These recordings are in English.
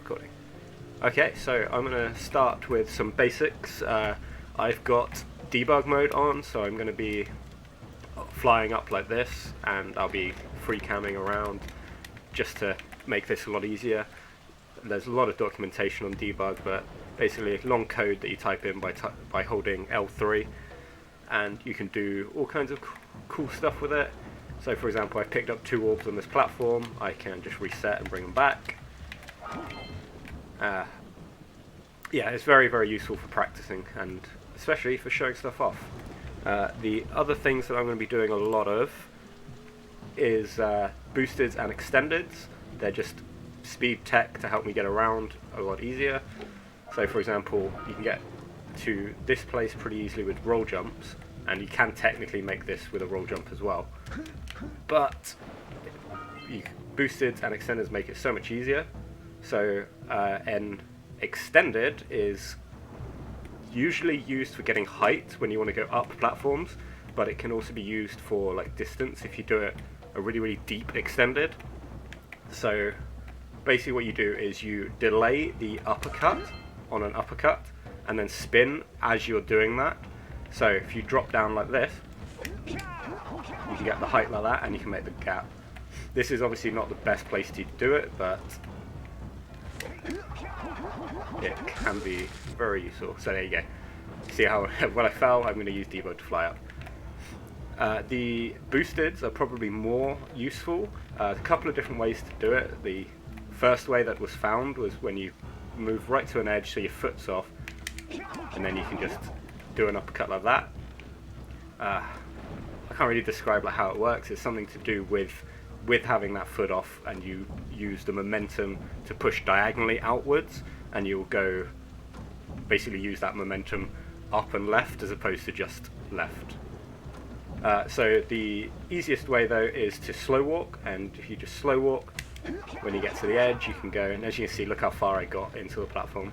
recording. Okay, so I'm going to start with some basics. I've got debug mode on, so I'm going to be flying up like this, and I'll be free camming around just to make this a lot easier. There's a lot of documentation on debug, but basically long code that you type in by holding L3, and you can do all kinds of cool stuff with it. So for example, I picked up 2 orbs on this platform. I can just reset and bring them back. Yeah, it's very, very useful for practicing, and especially for showing stuff off. The other things that I'm going to be doing a lot of is boosteds and extendeds. They're just speed tech to help me get around a lot easier. So for example, you can get to this place pretty easily with roll jumps, and you can technically make this with a roll jump as well. But boosteds and extendeds make it so much easier. So an extended is usually used for getting height when you want to go up platforms, but it can also be used for like distance if you do it a really, really deep extended. So basically what you do is you delay the uppercut on an uppercut and then spin as you're doing that. So if you drop down like this, you can get the height like that, and you can make the gap. This is obviously not the best place to do it, but it can be very useful. So there you go. See how when I fell, I'm going to use debug to fly up. The boosteds are probably more useful. A couple of different ways to do it. The first way that was found was when you move right to an edge so your foot's off, and then you can just do an uppercut like that. I can't really describe like how it works. It's something to do with having that foot off, and you use the momentum to push diagonally outwards, and you'll go basically use that momentum up and left as opposed to just left. So the easiest way though is to slow walk, and if you just slow walk, when you get to the edge you can go, and as you can see, look how far I got into the platform.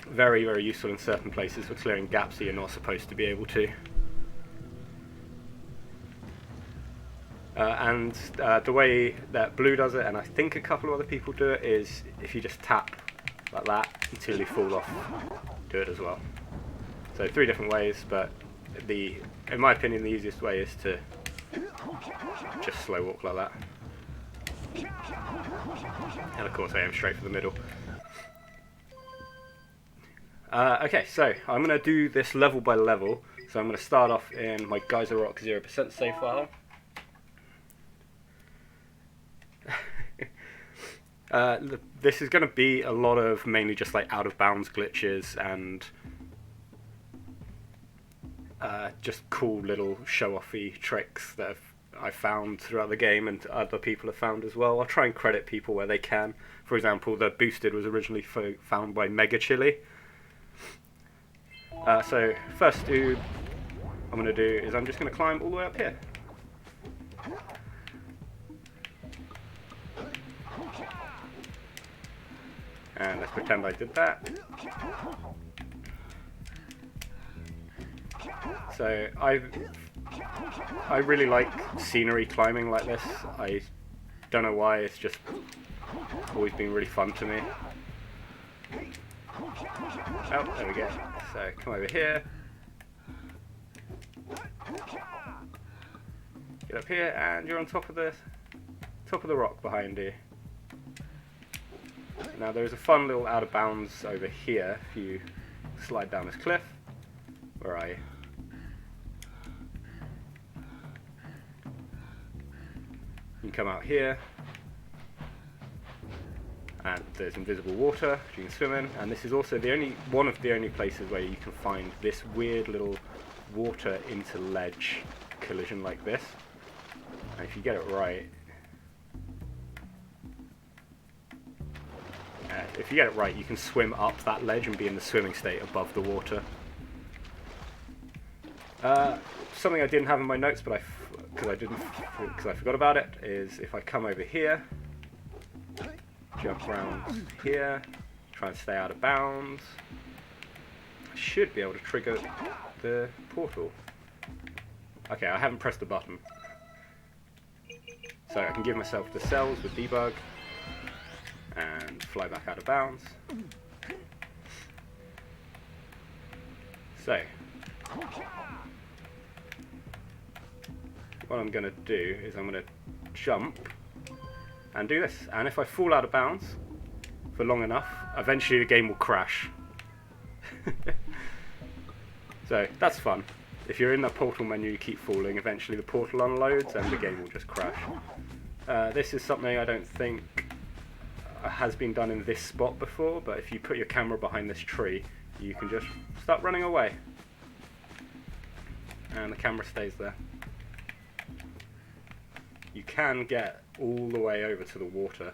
Very, very useful in certain places for clearing gaps that you're not supposed to be able to. And the way that Blue does it, and I think a couple of other people do it, is if you just tap like that until you fall off, do it as well. So 3 different ways, but in my opinion, the easiest way is to just slow walk like that. And of course I aim straight for the middle. Okay, so I'm going to do this level by level. So I'm going to start off in my Geyser Rock 0% save file. This is going to be a lot of mainly just like out of bounds glitches and just cool little show-offy tricks that I've found throughout the game, and other people have found as well. I'll try and credit people where they can. For example, the boosted was originally found by Mega Chili. So first I'm going to do is I'm just going to climb all the way up here. And let's pretend I did that. So I really like scenery climbing like this. I don't know why, it's just always been really fun to me. Oh, there we go. So come over here. Get up here, and you're on top of the rock behind you. Now there's a fun little out of bounds over here if you slide down this cliff. Where are you? You can come out here, and there's invisible water which you can swim in, and this is also one of the only places where you can find this weird little water into ledge collision like this. And if you get it right, you can swim up that ledge and be in the swimming state above the water. Something I didn't have in my notes, but because I forgot about it, is if I come over here, jump around here, try and stay out of bounds, I should be able to trigger the portal. Okay, I haven't pressed the button. So I can give myself the cells with debug, and fly back out of bounds. So, what I'm going to do is I'm going to jump and do this. And if I fall out of bounds for long enough, eventually the game will crash. So that's fun. If you're in that portal menu, you keep falling, eventually the portal unloads and the game will just crash. This is something I don't think has been done in this spot before, but if you put your camera behind this tree, you can just start running away. And the camera stays there. You can get all the way over to the water.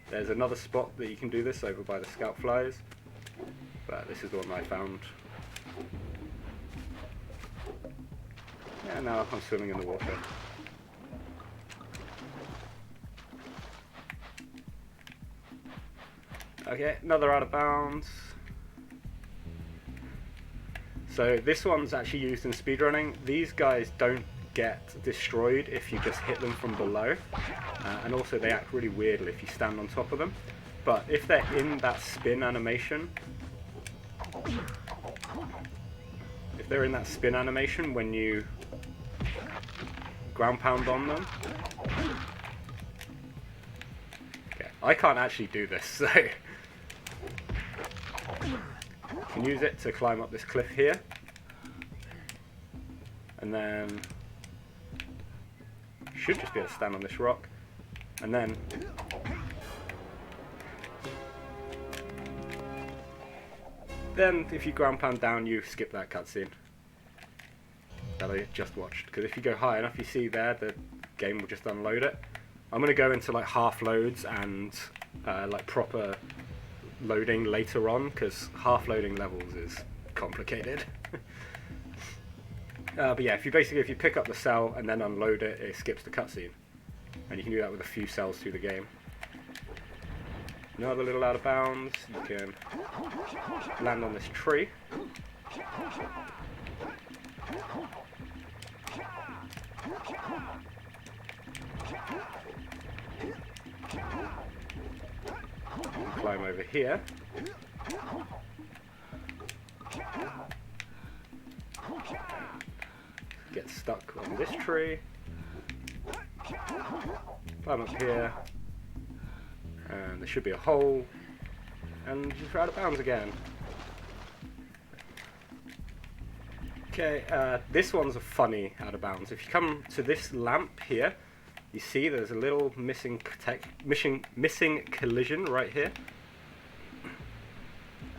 There's another spot that you can do this over by the scout flies, but this is the one I found. Yeah, now I'm swimming in the water. Okay, another out of bounds. So this one's actually used in speedrunning. These guys don't get destroyed if you just hit them from below, and also they act really weirdly if you stand on top of them. But if they're in that spin animation, when you ground pound on them, okay, I can't actually do this, so you can use it to climb up this cliff here, and then you should just be able to stand on this rock, and then if you ground pound down, you skip that cutscene that I just watched, because if you go high enough, you see there the game will just unload it. I'm going to go into like half loads and like proper loading later on, because half loading levels is complicated. But yeah, if you pick up the cell and then unload it, it skips the cutscene, and you can do that with a few cells through the game. Another little out of bounds, you can land on this tree. Climb over here. Get stuck on this tree. Climb up here. And there should be a hole. And just out of bounds again. Okay, this one's a funny out of bounds. If you come to this lamp here, you see there's a little missing collision right here.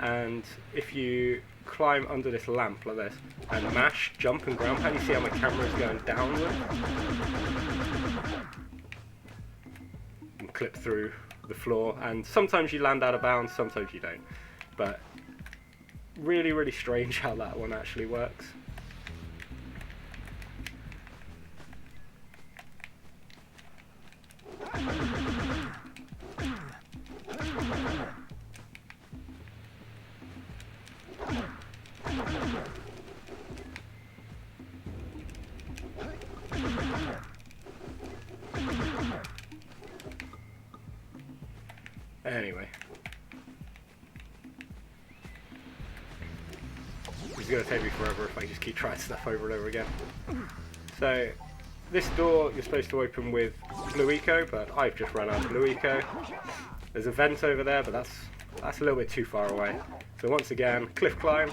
And if you climb under this lamp like this and mash, jump and ground pound, you see how my camera is going downward and clip through the floor, and sometimes you land out of bounds, sometimes you don't. But really, really strange how that one actually works. Anyway, it's going to take me forever if I just keep trying stuff over and over again. So, this door you're supposed to open with Blue Eco, but I've just run out of Blue Eco. There's a vent over there, but that's a little bit too far away. So once again, cliff climb.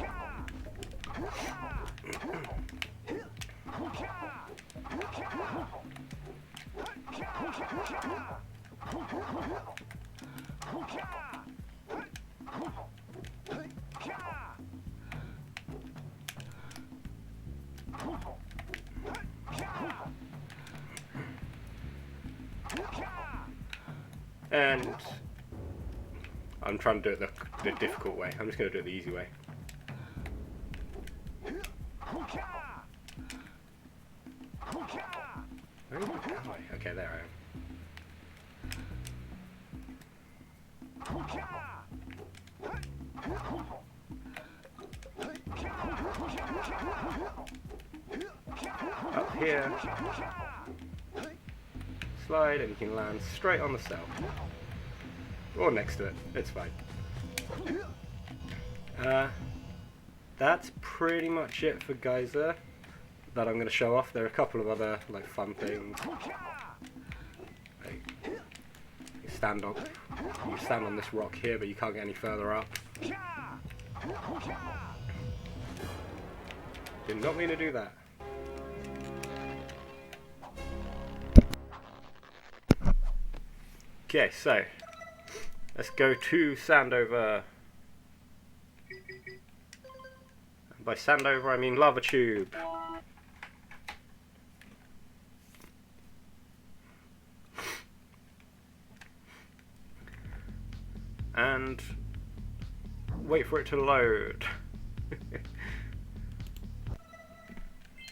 And I'm trying to do it the difficult way. I'm just going to do it the easy way. Where am I? Okay, there I am. Up here. slide, and you can land straight on the cell. Or next to it, it's fine. That's pretty much it for Geyser that I'm going to show off. There are a couple of other like fun things. Like, you stand on this rock here, but you can't get any further up. Did not mean to do that. Okay, so let's go to Sandover. And by Sandover, I mean Lava Tube. And wait for it to load.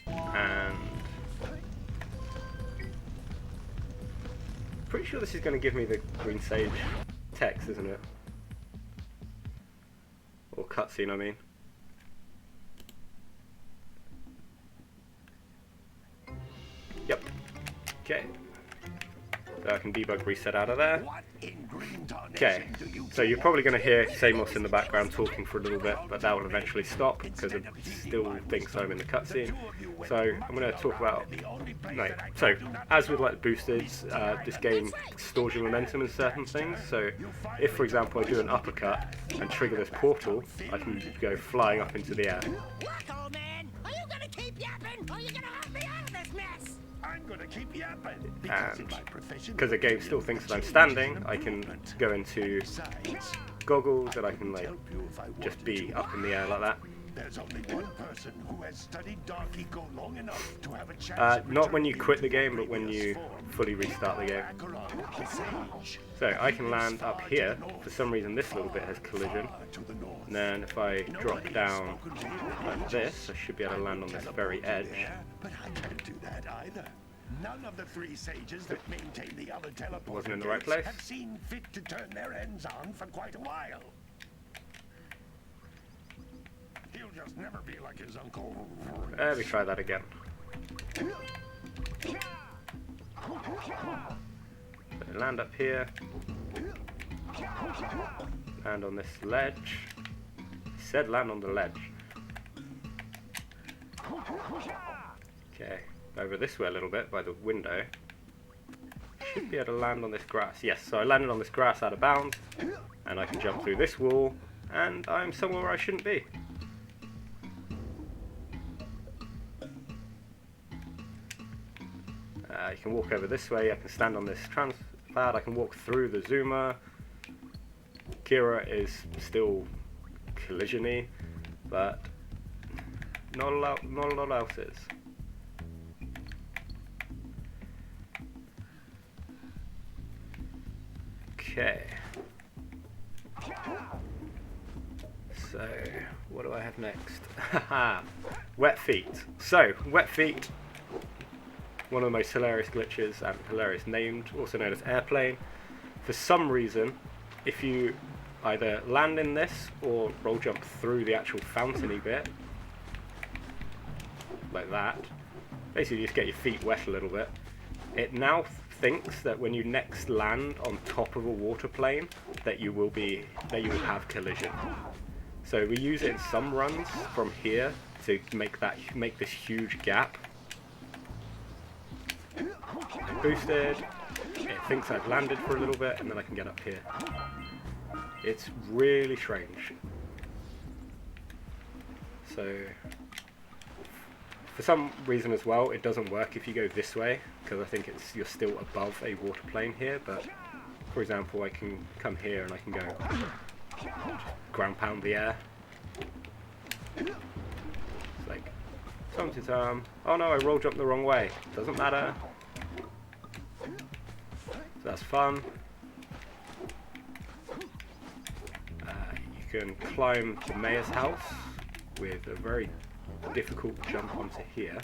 And pretty sure this is going to give me the Green Sage text, isn't it? Or cutscene, I mean. Yep. Okay. So I can debug reset out of there. Okay, so you're probably going to hear Samos in the background talking for a little bit, but that will eventually stop because it still thinks I'm in the cutscene. So I'm going to talk about, so as with like boosted, this game stores your momentum in certain things. So if, for example, I do an uppercut and trigger this portal, I can go flying up into the air. Look, old man, are you gonna keep yapping, or are you gonna help me out of this mess? I'm gonna keep yapping. And because the game still thinks that I'm standing, I can go into goggles and I can like just be up in the air like that. There's only one person who has studied Dark Eco long enough to have a chance. Not when you quit the game, but when you fully restart the game. So I can land up here. For some reason this little bit has collision. And then if I drop down like this, I should be able to land on this very edge. But I can't do that either. None of the three sages that maintain the other teleporter Wasn't in the right place. have seen fit to turn their ends on for quite a while. He'll just never be like his uncle. Let me try that again. So land up here. Land on this ledge. It said land on the ledge. Okay, over this way a little bit by the window. Should be able to land on this grass. Yes, so I landed on this grass out of bounds, and I can jump through this wall, and I'm somewhere where I shouldn't be. You can walk over this way, I can stand on this transpad, I can walk through the zoomer. Kira is still collision-y, but not a lot else is. Okay. So, what do I have next? Haha, wet feet. So, wet feet. One of the most hilarious glitches and hilarious named, also known as airplane. For some reason, if you either land in this or roll jump through the actual fountainy bit, like that, basically you just get your feet wet a little bit, it now thinks that when you next land on top of a water plane, that you will have collision. So we use it in some runs from here to make this huge gap. Boosted, it thinks I've landed for a little bit and then I can get up here. It's really strange. So for some reason as well it doesn't work if you go this way, because I think you're still above a water plane here, but for example I can come here and I can go ground pound the air. It's like tom-to-tom. Oh no, I roll jumped the wrong way. Doesn't matter. So that's fun. You can climb the mayor's house with a very difficult jump onto here.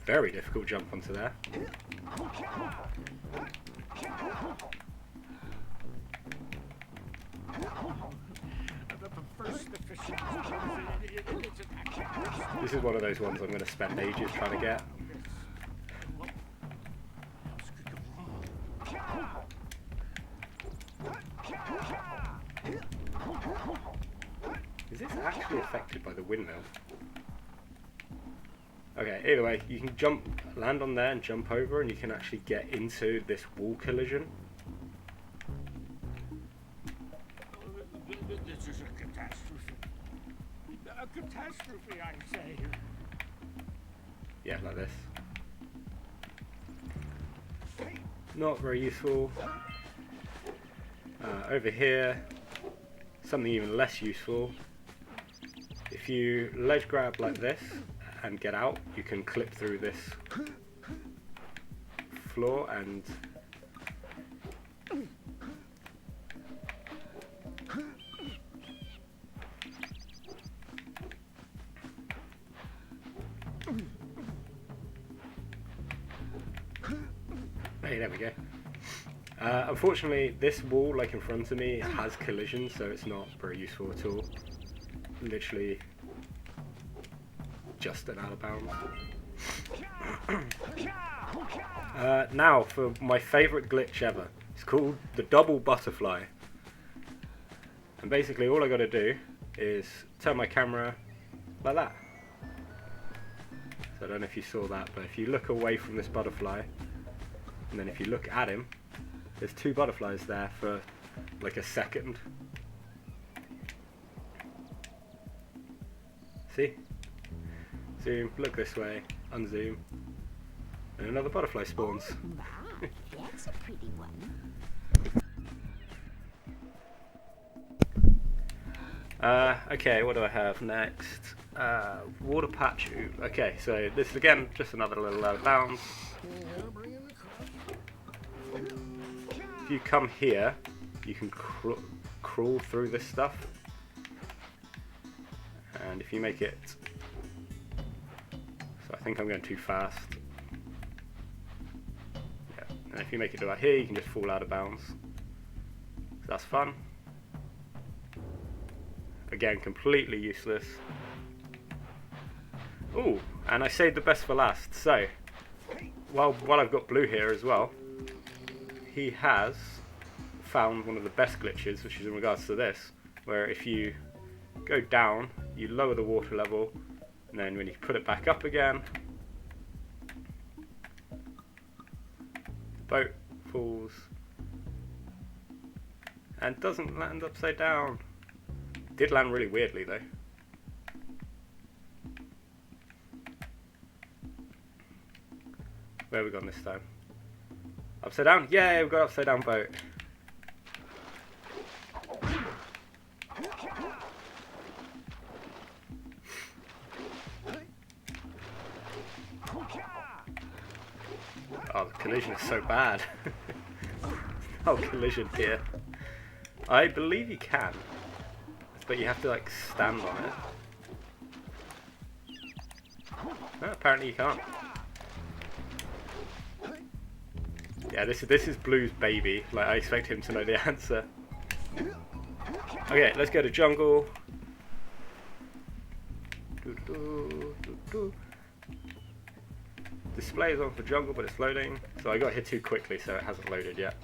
Very difficult jump onto there. This is one of those ones I'm going to spend ages trying to get. Is this actually affected by the windmill? Okay, either way, you can land on there and jump over, and you can actually get into this wall collision. This is a catastrophe. A catastrophe, I say. Yeah, like this. Not very useful. Over here, something even less useful. If you ledge grab like this and get out, you can clip through this floor and hey, there we go. Unfortunately, this wall, like in front of me, has collision, so it's not very useful at all. Literally just an out of bounds. Now for my favourite glitch ever. It's called the double butterfly. And basically all I gotta do is turn my camera like that. So I don't know if you saw that, but if you look away from this butterfly, and then if you look at him, there's two butterflies there for like a second. See? Zoom, look this way, unzoom, and another butterfly spawns. Oh, my, that's a pretty one. Okay, what do I have next? Water patch. Ooh, okay, so this is again just another little out of bounds. If you come here, you can crawl through this stuff, and if you make it, so I think I'm going too fast. Yeah, and if you make it to about here, you can just fall out of bounds. So that's fun. Again, completely useless. Ooh, and I saved the best for last. So, while I've got Blue here as well, he has found one of the best glitches, which is in regards to this, where if you go down, you lower the water level, and then when you put it back up again, the boat falls and doesn't land upside down. Did land really weirdly though. Where have we gone this time? Upside down? Yeah, we've got upside down boat. Oh, the collision is so bad. Oh, collision here. I believe you can, but you have to like stand on it. No, apparently you can't. Yeah, this is Blue's baby. Like, I expect him to know the answer. Okay, let's go to jungle. Display is on for jungle, but it's loading. So I got here too quickly, so it hasn't loaded yet.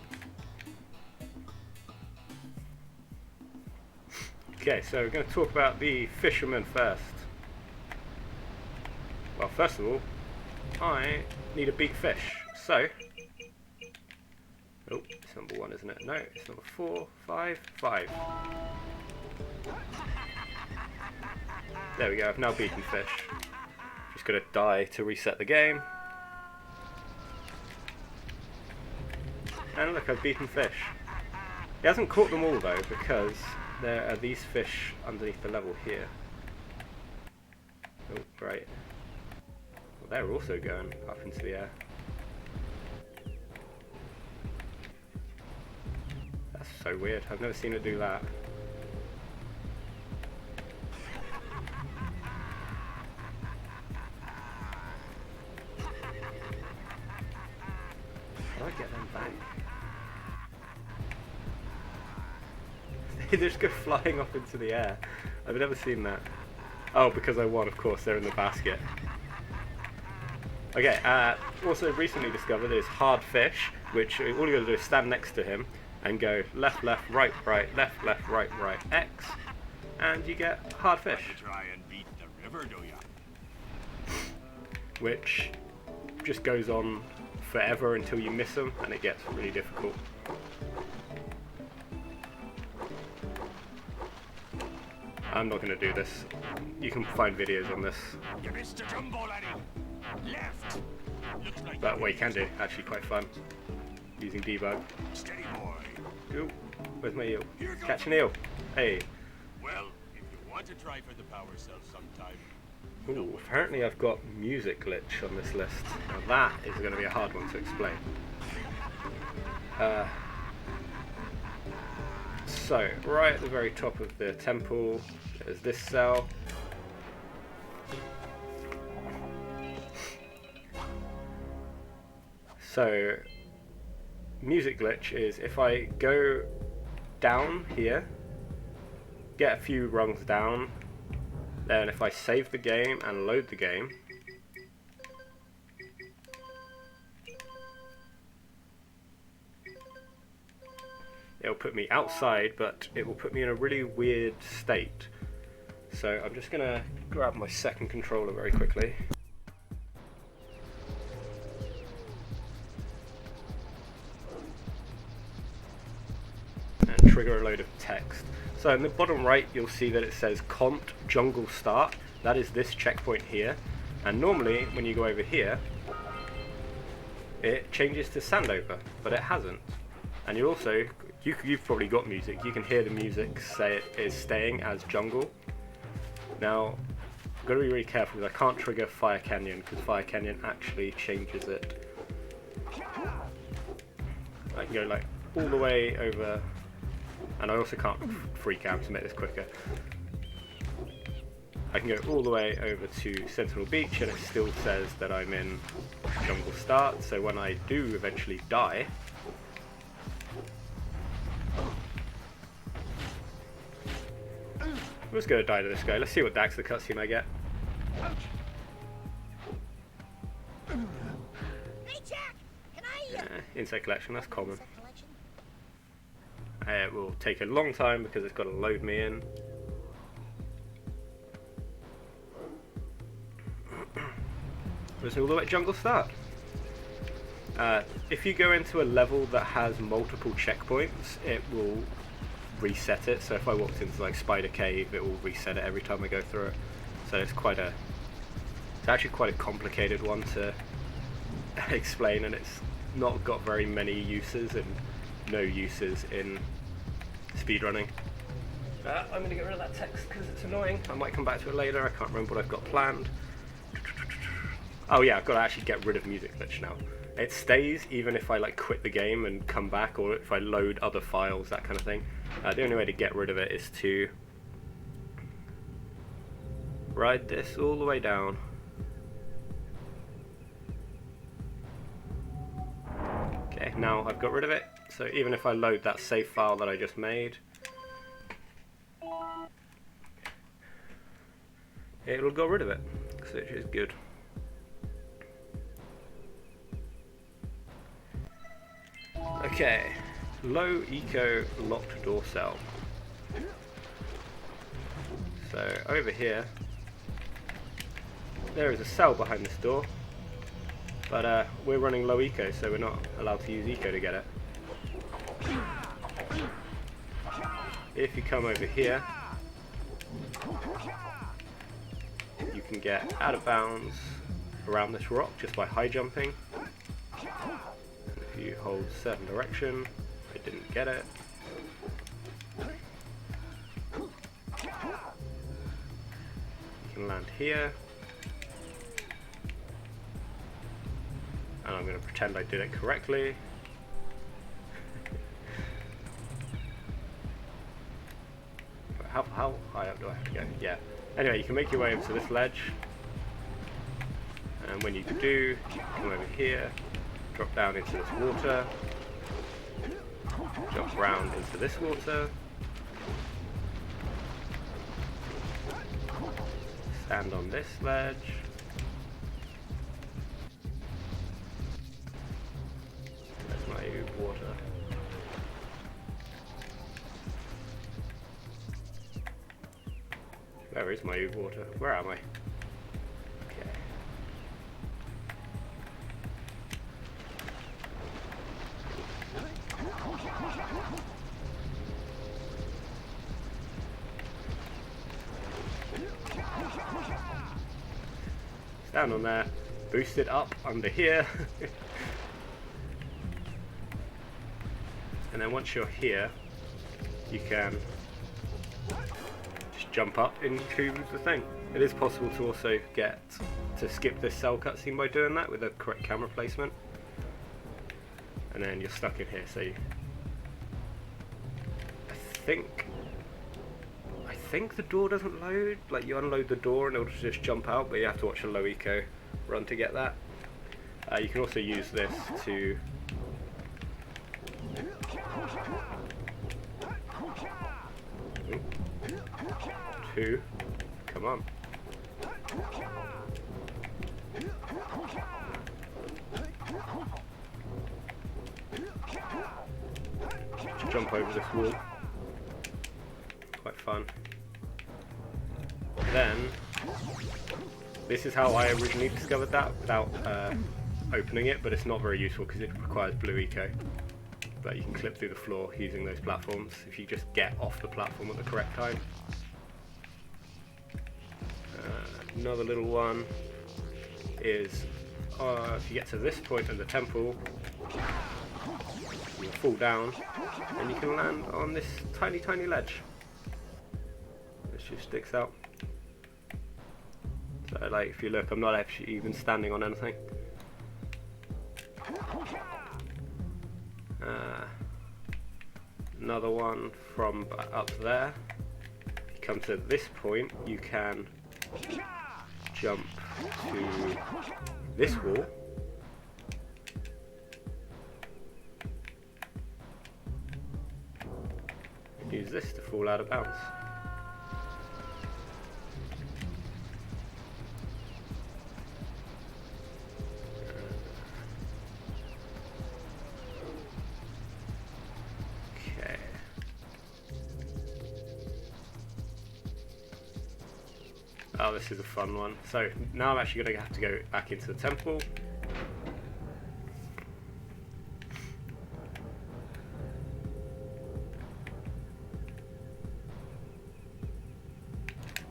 Okay, so we're going to talk about the fisherman first. Well, first of all, I need a big fish. So, oh, it's number 1, isn't it? No, it's number 4, 5, 5. There we go, I've now beaten fish. Just going to die to reset the game. And look, I've beaten fish. He hasn't caught them all though, because there are these fish underneath the level here. Oh, right. Well, they're also going up into the air. That's so weird. I've never seen it do that. How do I get them back? They just go flying off into the air. I've never seen that. Oh, because I won, of course, they're in the basket. Okay, also recently discovered is hard fish, which all you gotta do is stand next to him and go left, left, right, right, left, left, right, right, X, and you get hard fish. Try and beat the river, do ya? Which just goes on forever until you miss them, and it gets really difficult. I'm not going to do this. You can find videos on this. You missed a jumbo, laddie. Left. Looks like But what you can do, actually quite fun, using debug. steady boy. Ooh, where's my eel? Catch an eel. Hey. Well, if you want to try for the power cell sometime. Ooh, apparently I've got music glitch on this list. Now that is going to be a hard one to explain. So, right at the very top of the temple, there's this cell. So, music glitch is if I go down here, get a few rungs down, then if I save the game and load the game, it'll put me outside, but it will put me in a really weird state. So I'm just gonna grab my second controller very quickly. And trigger a load of text. So in the bottom right you'll see that it says Compt Jungle Start. That is this checkpoint here. And normally when you go over here, it changes to Sandover, but it hasn't. And you also, you've probably got music. You can hear the music say it is staying as jungle. Now, I've got to be really careful because I can't trigger Fire Canyon because Fire Canyon actually changes it. I can go like all the way over, and I also can't freak out to make this quicker. I can go all the way over to Sentinel Beach and it still says that I'm in Jungle Start, so when I do eventually die, I'm just going to die to this guy. Let's see what Dax the cutscene I get. Hey, Jack! Can I... Insect collection, that's common. Insect collection? It will take a long time because it's got to load me in. Let's all the way at Jungle Start. If you go into a level that has multiple checkpoints, it will reset it. So if I walked into like Spider Cave, it will reset it every time I go through it. So it's actually quite a complicated one to explain, and it's not got very many uses and no uses in speedrunning. I'm going to get rid of that text because it's annoying. I might come back to it later. I can't remember what I've got planned. Oh yeah, I've got to actually get rid of music glitch now. It stays even if I like quit the game and come back, or if I load other files, that kind of thing. The only way to get rid of it is to ride this all the way down. Okay, now I've got rid of it. So even if I load that save file that I just made, it'll go rid of it, which is good. Okay, low eco locked door cell. So over here, there is a cell behind this door, but we're running low eco, so we're not allowed to use eco to get it. If you come over here, you can get out of bounds around this rock just by high jumping. If you hold certain direction, I didn't get it. You can land here. And I'm going to pretend I did it correctly. How high up do I have to go? Yeah. Anyway, you can make your way over to this ledge. And when you do, come over here. Drop down into this water, jump round into this water, Stand on this ledge. There's my water. Where is my water? Where am I? Okay. Stand on there, boost it up under here, and then once you're here, you can just jump up into the thing. It is possible to also get to skip this cell cutscene by doing that with the correct camera placement, and then you're stuck in here. So I think the door doesn't load. Like, you unload the door and it'll just jump out, but you have to watch a low eco run to get that. You can also use this to come on. Just jump over this wall. Quite fun. Then, this is how I originally discovered that without opening it, but it's not very useful because it requires blue eco. But you can clip through the floor using those platforms if you just get off the platform at the correct time. Another little one is if you get to this point in the temple, you fall down and you can land on this tiny ledge. This just sticks out. So, like, if you look, I'm not actually even standing on anything. Another one from up there. If you come to this point, you can jump to this wall. And use this to fall out of bounds. Oh, this is a fun one. So now I'm actually going to have to go back into the temple.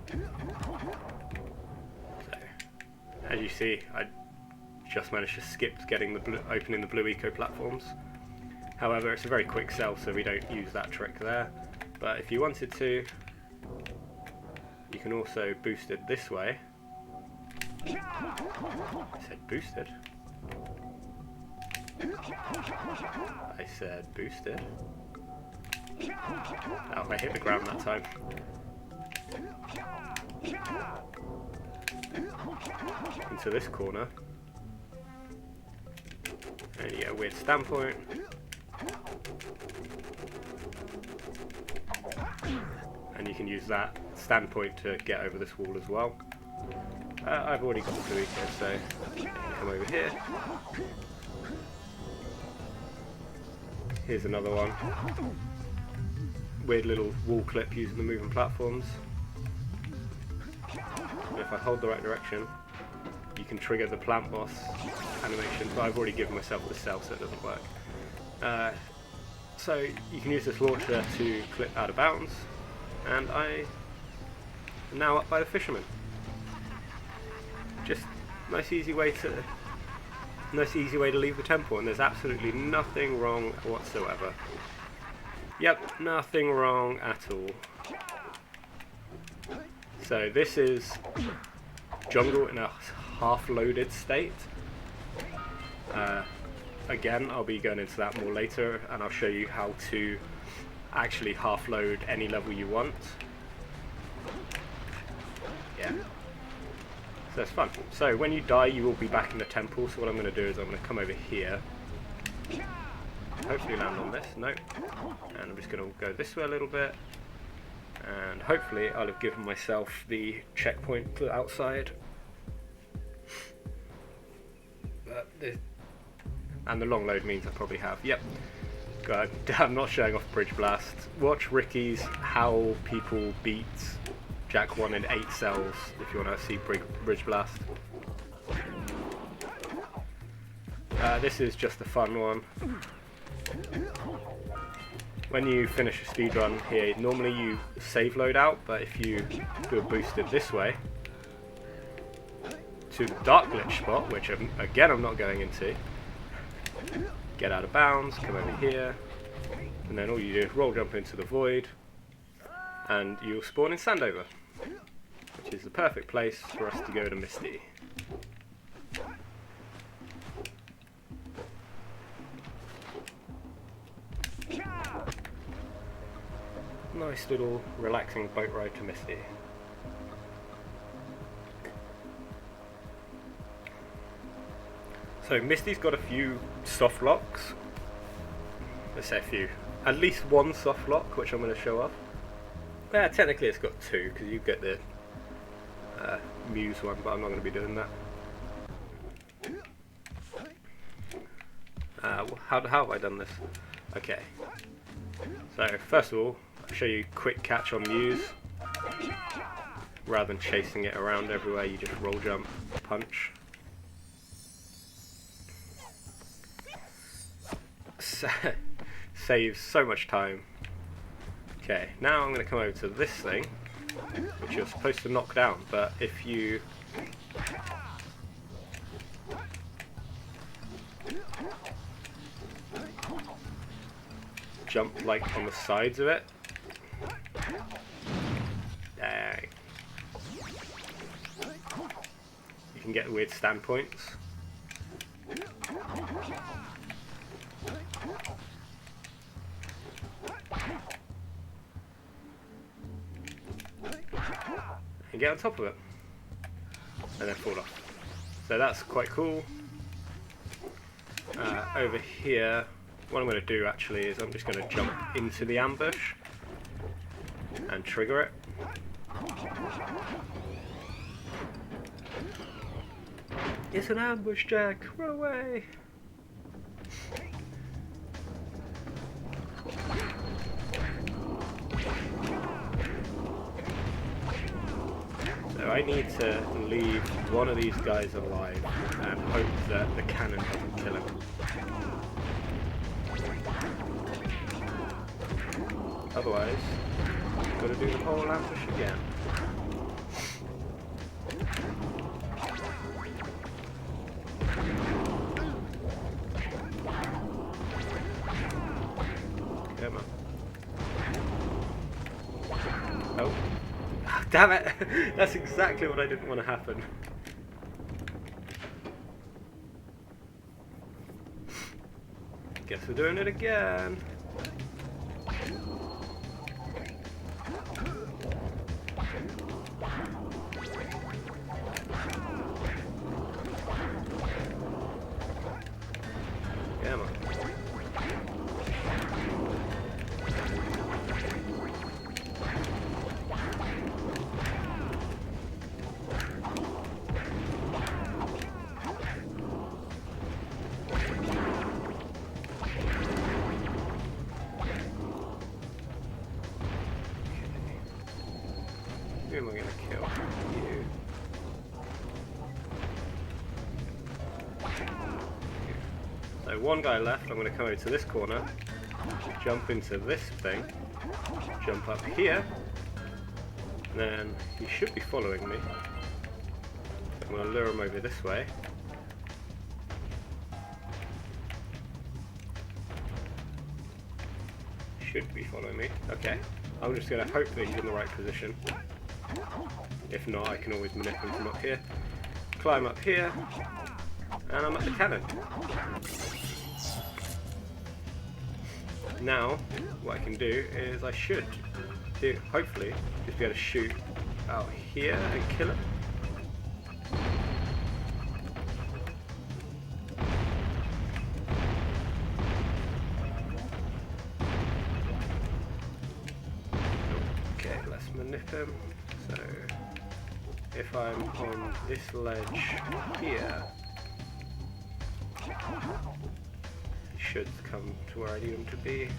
So, as you see, I just managed to skip getting the opening the blue eco platforms. However, it's a very quick cell, so we don't use that trick there. But if you wanted to, you can also boost it this way. I said boosted. I said boosted. Oh, I hit the ground that time. Into this corner. And you get a weird standpoint. And you can use that standpoint to get over this wall as well. I've already got the blue eco, so come over here. Here's another one. Weird little wall clip using the moving platforms. And if I hold the right direction, you can trigger the plant boss animation, but I've already given myself the cell, so it doesn't work. So you can use this launcher to clip out of bounds, and I am now up by the fisherman. Just nice easy way to leave the temple, and there's absolutely nothing wrong whatsoever. Yep, nothing wrong at all. So this is jungle in a half-loaded state. Again, I'll be going into that more later, and I'll show you how to actually half-load any level you want. Yeah. So it's fun. So when you die, you will be back in the temple. So what I'm going to do is I'm going to come over here. Hopefully land on this. No. And I'm just going to go this way a little bit. And hopefully I'll have given myself the checkpoint to the outside. And the long load means I probably have. Yep. God, I'm not showing off Bridge Blast. Watch Ricky's How People Beat Jak 1 in 8 cells if you want to see Bridge Blast. This is just a fun one. When you finish a speedrun here, normally you save loadout, but if you do a boosted this way to the Dark Glitch spot, which again I'm not going into, get out of bounds, come over here, and then all you do is roll jump into the void, and you'll spawn in Sandover, which is the perfect place for us to go to Misty. Nice little relaxing boat ride to Misty. So Misty's got a few soft locks. Let's say a few. At least one soft lock, which I'm going to show off. Yeah, technically it's got two, because you get the Muse one, but I'm not going to be doing that. How have I done this? Okay. So first of all, I'll show you quick catch on Muse. Rather than chasing it around everywhere, you just roll jump, punch. Saves so much time. Okay, now I'm going to come over to this thing, which you're supposed to knock down, but if you jump like on the sides of it, dang, you can get weird standpoints. And get on top of it, and then fall off. So that's quite cool. Over here, what I'm going to do actually is I'm just going to jump into the ambush and trigger it. It's an ambush, Jak! Run away! So I need to leave one of these guys alive and hope that the cannon doesn't kill him. Otherwise, I've got to do the whole ambush again. Come on. Oh. Damn it! That's exactly what I didn't want to happen. Guess we're doing it again. Come on. Who am I going to kill? You. So one guy left, I'm going to come over to this corner, jump into this thing, jump up here, and then he should be following me. I'm going to lure him over this way. Should be following me. Okay. I'm just going to hope that he's in the right position. If not, I can always manipulate him up here. Climb up here, and I'm at the cannon. Now, what I can do is I should hopefully just be able to shoot out here and kill it. Okay, let's to nip him. So if I'm on this ledge here, he should come to where I need him to be.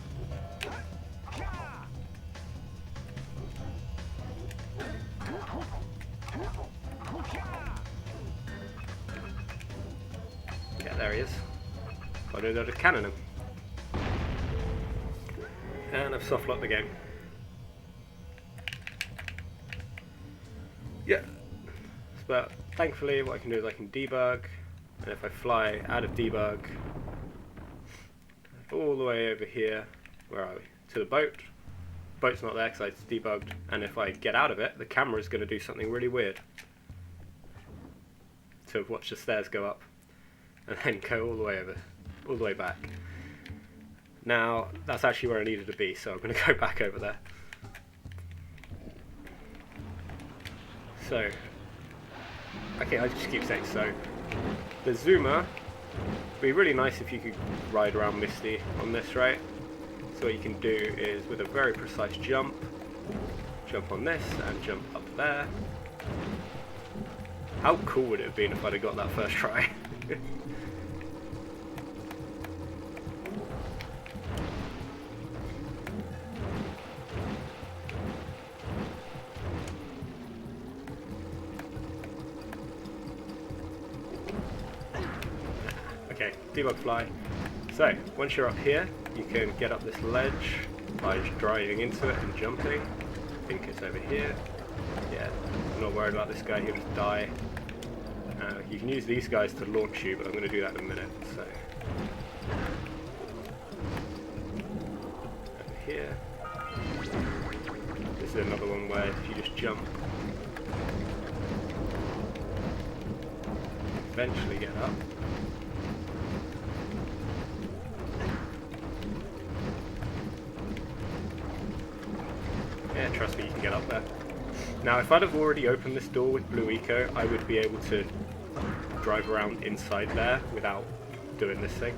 Yeah, there he is. I know that to cannon him. And I've soft locked the game. Yeah. But thankfully what I can do is I can debug, and if I fly out of debug all the way over here, where are we? To the boat. Boat's not there because it's debugged, and if I get out of it, the camera is going to do something really weird. To watch the stairs go up, and then go all the way over, all the way back. Now, that's actually where I needed to be, so I'm going to go back over there. So, okay, I just keep saying so. The zoomer would be really nice if you could ride around Misty on this, right? So what you can do is, with a very precise jump, jump on this and jump up there. How cool would it have been if I'd have got that first try? Okay, debug fly. So, once you're up here, you can get up this ledge by just driving into it and jumping. I think it's over here. Yeah, I'm not worried about this guy, he'll just die. You can use these guys to launch you, but I'm going to do that in a minute. So, over here. This is another one where if you just jump, eventually get up. Yeah, trust me, you can get up there. Now, if I'd have already opened this door with Blue Eco, I would be able to drive around inside there without doing this thing.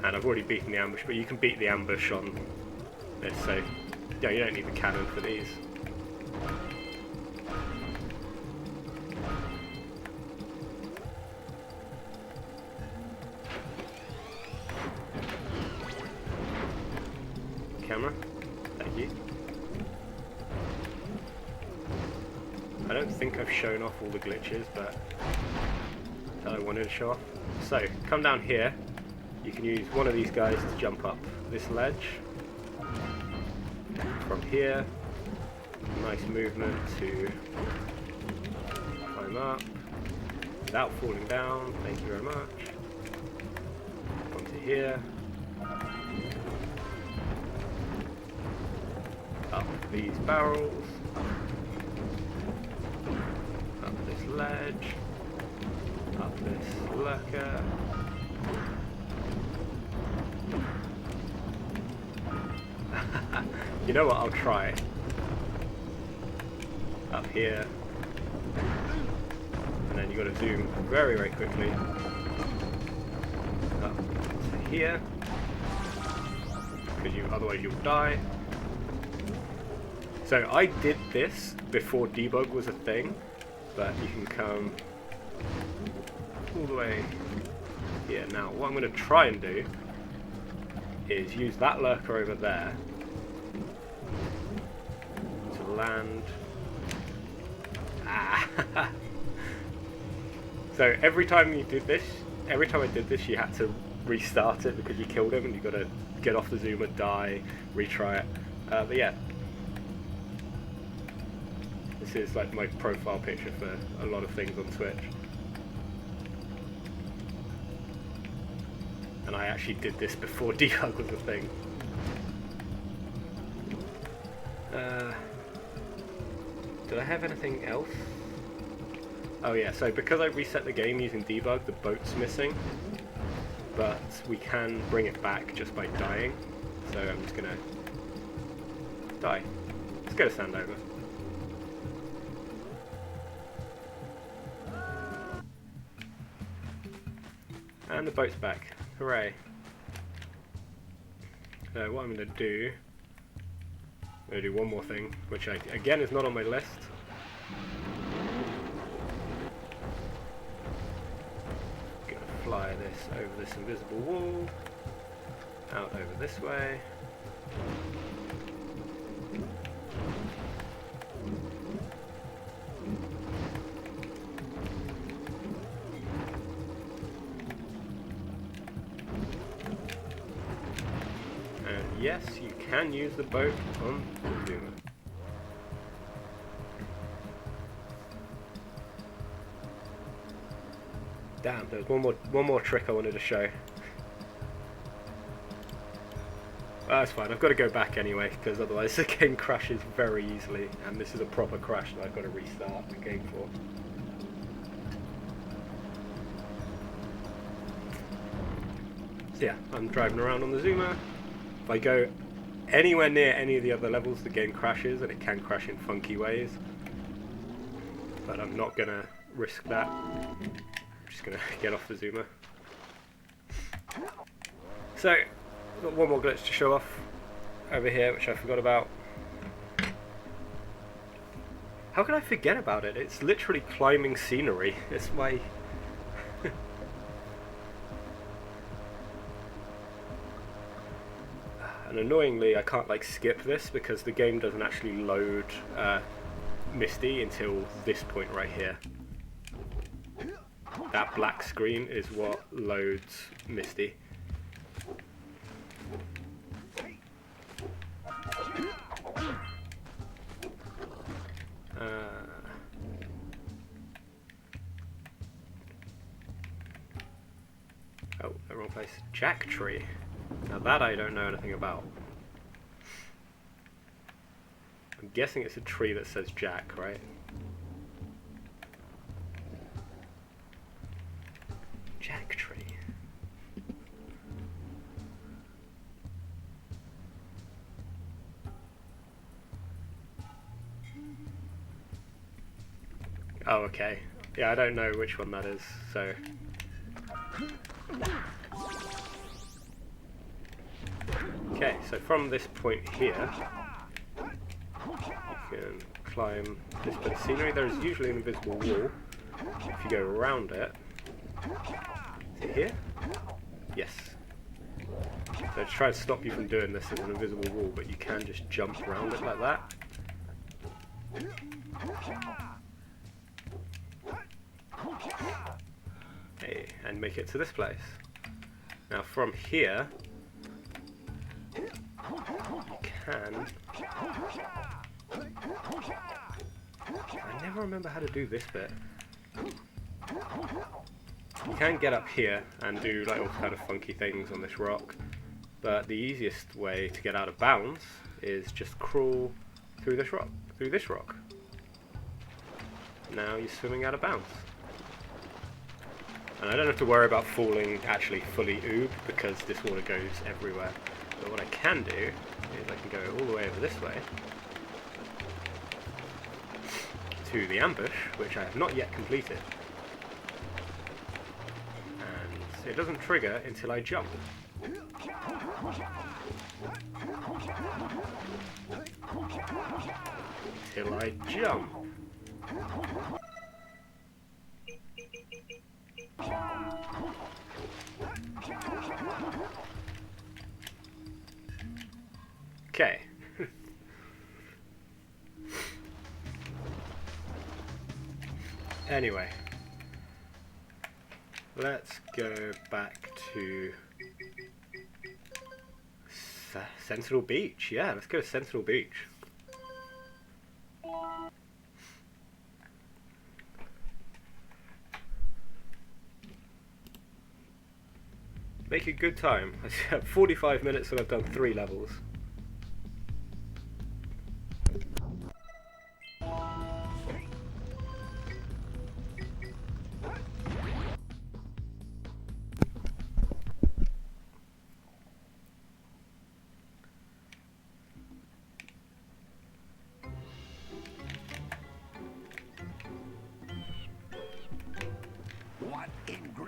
And I've already beaten the ambush, but you can beat the ambush on this, so yeah, you don't need the cannon for these. Camera, thank you. I don't think I've shown off all the glitches, but that I wanted to show off. So, come down here, you can use one of these guys to jump up this ledge. From here, nice movement to climb up without falling down, thank you very much. Onto here. Up these barrels. Up this ledge. Up this lurker. You know what, I'll try. Up here. And then you gotta zoom very, very quickly. Up to here. Because otherwise you'll die. So I did this before debug was a thing, but you can come all the way here. Now what I'm going to try and do is use that lurker over there to land. Ah. So every time you did this, every time I did this, you had to restart it because you killed him, and you got to get off the zoomer, die, retry it. But yeah. This is like my profile picture for a lot of things on Twitch. And I actually did this before debug was a thing. Did I have anything else? Oh yeah, so because I reset the game using debug, the boat's missing. But we can bring it back just by dying. So I'm just gonna die. Let's go to Sandover. And the boat's back. Hooray. So what I'm going to do I'm going to do one more thing, which again is not on my list. Going to fly this over this invisible wall, out over this way. And yes, you can use the boat on Zuma. Damn, there's one more trick I wanted to show. That's fine, I've got to go back anyway, because otherwise the game crashes very easily, and this is a proper crash that I've got to restart the game for. So yeah, I'm driving around on the Zuma. If I go anywhere near any of the other levels, the game crashes, and it can crash in funky ways. But I'm not going to risk that. I'm just going to get off the Zuma. So, I've got one more glitch to show off over here, which I forgot about. How can I forget about it? It's literally climbing scenery. It's my... And annoyingly, I can't like skip this because the game doesn't actually load Misty until this point right here. That black screen is what loads Misty. Oh, the wrong place. Jack Tree. Now that I don't know anything about. I'm guessing it's a tree that says Jack, right? Jack Tree. Oh, okay. Yeah, I don't know which one that is, so... Okay, so from this point here, you can climb this bit of scenery. There is usually an invisible wall. If you go around it, is it here? Yes. So to try and stop you from doing this is an invisible wall, but you can just jump around it like that. Hey, and make it to this place. Now from here, you can... I never remember how to do this bit. You can get up here and do like all kind of funky things on this rock, but the easiest way to get out of bounds is just crawl through this rock. Now you're swimming out of bounds. And I don't have to worry about falling actually fully oob because this water goes everywhere. But what I can do is I can go all the way over this way to the ambush, which I have not yet completed. And it doesn't trigger until I jump. Till I jump. Okay. Anyway, let's go back to Sentinel Beach. Yeah, let's go to Sentinel Beach. Make a good time. I have 45 minutes and I've done 3 levels.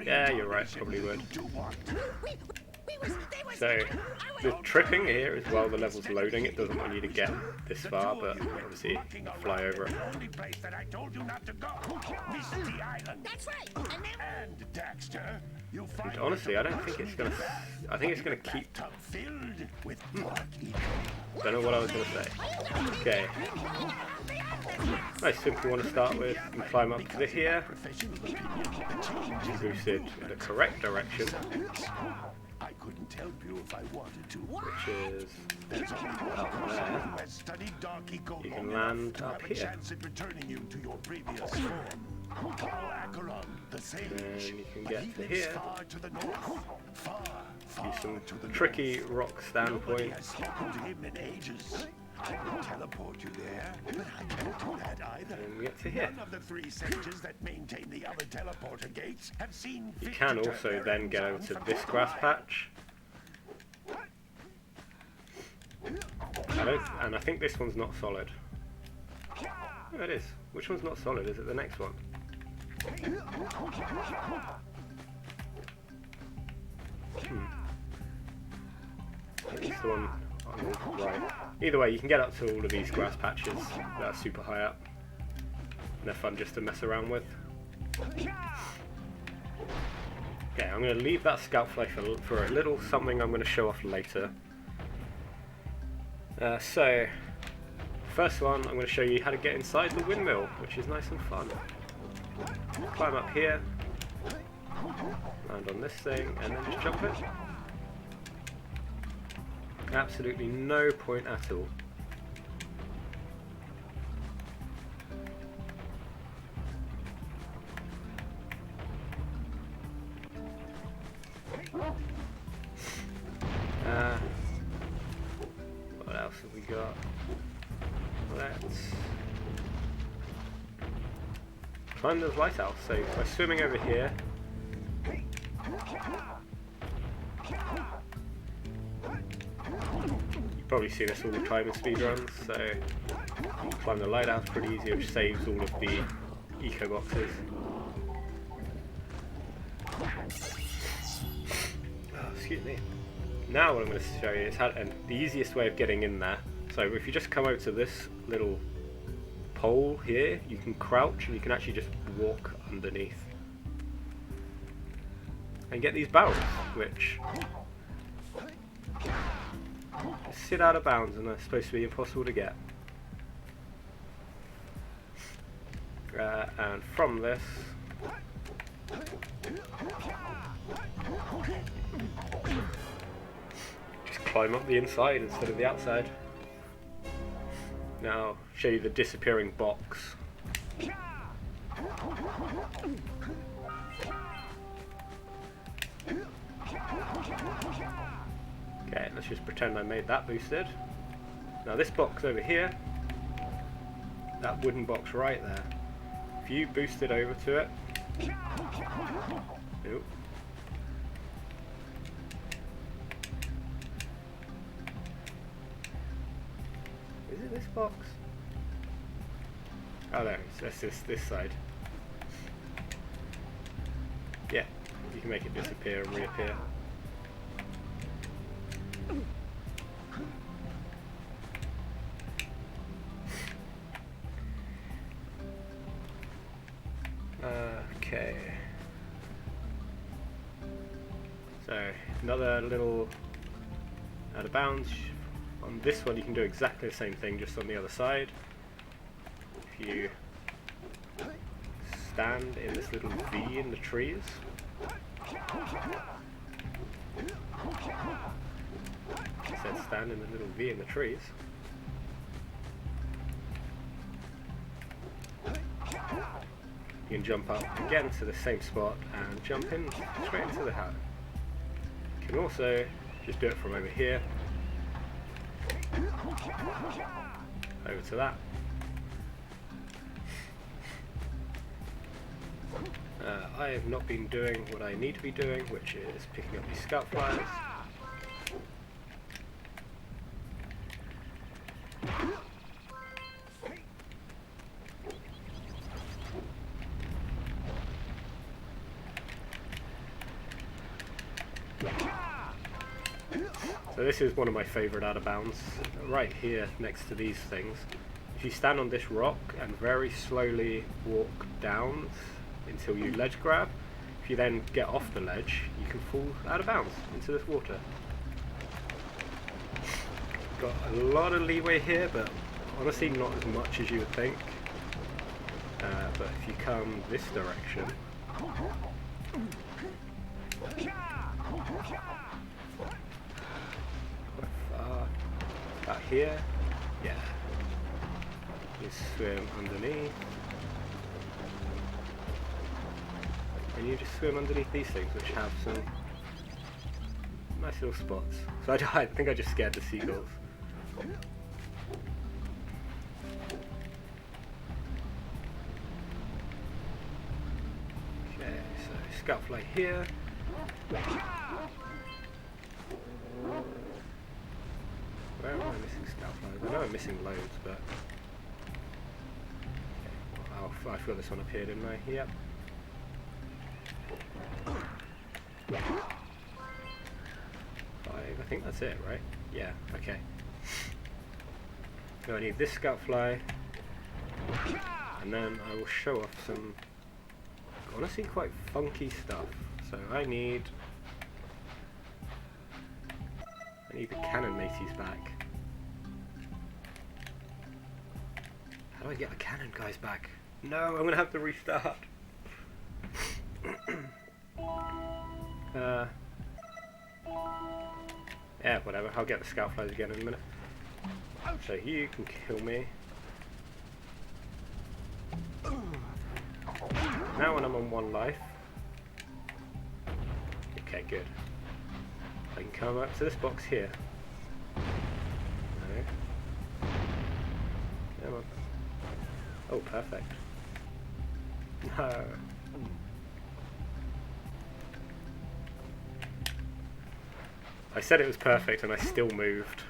Yeah, you're right, probably would. They So the tripping here is while the level's loading, it doesn't want you to get this far, but obviously fly over it. Only place that I told you not to go. Misty Island. That's right. And then And Daxter, you find And honestly, I don't think it's gonna. I think it's gonna keep. tub filled with dark Don't know what I was gonna say. Okay. I simply want to start with and climb up to here. professional opinion. The change is Boosted in the correct direction, I couldn't help you if I wanted to. which is There's only one up person there. who has studied Dark Eco You long can enough land to up have a here. chance at returning you to your previous form. Carl Acheron, the sage. And you can But get he to lives here. far to the north. Far Use some to the tricky north. rock standpoint. Nobody has spoken to him in ages. I could teleport you there, but I can't do that either. And we get to here. None of the three sages that maintain the other teleporter gates have seen You fit can to turn also their then get over engines to on this from grass fire. patch. And I think this one's not solid. Oh, it is. Which one's not solid? Is it the next one? It's the one on the right. Either way, you can get up to all of these grass patches that are super high up. And they're fun just to mess around with. Okay, I'm going to leave that scout fly for a little something I'm going to show off later. So, first one, I'm going to show you how to get inside the windmill, which is nice and fun. Climb up here, land on this thing, and then just jump it. Absolutely no point at all. What else have we got? Let's climb the lighthouse. So by swimming over here, you've probably seen this all the time in speedruns. So you climb the lighthouse pretty easy, which saves all of the eco boxes. Oh, excuse me. Now what I'm going to show you is how, and the easiest way of getting in there. So if you just come over to this little pole here, you can crouch and you can actually just walk underneath. And get these barrels, which sit out of bounds and are supposed to be impossible to get. And from this, just climb up the inside instead of the outside. Now, I'll show you the disappearing box. Okay, let's just pretend I made that boosted. Now this box over here, that wooden box right there, if you boost it over to it, nope. Is it this box? Oh no, that's this side. Yeah, you can make it disappear and reappear. Okay. So, another little out of bounds. On this one you can do exactly the same thing, just on the other side. If you stand in this little V in the trees. It said stand in the little V in the trees. You can jump up again to the same spot and jump in straight into the hat. You can also just do it from over here over to that. I have not been doing what I need to be doing, which is picking up these scout flyers. So this is one of my favourite out of bounds. Right here next to these things. If you stand on this rock and very slowly walk down until you ledge grab, if you then get off the ledge, you can fall out of bounds into this water. Got a lot of leeway here, but honestly not as much as you would think. But if you come this direction, about here, yeah. You swim underneath, and you just swim underneath these things, which have some nice little spots. So I think I just scared the seagulls. Okay, so scoutfly here. Where am I missing scoutflies? I know I'm missing loads, but... Okay. Oh, I feel this one up here, didn't I? Yep. 5, I think that's it, right? Yeah, okay. So I need this scoutfly, and then I will show off some honestly quite funky stuff. So I need the cannon mateys back. How do I get the cannon guys back? No, I'm gonna have to restart. Yeah, whatever. I'll get the scoutflies again in a minute. So you can kill me. Now when I'm on 1 life. Okay, good. I can come up to this box here. No. Come on. Oh, perfect. No. I said it was perfect and I still moved.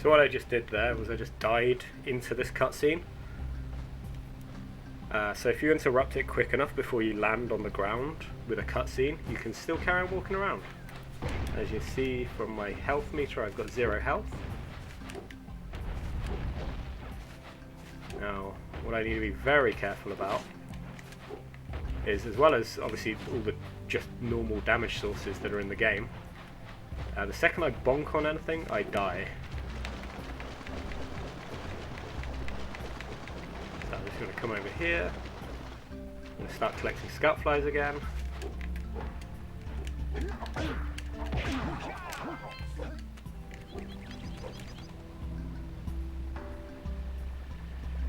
So what I just did there was I just died into this cutscene. So if you interrupt it quick enough before you land on the ground with a cutscene, you can still carry on walking around. As you see from my health meter, I've got 0 health. Now, what I need to be very careful about is, as well as obviously all the just normal damage sources that are in the game, the second I bonk on anything, I die. So I'm just going to come over here. I'm going to start collecting scoutflies again.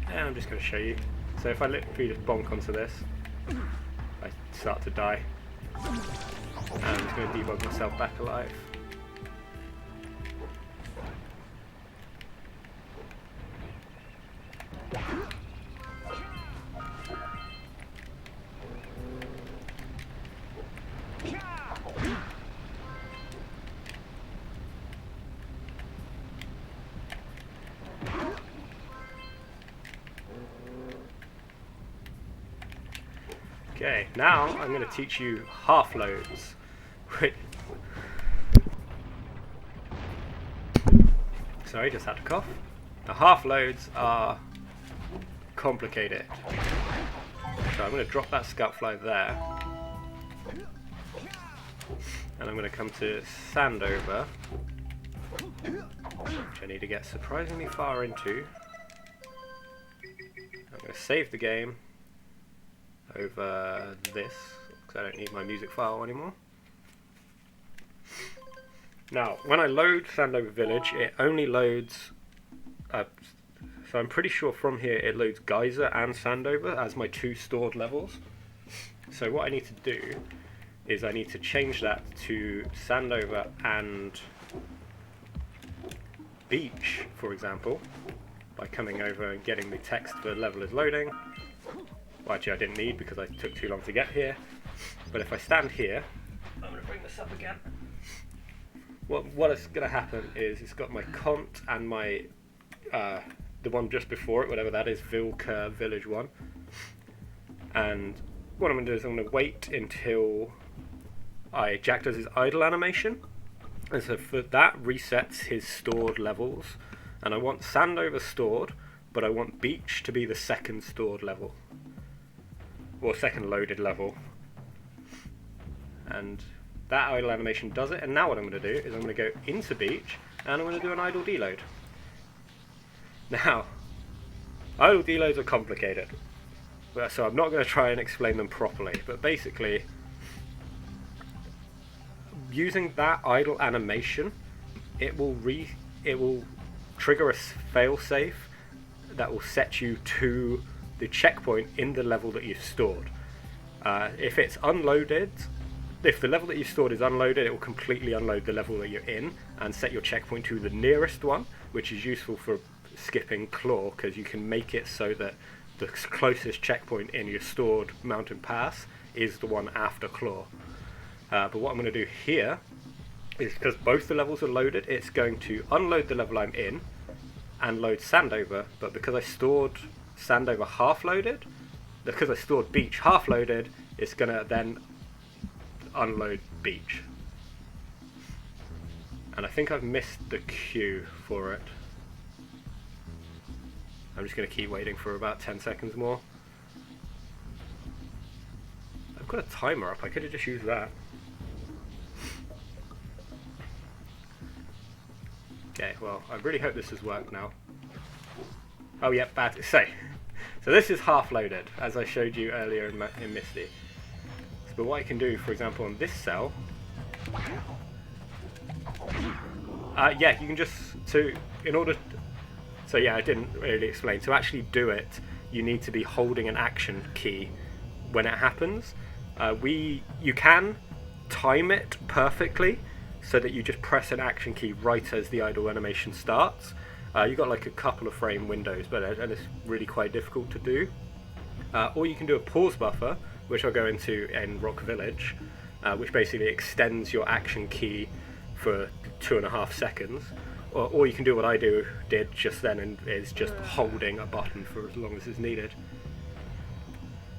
And I'm just going to show you. So if I literally just bonk onto this, I start to die. And I'm just going to debug myself back alive. Okay, now I'm going to teach you half loads. Sorry, just had to cough. The half loads are complicated. So I'm going to drop that scoutfly there. And I'm going to come to Sandover, which I need to get surprisingly far into. I'm going to save the game over this, because I don't need my music file anymore. Now, when I load Sandover Village, it only loads, so I'm pretty sure from here it loads Geyser and Sandover as my 2 stored levels. So what I need to do is I need to change that to Sandover and Beach, for example, by coming over and getting the text for level is loading. Well, actually I didn't need because I took too long to get here. But if I stand here, I'm going to bring this up again. what is going to happen is it's got my cont and my the one just before it, whatever that is, Vilka Village 1. And what I'm going to do is I'm going to wait until Jack does his idle animation. And so for that resets his stored levels. And I want Sandover stored, but I want Beach to be the second stored level. Or second loaded level. And that idle animation does it. And now what I'm going to do is I'm going to go into Beach and I'm going to do an idle deload. Now, idle deloads are complicated. So I'm not going to try and explain them properly. But basically, using that idle animation, it will trigger a failsafe that will set you to the checkpoint in the level that you've stored. If it's unloaded, if the level that you've stored is unloaded, it will completely unload the level that you're in and set your checkpoint to the nearest one, which is useful for skipping Claw, because you can make it so that the closest checkpoint in your stored mountain pass is the one after Claw. But what I'm going to do here is, because both the levels are loaded, it's going to unload the level I'm in and load Sandover, but because I stored Sandover half loaded, because I stored Beach half loaded, it's going to then unload Beach. And I think I've missed the queue for it. I'm just going to keep waiting for about 10 seconds more. I've got a timer up, I could have just used that. Okay, well, I really hope this has worked now. Oh, yeah, bad. So this is half loaded, as I showed you earlier in Misty. But what I can do, for example, on this cell, yeah, you can just, so yeah, I didn't really explain. To actually do it, you need to be holding an action key when it happens. You can time it perfectly, so that you just press an action key right as the idle animation starts. You've got like a couple of frame windows, and it's really quite difficult to do. Or you can do a pause buffer, which I'll go into in Rock Village, which basically extends your action key for 2.5 seconds. Or you can do what I did just then, and is just holding a button for as long as is needed.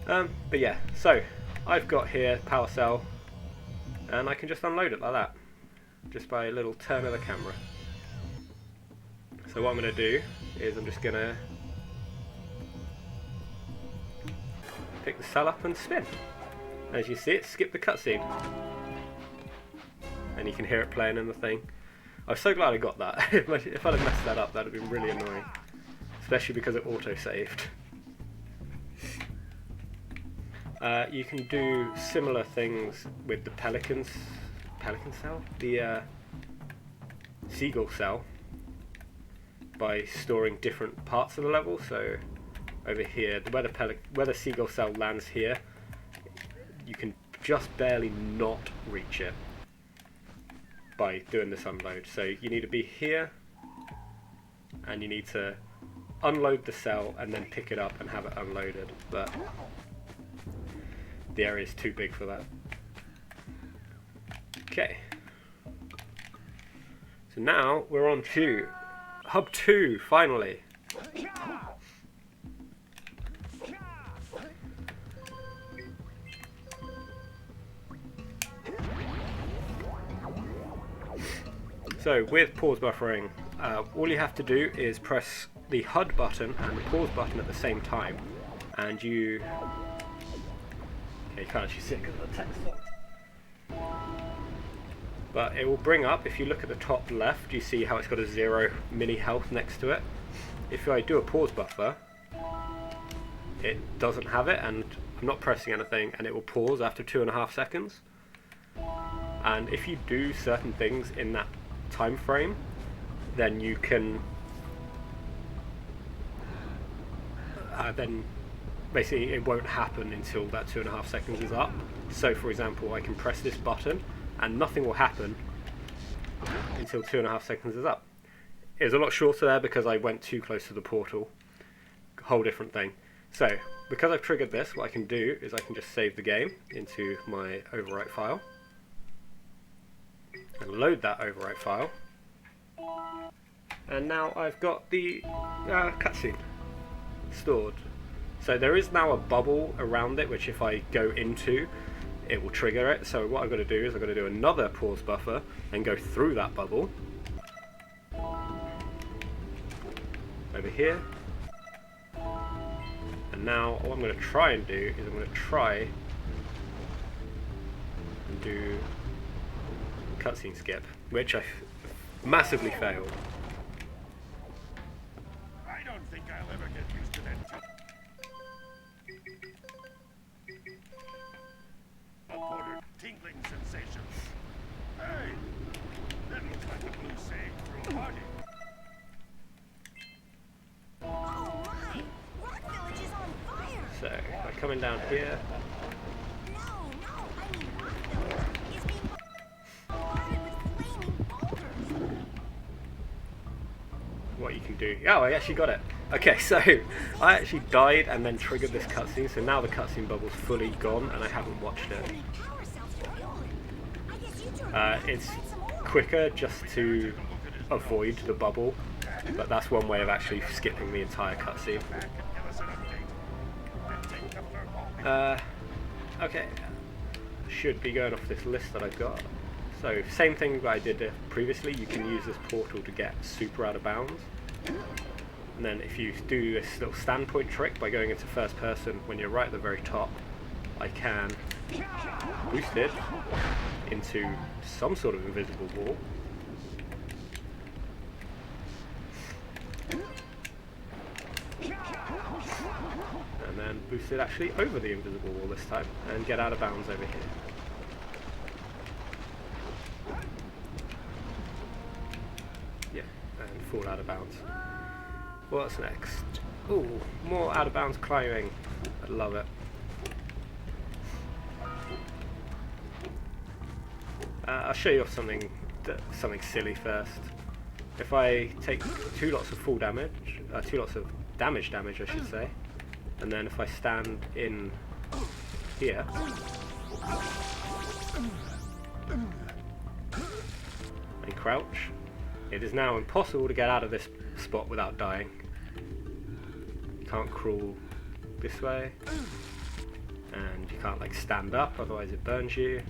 But yeah, so I've got here Power Cell, and I can just unload it like that, just by a little turn of the camera. So what I'm going to do is I'm just going to pick the cell up and spin. As you see, it skipped the cutscene, and you can hear it playing in the thing. I'm so glad I got that. If I'd have messed that up, that would have been really annoying, especially because it auto-saved. You can do similar things with the Pelican cell? The Seagull cell, by storing different parts of the level. So over here, where the Seagull cell lands here, you can just barely not reach it by doing this unload. So you need to be here, and you need to unload the cell and then pick it up and have it unloaded, but the area is too big for that. Okay, so now we're on to Hub 2, finally. So with pause buffering, all you have to do is press the HUD button and the pause button at the same time, and okay, you can't actually see it because of the text font. But it will bring up, if you look at the top left, you see how it's got a 0 mini health next to it. If I do a pause buffer, it doesn't have it, and I'm not pressing anything, and it will pause after 2.5 seconds. And if you do certain things in that time frame, then you can then basically it won't happen until that 2.5 seconds is up. So for example, I can press this button and nothing will happen until 2.5 seconds is up. It was a lot shorter there because I went too close to the portal. Whole different thing. So because I've triggered this, what I can do is I can just save the game into my overwrite file. and load that overwrite file. And now I've got the cutscene stored. So there is now a bubble around it, which if I go into, it will trigger it. So what I've got to do is I've got to do another pause buffer and go through that bubble. Over here. And now what I'm going to try and do is I'm going to try and do cutscene skip, which I massively failed. I don't think I'll ever get used to that. Reporter, tingling sensation. Hey, that looks like a blue sage for a party. Oh my! Rock Village is on fire! So by coming down here, No, I mean Rock Village is being bombarded with flaming boulders. what you can do. Oh, I actually got it. Okay, so I actually died and then triggered this cutscene, so now the cutscene bubble's fully gone and I haven't watched it. Power cells to fuel it. I guess you two are gonna It's find some more. quicker just to avoid the bubble, but that's one way of actually skipping the entire cutscene. Back and give us an update. And take the thermal. Okay, should be going off this list that I've got. So same thing that I did previously, you can use this portal to get super out of bounds. And then if you do this little standpoint trick by going into first person when you're right at the very top, I can boost it into some sort of invisible wall. And then boost it actually over the invisible wall this time and get out of bounds over here. Yeah, and fall out of bounds. What's next? Ooh, more out of bounds climbing. I love it. I'll show you off something silly first. If I take 2 lots of full damage, 2 lots of damage I should say, and then if I stand in here, and crouch, it is now impossible to get out of this spot without dying. You can't crawl this way, and you can't like stand up, otherwise it burns you.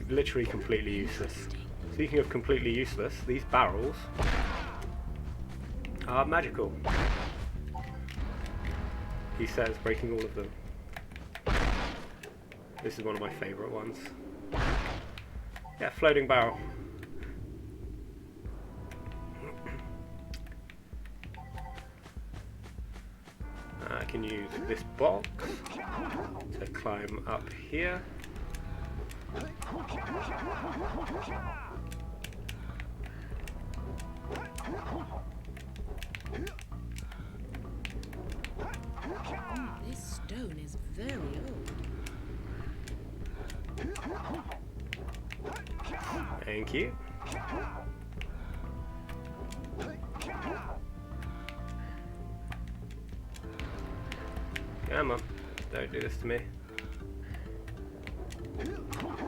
Literally completely useless. Speaking of completely useless, these barrels are magical. He says, breaking all of them. This is one of my favourite ones. Yeah, floating barrel. I can use this box to climb up here. This stone is very old. Thank you. Come on, don't do this to me.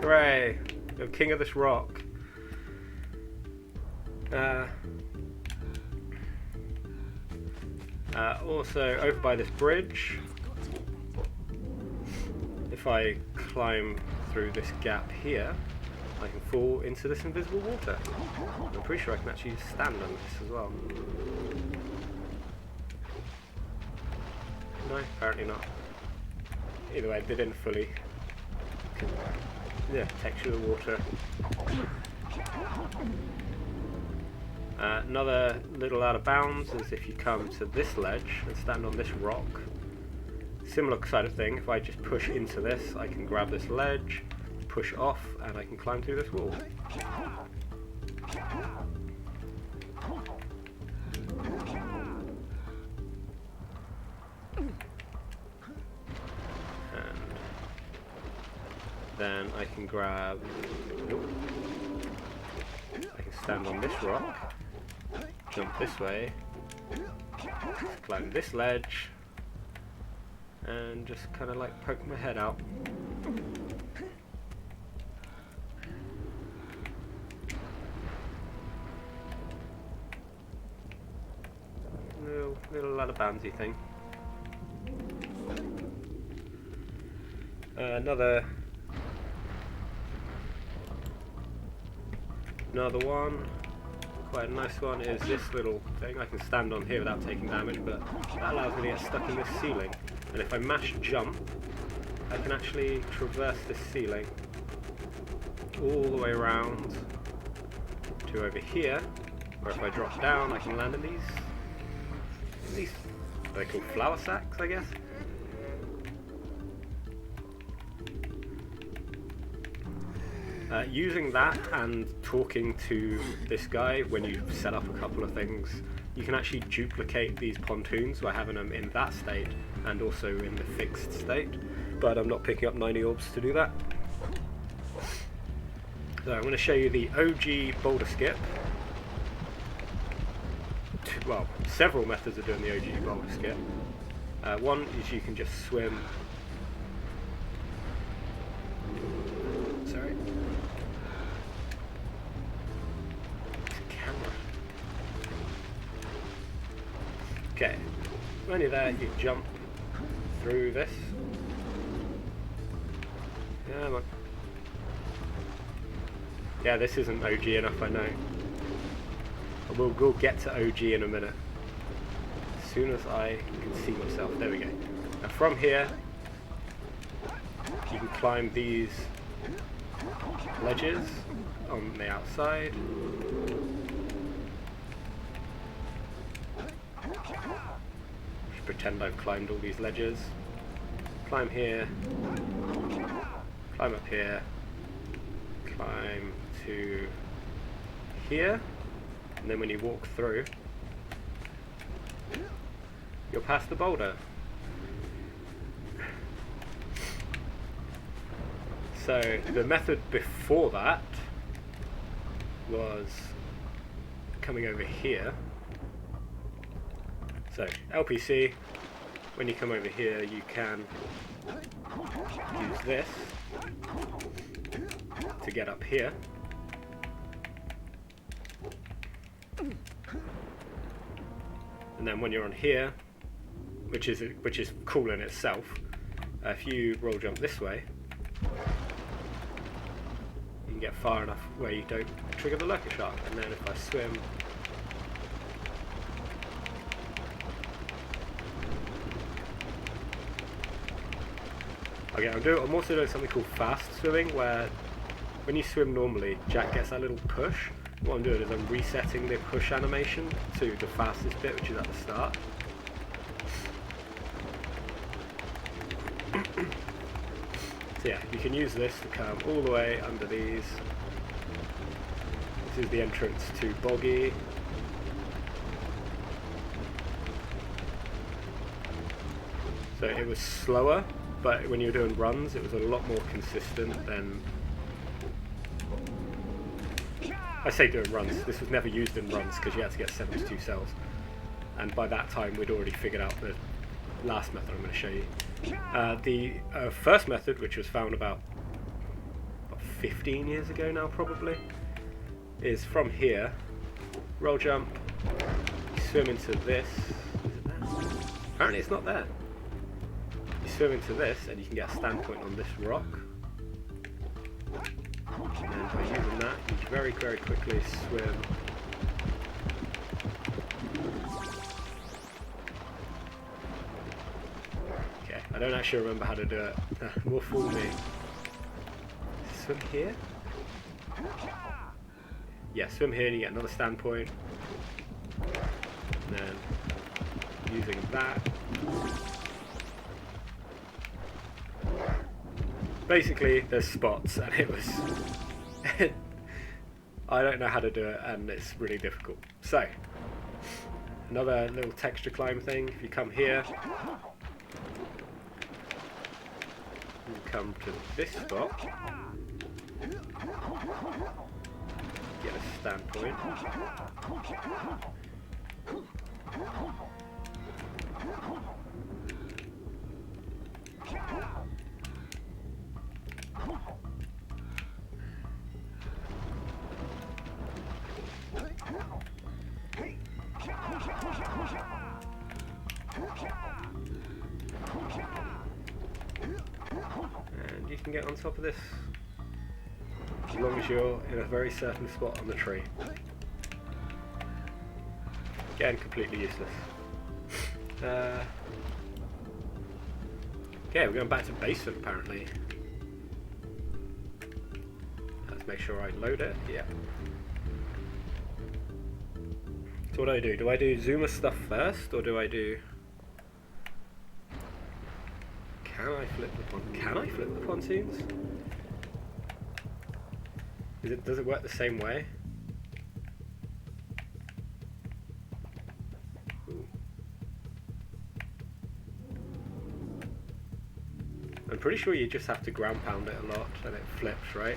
Hooray! I'm king of this rock. Also, over by this bridge, if I climb through this gap here, I can fall into this invisible water. I'm pretty sure I can actually stand on this as well. No, apparently not. Either way, they didn't fully. Yeah, texture of the water. Another little out of bounds is if you come to this ledge and stand on this rock. Similar side of thing, if I just push into this, I can grab this ledge, push off, and I can climb through this wall. And then I can grab... Nope. I can stand on this rock, jump this way, climb this ledge, and just kind of like poke my head out. little ladder bouncy thing. Another one, quite a nice one, is this little thing. I can stand on here without taking damage, but that allows me to get stuck in this ceiling. And if I mash jump, I can actually traverse this ceiling all the way around to over here, where if I drop down I can land in these they're called flour sacks, I guess. Using that and talking to this guy when you set up a couple of things, you can actually duplicate these pontoons by having them in that state and also in the fixed state, but I'm not picking up 90 orbs to do that. So I'm going to show you the OG boulder skip. Well, several methods of doing the OG boulder skip. One is you can just swim. Sorry. Camera. Okay. When you're there, you jump through this. Come on. Yeah, this isn't OG enough, I know. We'll get to OG in a minute. As soon as I can see myself. There we go. Now from here, you can climb these ledges on the outside. Just pretend I've climbed all these ledges. Climb here. Climb up here. Climb to here. And then when you walk through, you'll pass the boulder. So the method before that was coming over here. So LPC, when you come over here, you can use this to get up here. And then when you're on here, which is cool in itself, if you roll jump this way, you can get far enough where you don't trigger the lurker shark. And then if I swim, okay, I'm also doing something called fast swimming, where when you swim normally, Jack gets that little push. What I'm doing is I'm resetting the push animation to the fastest bit, which is at the start. So yeah, you can use this to come all the way under these. This is the entrance to Boggy. So it was slower, but when you were doing runs, it was a lot more consistent than... I say doing runs, this was never used in runs because you had to get 72 cells. And by that time we'd already figured out the last method I'm going to show you. The first method, which was found about 15 years ago now probably, is from here, roll jump, you swim into this. Is it there? Apparently it's not there. You swim into this and you can get a standpoint on this rock. And by using that, you can very, very quickly swim okay, I don't actually remember how to do it. Will fool me. Swim here? Yeah, swim here and you get another standpoint. And then using that. Basically, there's spots, and it was... I don't know how to do it, and it's really difficult. So, another little texture climb thing. If you come here, you come to this spot, get a standpoint. get on top of this. As long as you're in a very certain spot on the tree. Again, completely useless. Okay, we're going back to Basin apparently. Let's make sure I load it. Yeah. So what do? Do I do Zuma stuff first, or do I do... Can I flip the pontoons? Does it work the same way? Ooh. I'm pretty sure you just have to ground pound it a lot and it flips, right?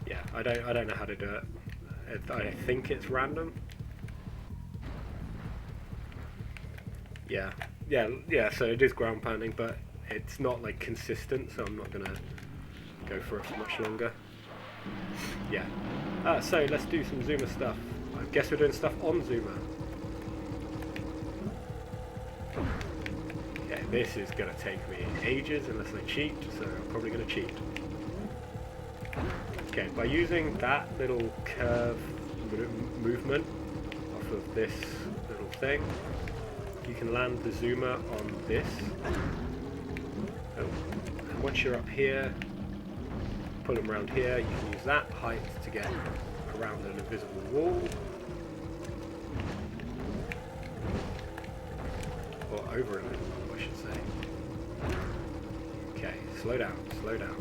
Yeah, I don't know how to do it. I think it's random. Yeah, so it is ground pounding, but it's not like consistent, so I'm not gonna go for it for much longer. Yeah. So let's do some Zuma stuff. I guess we're doing stuff on Zuma. Okay, this is gonna take me ages unless I cheat, so I'm probably gonna cheat. Okay, by using that little curve movement off of this little thing, you can land the Zuma on this. Oh. And once you're up here, pull them around here, you can use that height to get around an invisible wall. Or over an invisible wall, I should say. Okay, slow down, slow down.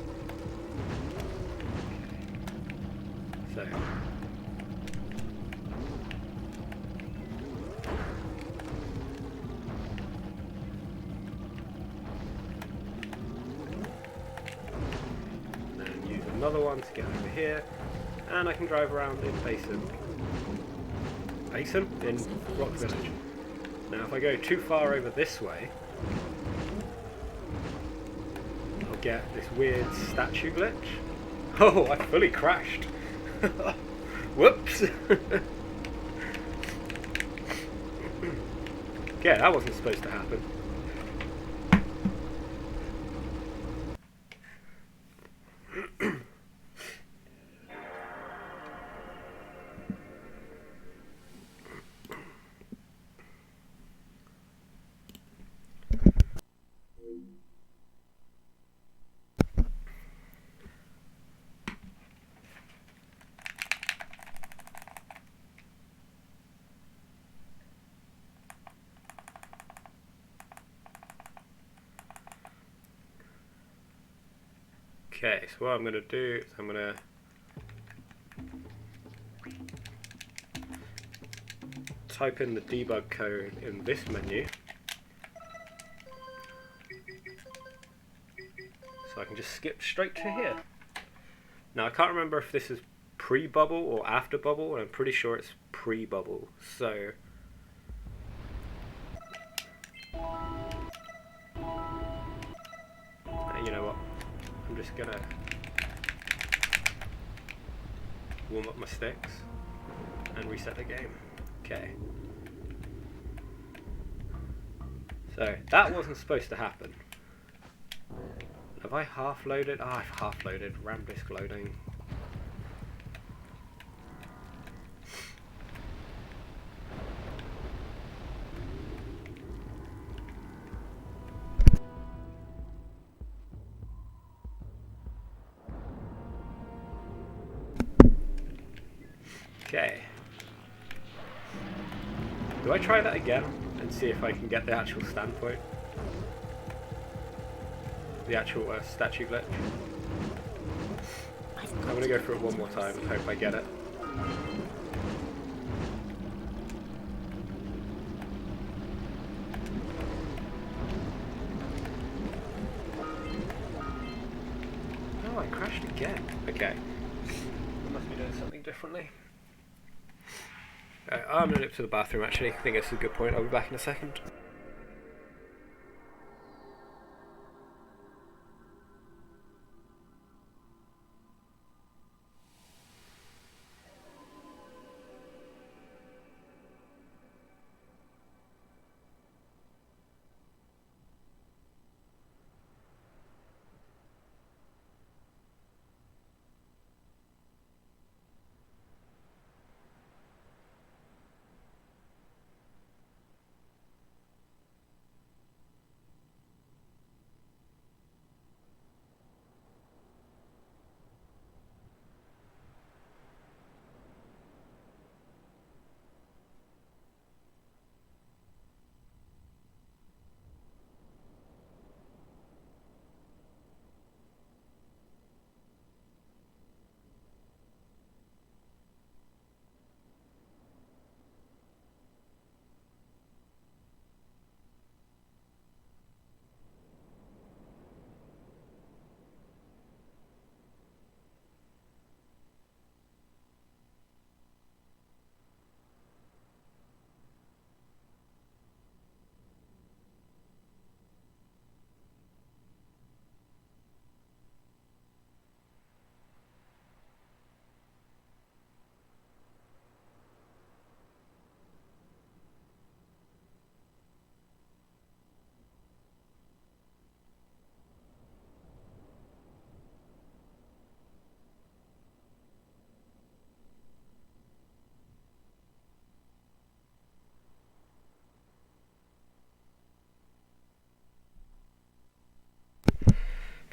Okay. So. Another one to get over here, and I can drive around in Basin. Basin? In Rock Village. Now if I go too far over this way, I'll get this weird statue glitch. Oh, I fully crashed. Whoops. Yeah, that wasn't supposed to happen. Okay, so what I'm going to do is I'm going to type in the debug code in this menu, so I can just skip straight to here. Now I can't remember if this is pre-bubble or after bubble, and I'm pretty sure it's pre-bubble, so you know what, I'm just gonna warm up my sticks and reset the game. Okay. So that wasn't supposed to happen. Have I half loaded? Ah, I've half loaded. RAM disk loading. Okay. Do I try that again and see if I can get the actual standpoint? The actual statue glitch? I'm going to go through it one more time and hope I get it. Oh, I crashed again. Okay. I must be doing something differently. I'm going to nip to the bathroom actually. I think that's a good point. I'll be back in a second.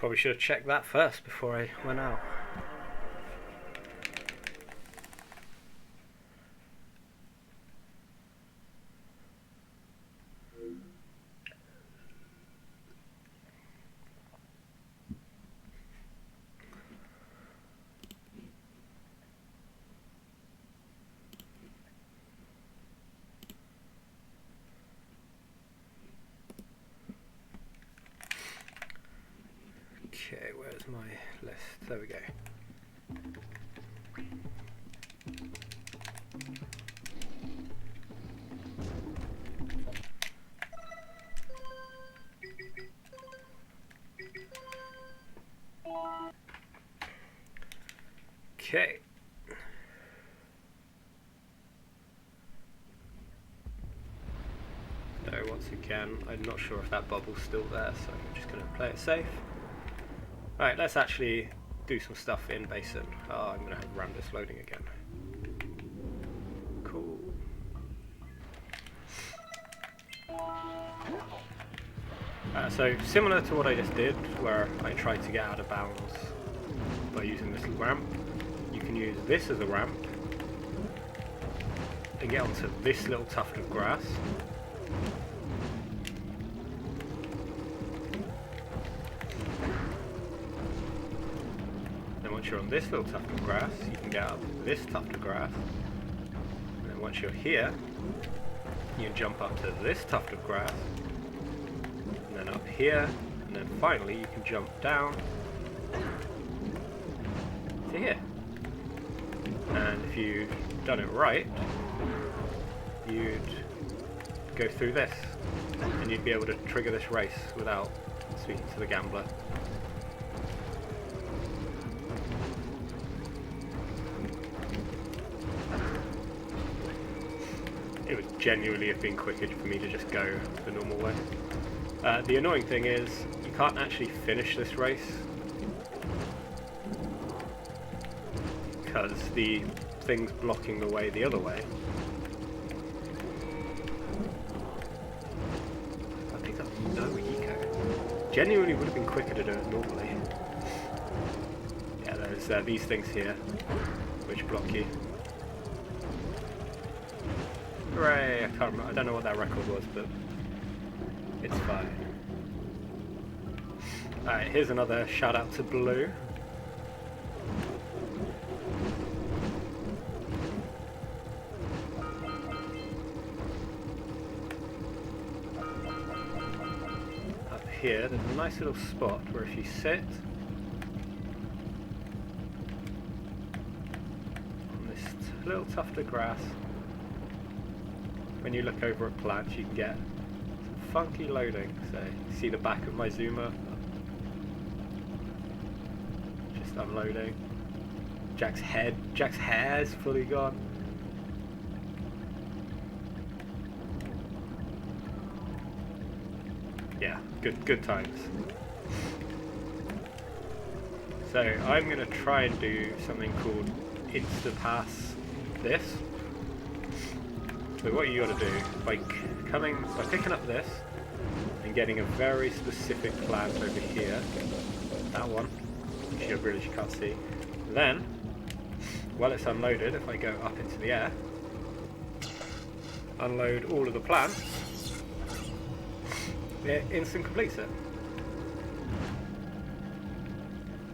Probably should have checked that first before I went out. Okay, where's my list? There we go. Okay. So once again, I'm not sure if that bubble's still there, so I'm just going to play it safe. Alright, let's actually do some stuff in Basin. Oh, I'm going to have Ramdis loading again. Cool. So similar to what I just did, where I tried to get out of bounds by using this ramp, you can use this as a ramp and get onto this little tuft of grass. Then once you're on this little tuft of grass, you can get up this tuft of grass. And then once you're here, you can jump up to this tuft of grass. And then up here, and then finally you can jump down to here. And if you'd done it right, you'd go through this, and you'd be able to trigger this race without speaking to the gambler. It would genuinely have been quicker for me to just go the normal way. The annoying thing is, you can't actually finish this race because the thing's blocking the way the other way. I picked up no eco. Genuinely would have been quicker to do it normally. Yeah, there's these things here which block you. Hooray! I can't remember. I don't know what that record was, but it's fine. Alright, here's another shout out to Blue. Up here, there's a nice little spot where if you sit on this little tuft of grass, when you look over at plants, you can get some funky loading. So you see the back of my zoomer just unloading. Jack's hair is fully gone. Yeah, good times. So I'm gonna try and do something called Instapass this. So what you got to do by picking up this and getting a very specific plant over here, that one, which you really can't see. Then, while it's unloaded, if I go up into the air, unload all of the plants, it instant completes it.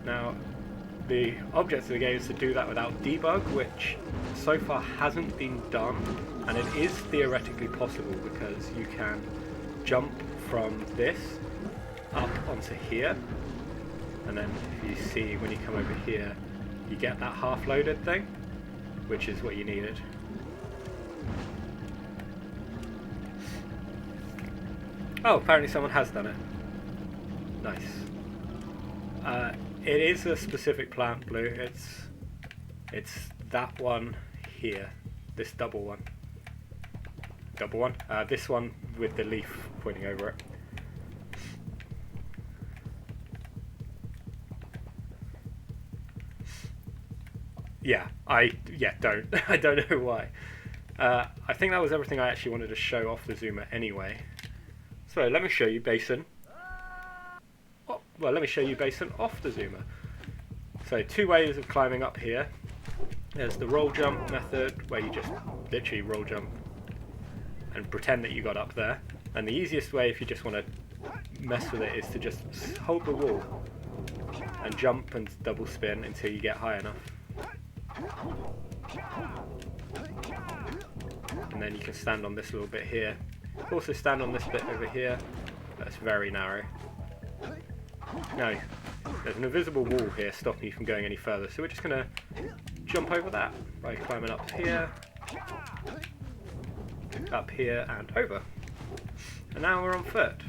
Now, the object of the game is to do that without debug, which so far hasn't been done, and it is theoretically possible because you can jump from this up onto here, and then if you see when you come over here, you get that half-loaded thing, which is what you needed. Oh, apparently someone has done it. Nice. It is a specific plant, Blue. It's that one here, this double one. This one with the leaf pointing over it. I don't know why. I think that was everything I actually wanted to show off the zoomer anyway. So let me show you Basin. Oh, well, let me show you based on off the zoomer. So 2 ways of climbing up here. There's the roll jump method, where you just literally roll jump and pretend that you got up there. And the easiest way, if you just want to mess with it, is to just hold the wall and jump and double spin until you get high enough. And then you can stand on this little bit here. Also stand on this bit over here. That's very narrow. Now, there's an invisible wall here stopping you from going any further, so we're just going to jump over that by climbing up here, and over. And now we're on foot.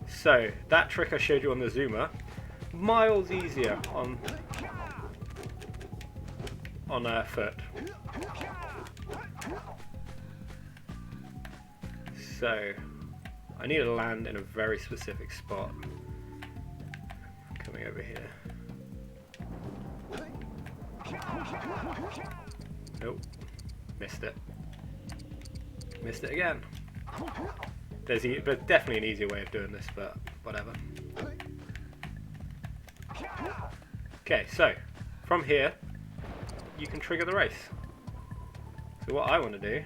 So, that trick I showed you on the zoomer, miles easier on foot. So, I need to land in a very specific spot. Coming over here. Nope. Missed it. Missed it again. There's but definitely an easier way of doing this, but whatever. Okay, so from here you can trigger the race. So what I want to do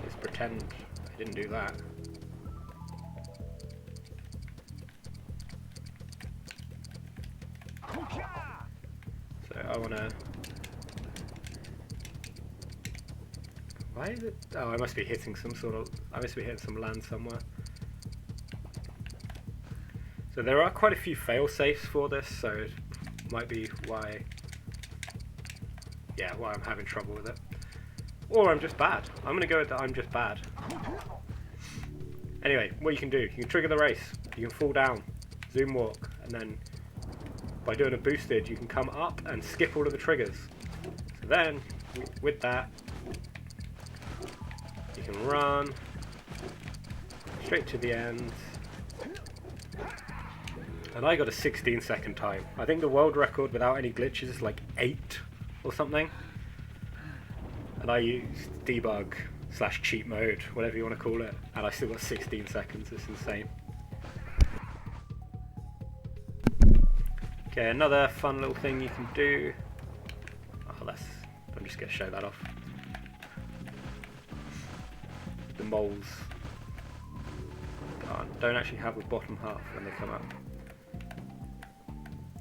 is pretend I didn't do that. So I want to... Why is it... Oh, I must be hitting some sort of... I must be hitting some land somewhere. So there are quite a few fail-safes for this, so it might be why... Yeah, why I'm having trouble with it. Or I'm just bad. I'm going to go with that I'm just bad. Anyway, what you can do, you can trigger the race, you can fall down, zoom walk, and then by doing a boosted you can come up and skip all of the triggers. So then, with that, you can run straight to the end. And I got a 16-second time. I think the world record without any glitches is like 8 or something. And I used debug/cheat mode, whatever you want to call it, and I still got 16 seconds. It's insane. Okay, another fun little thing you can do. Oh, I'm just going to show that off. The moles don't actually have the bottom half when they come up.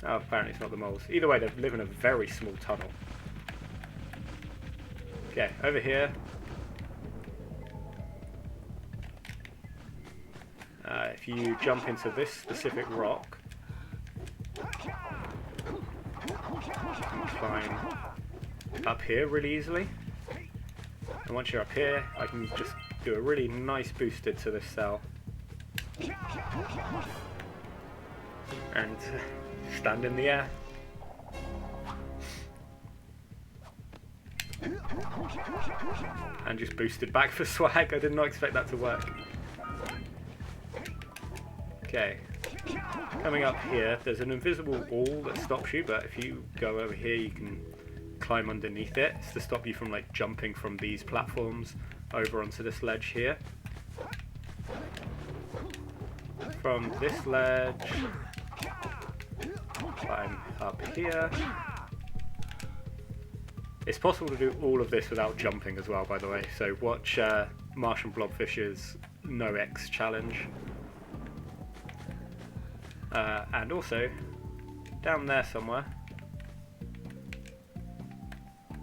Oh, apparently it's not the moles. Either way, they live in a very small tunnel. Okay, over here. If you jump into this specific rock, you can climb up here really easily. And once you're up here, I can just do a really nice boosted to this cell. And stand in the air. And just boosted back for swag. I did not expect that to work. Okay. Coming up here, there's an invisible wall that stops you, but if you go over here you can climb underneath it. It's to stop you from like jumping from these platforms over onto this ledge here. From this ledge, climb up here. It's possible to do all of this without jumping as well, by the way, so watch Martian Blobfish's No X challenge. And also, down there somewhere,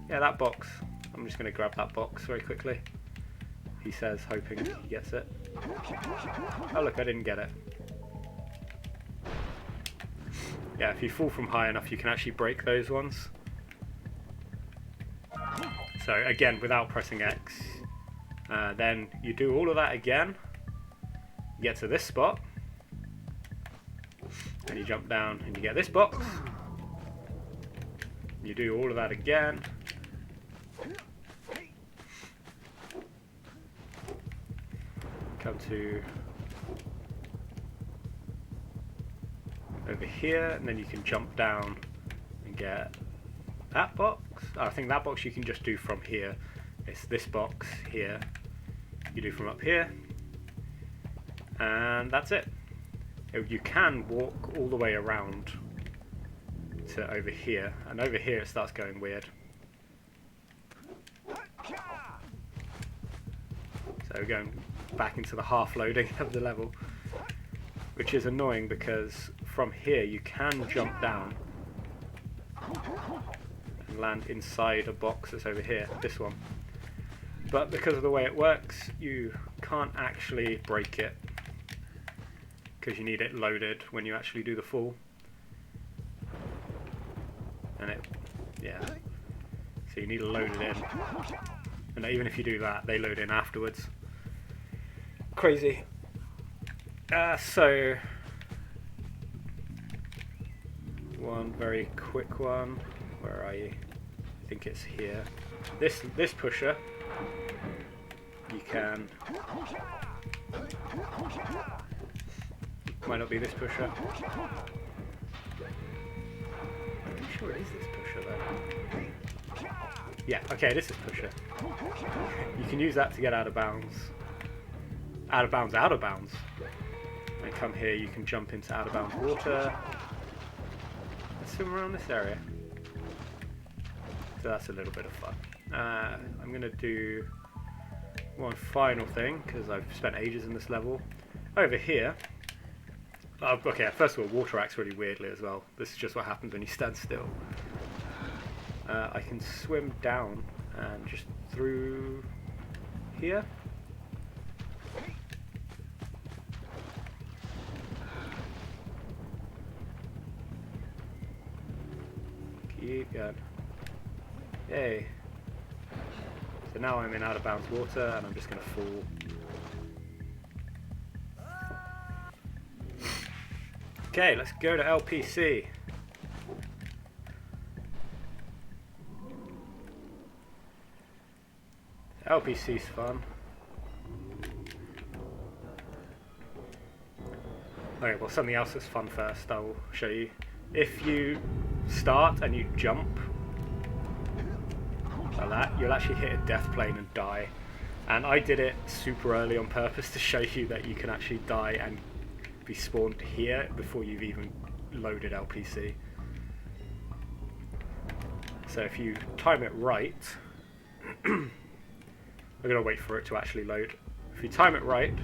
yeah, that box. I'm just going to grab that box very quickly. He says, hoping he gets it. Oh look, I didn't get it. Yeah, if you fall from high enough, you can actually break those ones. So again, without pressing X. Then you do all of that again. You get to this spot. And you jump down and you get this box. You do all of that again. Come to over here, and then you can jump down and get that box. I think that box you can just do from here. It's this box here. you do from up here, and that's it. You can walk all the way around to over here, and over here it starts going weird. So we're going back into the half loading of the level, which is annoying because from here you can jump down and land inside a box that's over here, this one. But because of the way it works, you can't actually break it because you need it loaded when you actually do the fall. And it, yeah, so you need to load it in. And even if you do that, they load in afterwards. Crazy. So one very quick one. Where are you? I think it's here. This pusher, you can. Might not be this pusher. I'm pretty sure it is this pusher though. Yeah. Okay, this is pusher. You can use that to get out of bounds. Out of bounds, out of bounds. And come here, you can jump into out of bounds water. And swim around this area. So that's a little bit of fun. I'm going to do one final thing, because I've spent ages in this level. Over here, okay, first of all, water acts really weirdly as well. This is just what happens when you stand still. I can swim down and just through here. Keep going. Yay. So now I'm in out of bounds water and I'm just going to fall. Okay, let's go to LPC. LPC's fun. Okay, well, something else that's fun first, I'll show you. If you start and you jump like that, you'll actually hit a death plane and die. And I did it super early on purpose to show you that you can actually die and be spawned here before you've even loaded LPC. So if you time it right, I'm going to wait for it to actually load. If you time it right,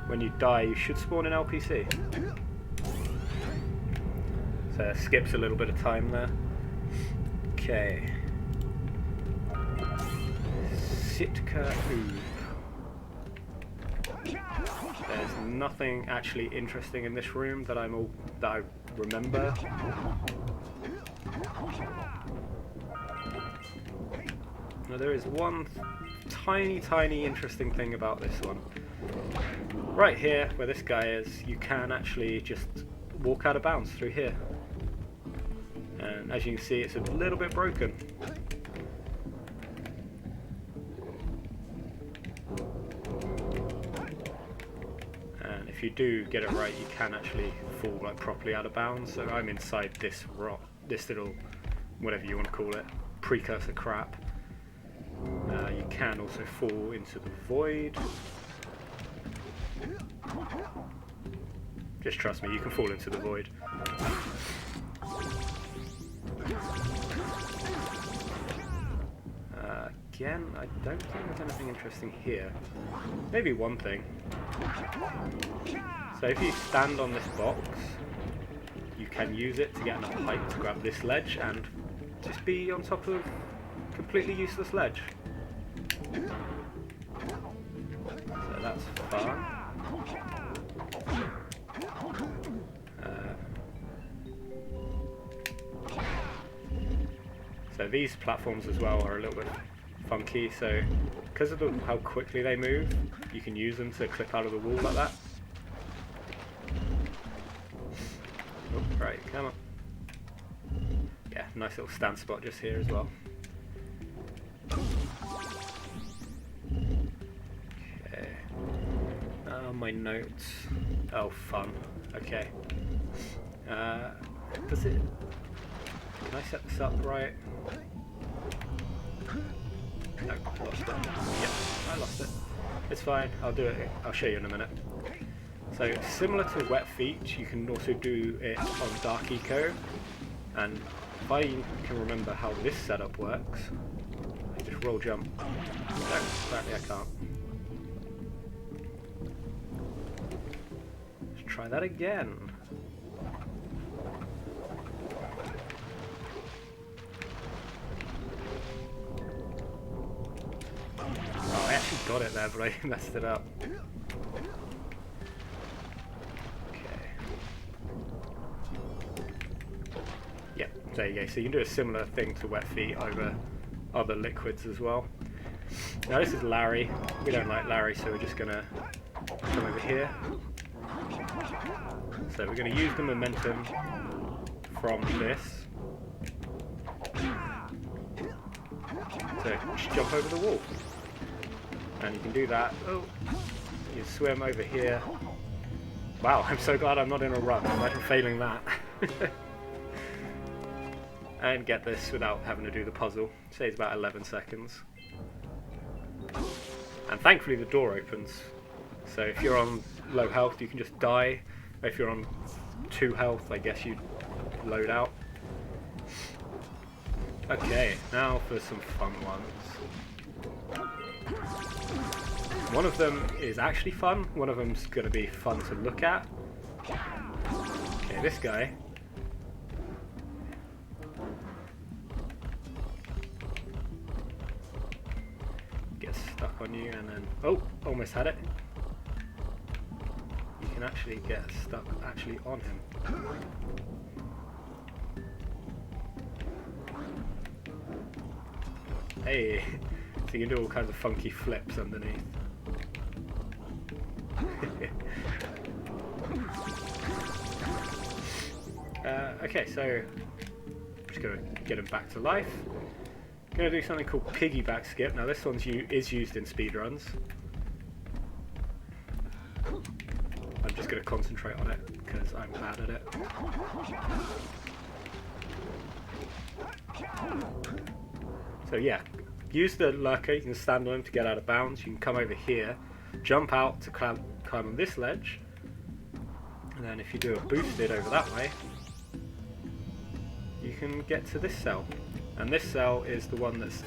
when you die you should spawn in LPC. So it skips a little bit of time there. Okay. Sitka Oob. There's nothing actually interesting in this room that I remember. Now there is one tiny interesting thing about this one. Right here, where this guy is, you can actually just walk out of bounds through here. And as you can see, it's a little bit broken. And if you do get it right, you can actually fall like properly out of bounds. So I'm inside this rock, this little, whatever you want to call it, precursor crap. You can also fall into the void. Just trust me, you can fall into the void. Again, I don't think there's anything interesting here. Maybe one thing. So if you stand on this box, you can use it to get enough height to grab this ledge and just be on top of completely useless ledge. So that's fun. So these platforms as well are a little bit funky, so because of how quickly they move, you can use them to clip out of the wall like that. Oh, right, come on. Yeah, nice little stand spot just here as well. Okay. My notes. Oh, fun. Okay. Does it... Can I set this up right? No, I lost it. Yep, I lost it. It's fine. I'll do it. I'll show you in a minute. So similar to Wet Feet, you can also do it on Dark Eco. And if I can remember how this setup works, I just roll jump. No, apparently I can't. Let's try that again. Oh, I actually got it there, but I messed it up. There you go, so you can do a similar thing to Wet Feet over other liquids as well. Now this is Larry. We don't like Larry, so we're just going to come over here. So we're going to use the momentum from this. So just jump over the wall. And you can do that. Oh, you swim over here. Wow, I'm so glad I'm not in a run. Imagine failing that. And get this without having to do the puzzle. Saves about 11 seconds. And thankfully the door opens. So if you're on low health you can just die. If you're on 2 health I guess you load out. Okay, now for some fun ones. One of them is actually fun, one of them's going to be fun to look at. Okay, this guy. Stuck on you and then almost had it. You can actually get stuck actually on him. Hey, so you can do all kinds of funky flips underneath. Okay, so I'm just gonna get him back to life. I'm going to do something called piggyback skip. Now this one's is used in speedruns. I'm just going to concentrate on it because I'm bad at it. So yeah, use the lurker, you can stand on him to get out of bounds. You can come over here, jump out to climb on this ledge. And then if you do a boosted over that way, you can get to this cell. And this cell is the one that's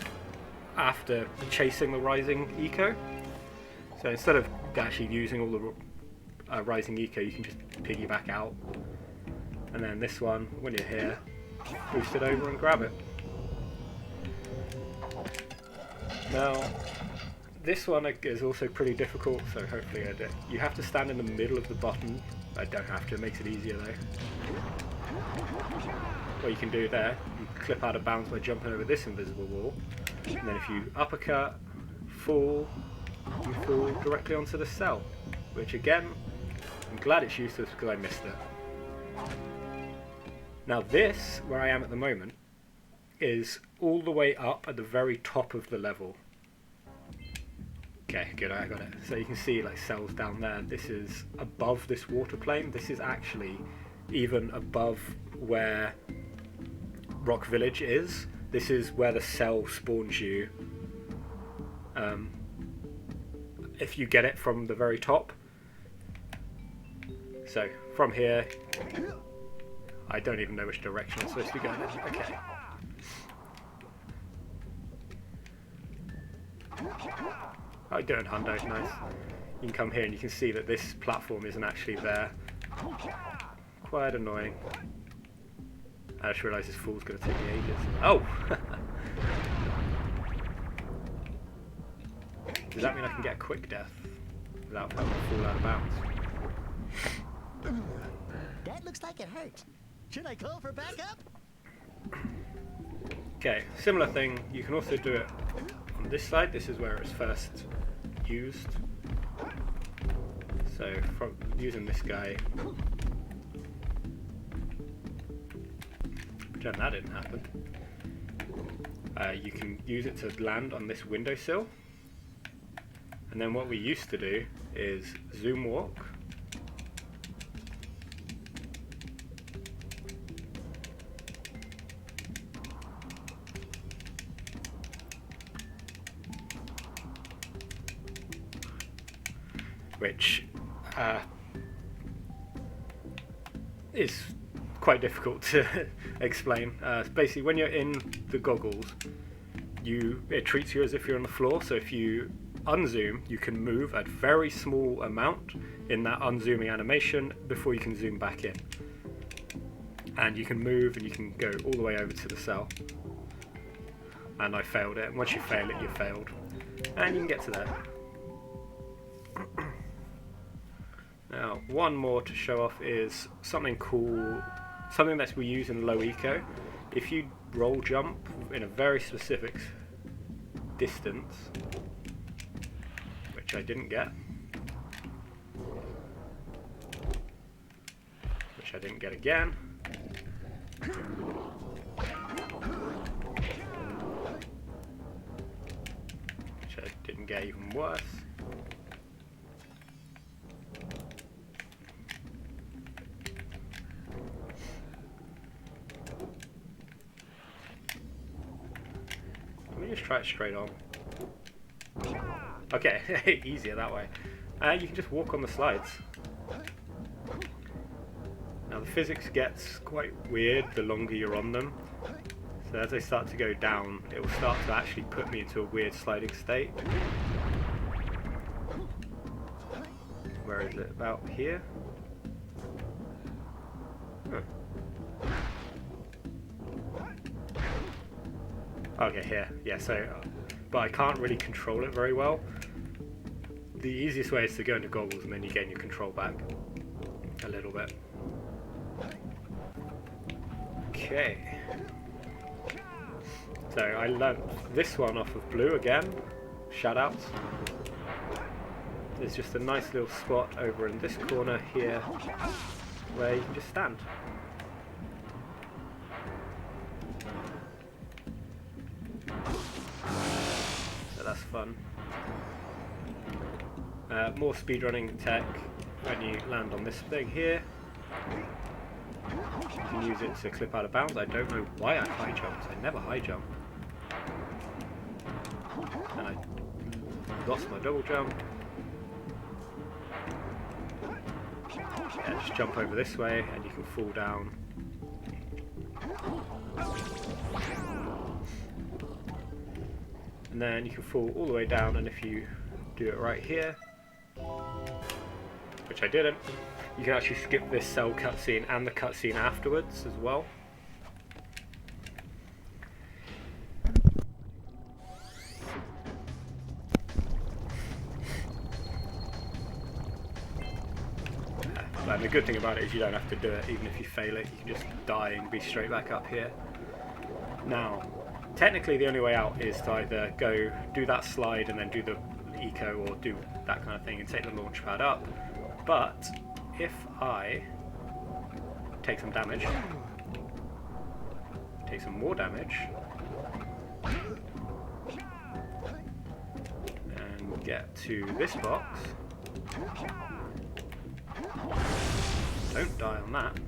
after chasing the rising eco. So instead of actually using all the rising eco, you can just piggyback out. And then this one, when you're here, boost it over and grab it. Now, this one is also pretty difficult, so hopefully I do. You have to stand in the middle of the button. I don't have to, it makes it easier though. What you can do there, you clip out of bounds by jumping over this invisible wall, and then if you uppercut, fall, you fall directly onto the cell, which again, I'm glad it's useless because I missed it. Now this, where I am at the moment, is all the way up at the very top of the level. Okay, good, I got it. So you can see like cells down there. This is above this water plane. This is actually even above where Rock Village is. This is where the cell spawns you. If you get it from the very top. So from here, I don't even know which direction I'm supposed to be going in. Okay. Oh, you're doing hundo, nice. You can come here and you can see that this platform isn't actually there. Quite annoying. I just realised this fool's going to take me ages. Oh! Does that mean I can get a quick death without having to fall out of bounds? That looks like it hurt. Should I call for backup? Okay, similar thing. You can also do it on this side. This is where it's first used. So from using this guy, pretend that didn't happen. You can use it to land on this windowsill. And then what we used to do is zoom walk. which is quite difficult to explain. Basically, when you're in the goggles, it treats you as if you're on the floor. So if you unzoom, you can move a very small amount in that unzooming animation before you can zoom back in. And you can move and you can go all the way over to the cell. And I failed it. Once you fail it, you failed. And you can get to there. Now, one more to show off is something cool, something that we use in low eco. If you roll jump in a very specific distance, which I didn't get, which I didn't get again, which I didn't get even worse. Let me just try it straight on. Okay, easier that way. You can just walk on the slides. Now the physics gets quite weird the longer you're on them. So as they start to go down, it will start to actually put me into a weird sliding state. Where is it? About here? Huh. Okay, here. Yeah, so... but I can't really control it very well. The easiest way is to go into goggles and then you gain your control back a little bit. Okay. So I learnt this one off of Blue again. Shoutouts. There's just a nice little spot over in this corner here where you can just stand. So that's fun. More speedrunning tech when you land on this thing here. You can use it to clip out of bounds. I don't know why I high jumped. I never high jump. And I lost my double jump. Yeah, just jump over this way and you can fall down. And then you can fall all the way down, and if you do it right here, which I didn't, you can actually skip this cell cutscene and the cutscene afterwards as well. And the good thing about it is you don't have to do it. Even if you fail it, you can just die and be straight back up here. Now, technically the only way out is to either go do that slide and then do the eco, or do that kind of thing and take the launch pad up. But if I take some damage, take some more damage, and get to this box, don't die on that.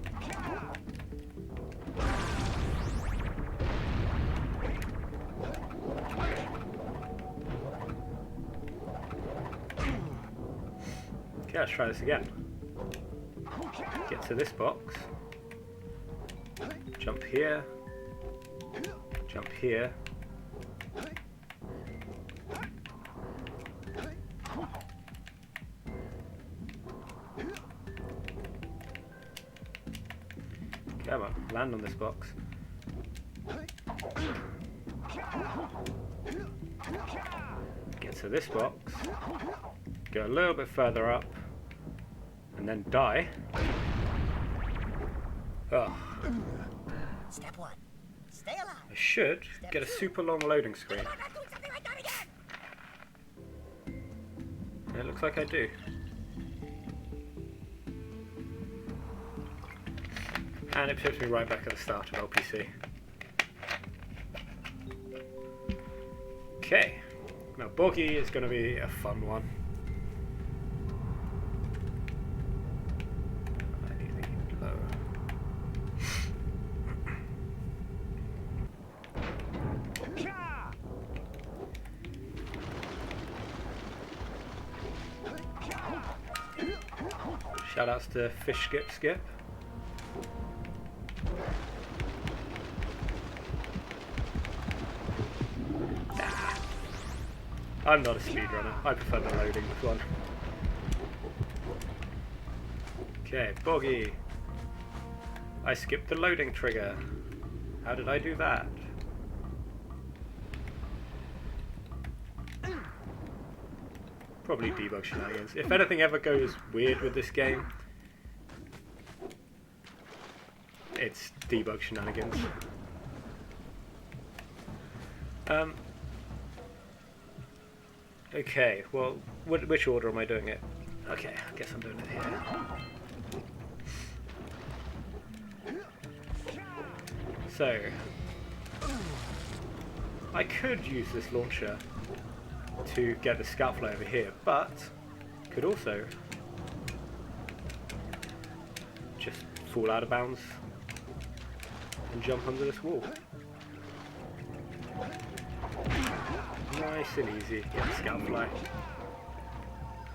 Okay, let's try this again. Get to this box. Jump here. Jump here. Come on, land on this box. Get to this box. Go a little bit further up. And then die. Oh. Step one. Stay alive. I should get a super long loading screen. I'm not doing something like that again! It looks like I do. And it puts me right back at the start of LPC. Okay. Now Boggy is going to be a fun one. I need to keep it low. Shoutouts to Fish Skip Skip. I'm not a speedrunner. I prefer the loading one. Okay, Boggy. I skipped the loading trigger. How did I do that? Probably debug shenanigans. If anything ever goes weird with this game, it's debug shenanigans. Okay, well, which order am I doing it? Okay, I guess I'm doing it here. So, I could use this launcher to get the scout fly over here, but could also just fall out of bounds and jump under this wall. Nice and easy, get the scout fly.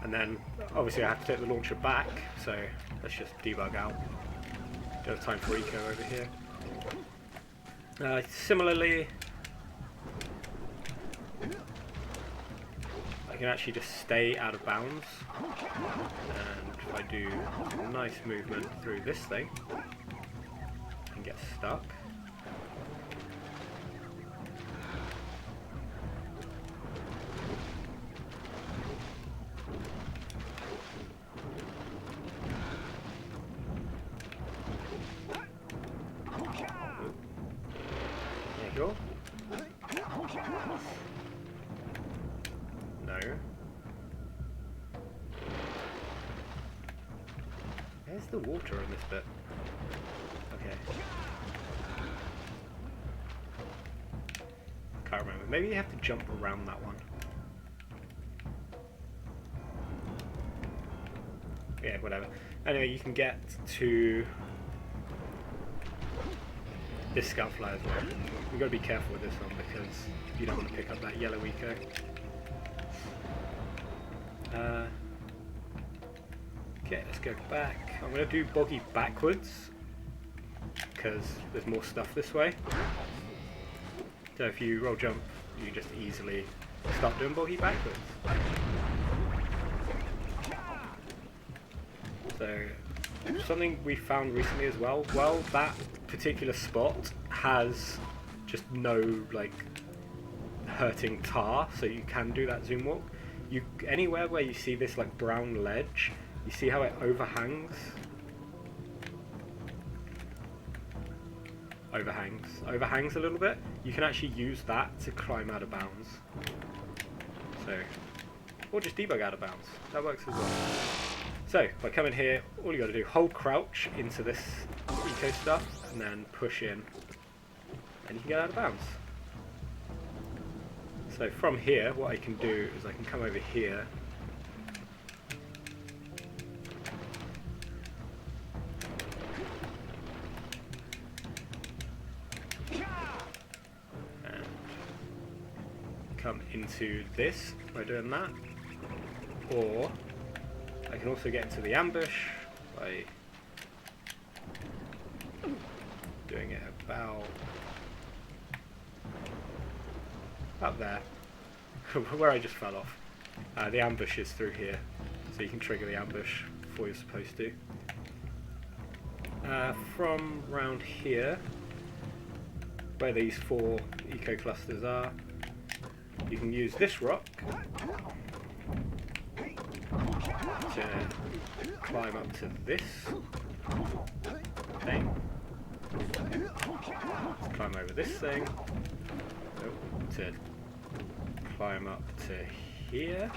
And then obviously I have to take the launcher back, so let's just debug out. Don't have time for eco over here. Similarly, I can actually just stay out of bounds, and if I do a nice movement through this thing and get stuck, there you go. No. Where's the water in this bit? Okay. Can't remember. Maybe you have to jump around that one. Yeah, whatever. Anyway, you can get to this scout fly as well. You've got to be careful with this one because you don't want to pick up that yellow eco. Okay, let's go back. I'm going to do Boggy backwards because there's more stuff this way. So if you roll jump, you just easily start doing Boggy backwards. So something we found recently as well, that particular spot has just no like hurting tar, so you can do that zoom walk. Anywhere where you see this like brown ledge, you see how it overhangs a little bit, you can actually use that to climb out of bounds. So, or just debug out of bounds, that works as well. So, by coming here, all you got to do, hold crouch into this eco stuff, and then push in, and you can get out of bounds. So from here, what I can do is I can come over here, and come into this by doing that, or I can also get into the ambush by doing it about up there, where I just fell off. The ambush is through here, so you can trigger the ambush before you're supposed to. From round here, where these 4 eco clusters are, you can use this rock to climb up to this thing. Let's climb over this thing. To climb up to here.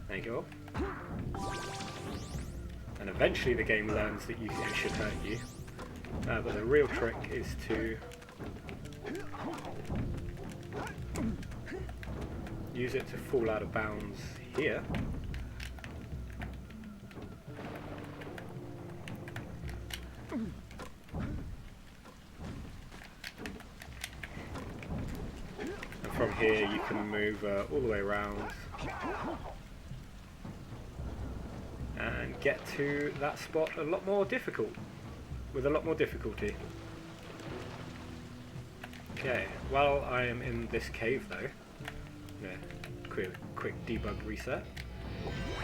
There you go. And eventually the game learns that it should hurt you. But the real trick is to use it to fall out of bounds here. From here you can move all the way around and get to that spot a lot more difficult, with a lot more difficulty. Okay, while I am in this cave though, quick debug reset.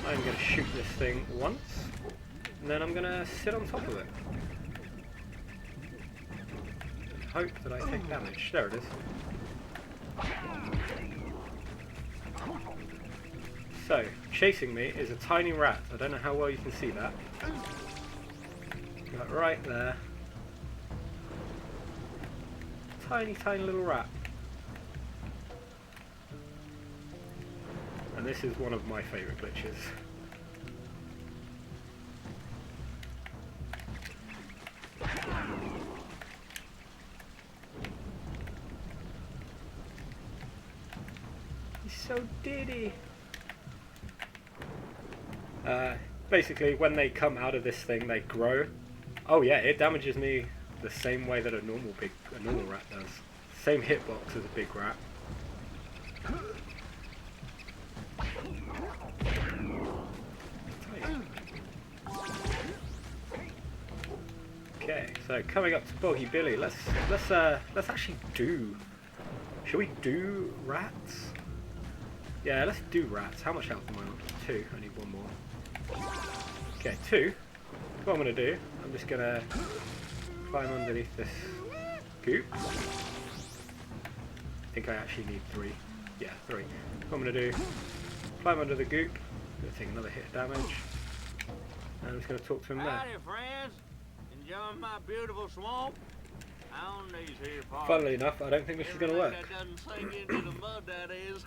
I'm going to shoot this thing once, and then I'm going to sit on top of it. Hope that I take damage. There it is. So, chasing me is a tiny rat. I don't know how well you can see that. But right there. Tiny, tiny little rat. And this is one of my favourite glitches. He's so diddy. Basically, when they come out of this thing, they grow. Oh yeah, it damages me the same way that a normal rat does. Same hitbox as a big rat. Okay, so coming up to Boggy Billy, let's actually do. Shall we do rats? Yeah, let's do rats. How much health am I on? 2. I need one more. Okay, 2. What I'm gonna do? I'm just gonna climb underneath this goop. I think I actually need 3. Yeah, 3. What I'm gonna do? Climb under the goop. Gonna take another hit of damage. And I'm just gonna talk to him there. Howdy, friends. Enjoying my beautiful swamp? On these here parts. Funnily enough, I don't think this is gonna work. That doesn't sink into the mud, that is.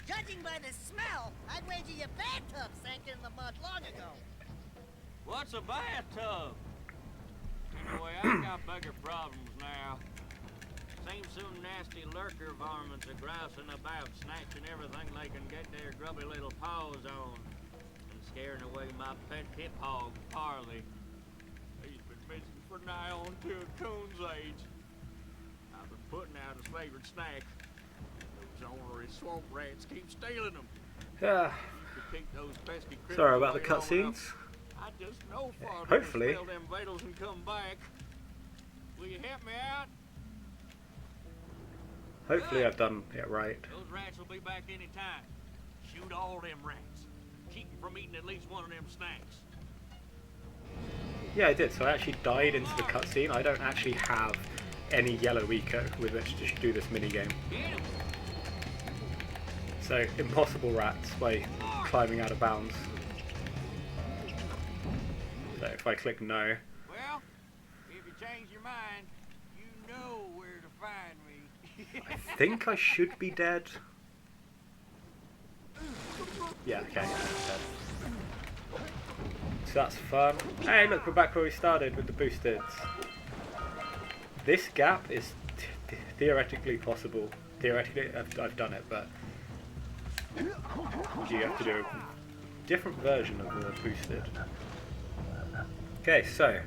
Judging by the smell, I'd wager your bathtub sank in the mud long ago. What's a bathtub? Anyway, I've got bigger problems now. Seems some nasty lurker varmints are grousing about, snatching everything they can get their grubby little paws on, and scaring away my pet hip hog, Parley. He's been missing for nigh on to a coon's age. I've been putting out his favorite snack. Those ornery swamp rats keep stealing them. Yeah. Keep those pesky critters Sorry about the away long cutscenes. enough. I just know Father hopefully. will them vitals and come back. Will you help me out? Hopefully I've done it right. Those rats will be back any time. Shoot all them rats. Keep them from eating at least one of them snacks. Yeah, I did. So I actually died into the cutscene. I don't actually have any yellow eco with which to do this minigame. Get 'em. So impossible rats by climbing out of bounds. So if I click no, Well, if you change your mind, you know where to find me. I think I should be dead. Yeah, okay, I'm dead. So that's fun. Hey, look, we're back where we started with the boosted. This gap is theoretically possible. Theoretically, I've done it, but you have to do a different version of the boosted. Okay, so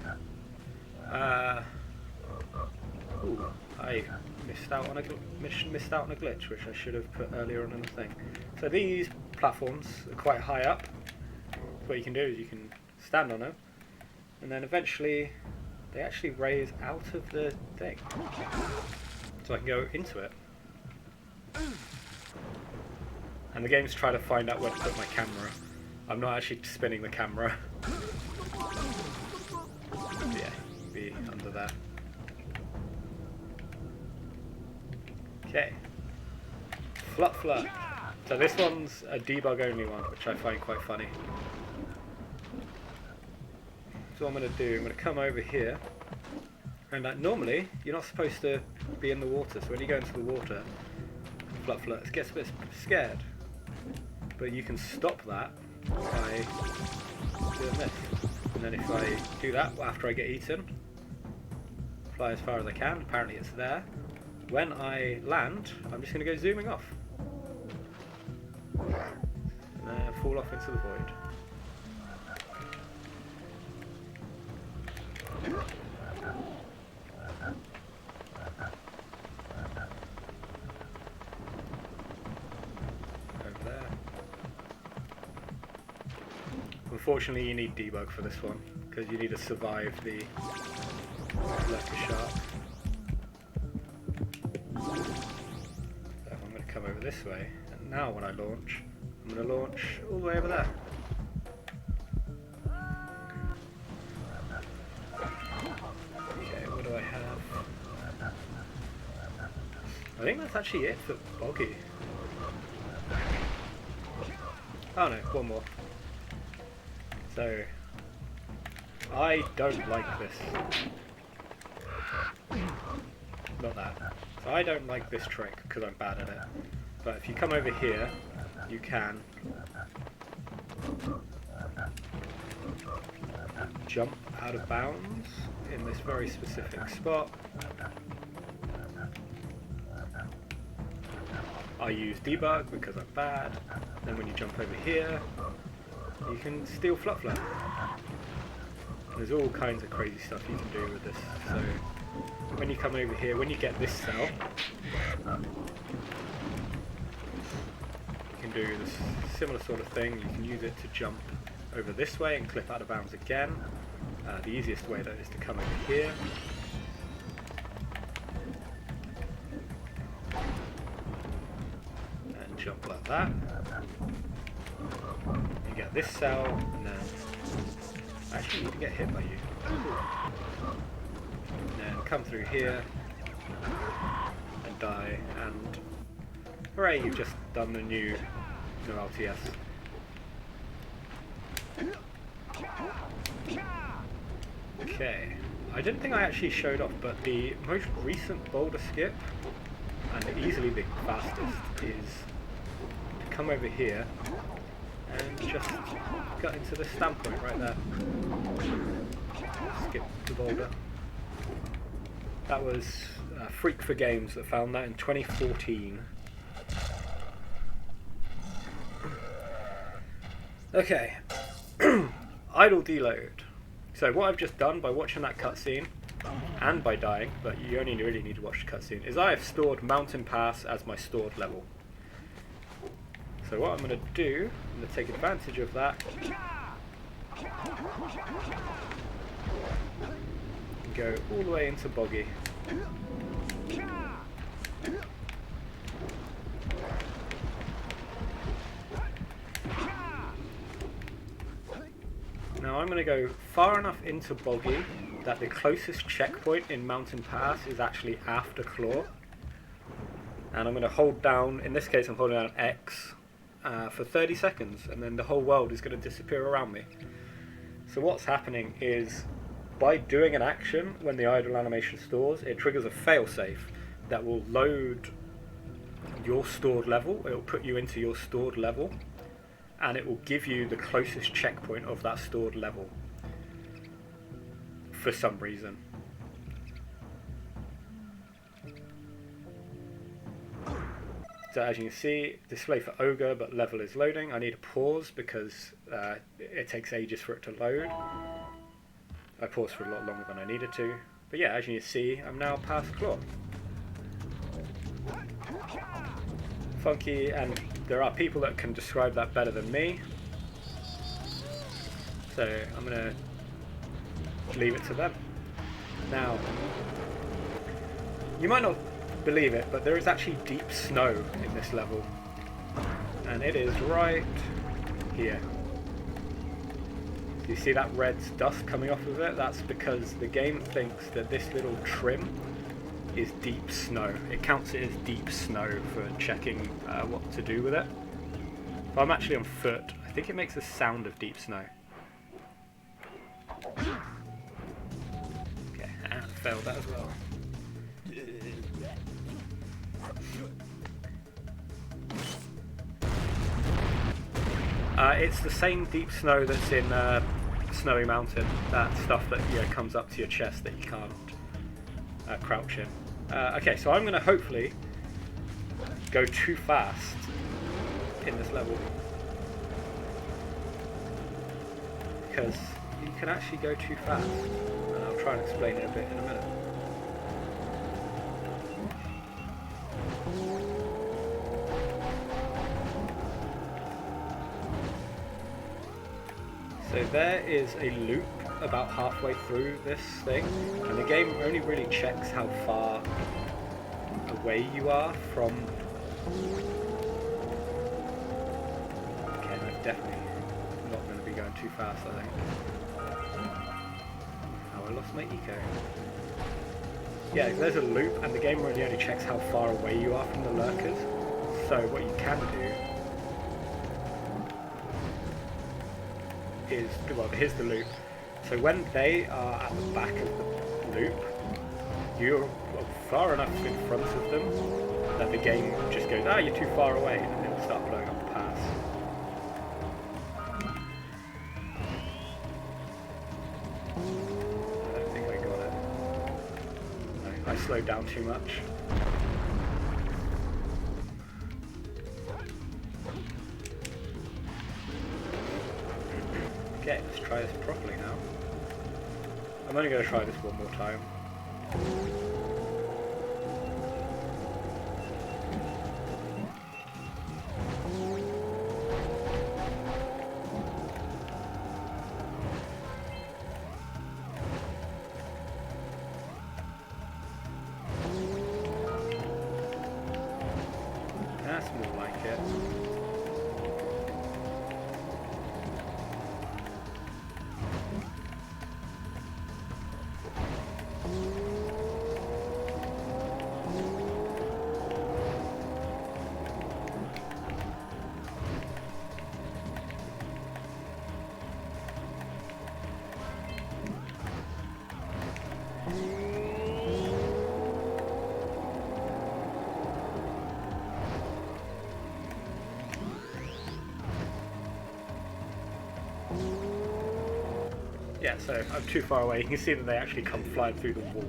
ooh, I missed out on a glitch, which I should have put earlier on in the thing. So these platforms are quite high up. What you can do is you can stand on them, and then eventually they actually raise out of the thing, so I can go into it. And the game's trying to find out where to put my camera. I'm not actually spinning the camera. Yeah, be under there. Okay. Flut Flut. So this one's a debug only one, which I find quite funny. So what I'm going to do, I'm going to come over here. And normally, you're not supposed to be in the water, so when you go into the water, Flut Flut gets a bit scared. But you can stop that by doing this. And then if I do that after I get eaten, fly as far as I can, apparently it's there. When I land, I'm just going to go zooming off. And then fall off into the void. Over there. unfortunately you need debug for this one, because you need to survive the lurker shark. So I'm going to come over this way, and now when I launch, I'm going to launch all the way over there. Okay, what do I have? I think that's actually it for Boggy. Oh no, one more. So, I don't like this. Not that. So I don't like this trick because I'm bad at it. But if you come over here, you can jump out of bounds in this very specific spot. I use debug because I'm bad. Then when you jump over here, you can steal Flop Flap. There's all kinds of crazy stuff you can do with this. So when you come over here, when you get this cell, you can do this similar sort of thing. You can use it to jump over this way and clip out of bounds again. The easiest way though is to come over here. And jump like that. You get this cell, and then I actually need to get hit by you. And then come through here and die, and hooray, you've just done the new no LTS. Okay, I didn't think I actually showed off, but the most recent boulder skip, and easily the fastest, is to come over here and just got into the standpoint right there. Skip the boulder. That was Freak for Games that found that in 2014. Okay, idle deload. So what I've just done by watching that cutscene, and by dying, but you only really need to watch the cutscene, is I have stored Mountain Pass as my stored level. So what I'm going to do, I'm going to take advantage of that and go all the way into Boggy. Now I'm going to go far enough into Boggy that the closest checkpoint in Mountain Pass is actually after Claw. And I'm going to hold down, in this case I'm holding down X, for 30 seconds, and then the whole world is going to disappear around me. So what's happening is, by doing an action when the idle animation stores, it triggers a failsafe that will load your stored level. It will put you into your stored level, and it will give you the closest checkpoint of that stored level for some reason. So as you can see, display for Ogre, but level is loading. I need to pause because it takes ages for it to load. I paused for a lot longer than I needed to. But yeah, as you can see, I'm now past Claw. Funky, and there are people that can describe that better than me. So I'm going to leave it to them. Now, you might not believe it, but there is actually deep snow in this level, and it is right here. You see that red dust coming off of it? That's because the game thinks that this little trim is deep snow. It counts it as deep snow for checking what to do with it. If I'm actually on foot, I think it makes the sound of deep snow. Okay, and I failed that as well. It's the same deep snow that's in Snowy Mountain, that stuff that comes up to your chest that you can't crouch in. Okay, so I'm going to hopefully go too fast in this level, because you can actually go too fast, and I'll try and explain it a bit in a minute. So there is a loop about halfway through this thing, and the game only really checks how far away you are from... Okay, I'm definitely not going to be going too fast, I think. Oh, I lost my eco. Yeah, there's a loop, and the game really only checks how far away you are from the lurkers. So what you can do is, well, here's the loop. So when they are at the back of the loop, you're far enough in front of them that the game just goes, ah, you're too far away, and it'll start blowing up the pass. I don't think I got it. No, I slowed down too much. Okay, let's try this properly now. I'm only going to try this one more time. That's more like it. Yeah, so I'm too far away. You can see that they actually come flying through the wall.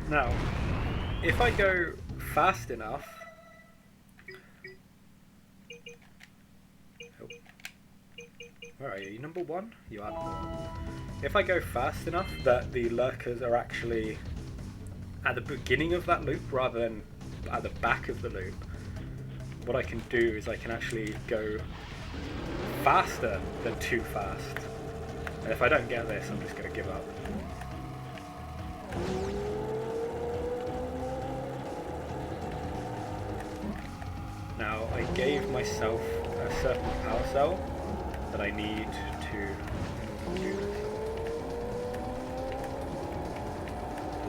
Now, if I go fast enough... Oh. Where are you? You number one? You are number one. If I go fast enough that the lurkers are actually at the beginning of that loop rather than at the back of the loop, what I can do is I can actually go faster than too fast. And if I don't get this, I'm just going to give up. Now, I gave myself a certain power cell that I need to in order to do this.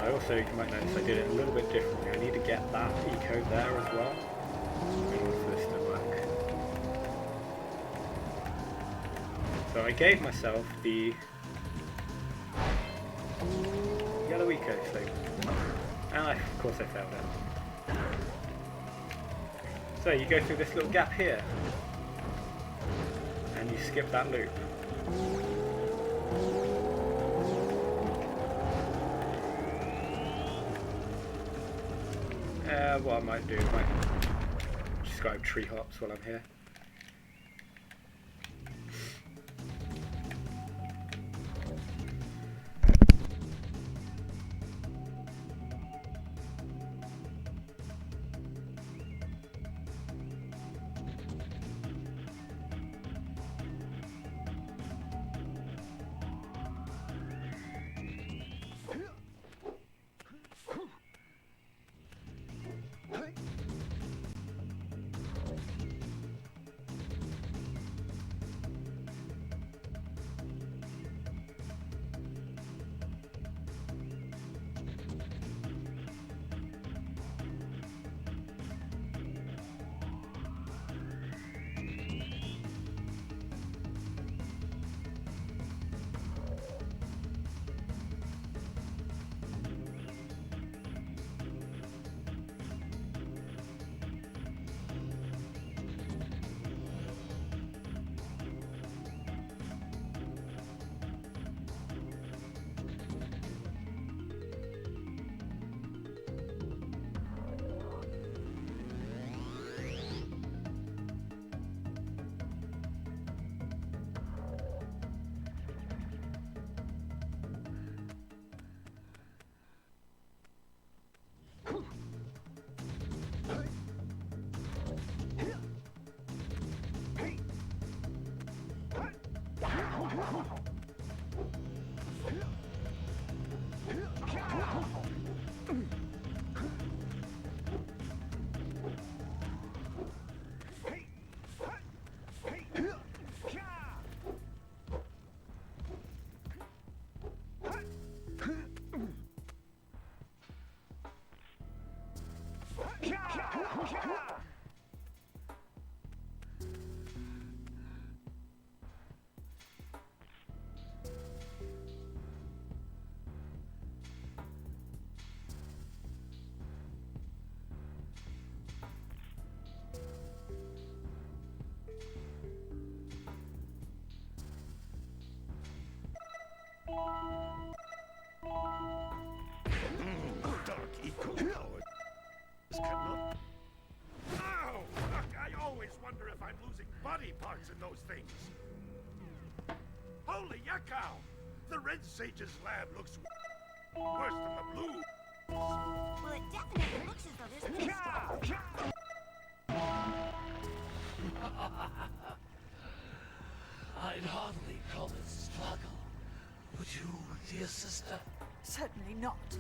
I also, you might notice I did it a little bit differently. I need to get that eco there as well in order for this to work. So I gave myself the yellow eco thing. And of course I failed it. So you go through this little gap here and you skip that loop. What I might do, I might just grab tree hops while I'm here. body parts in those things. Holy yakkow! The Red Sage's lab looks worse than the blue. Well, it definitely looks as though there's been a struggle. I'd hardly call it struggle. Would you, dear sister? Certainly not.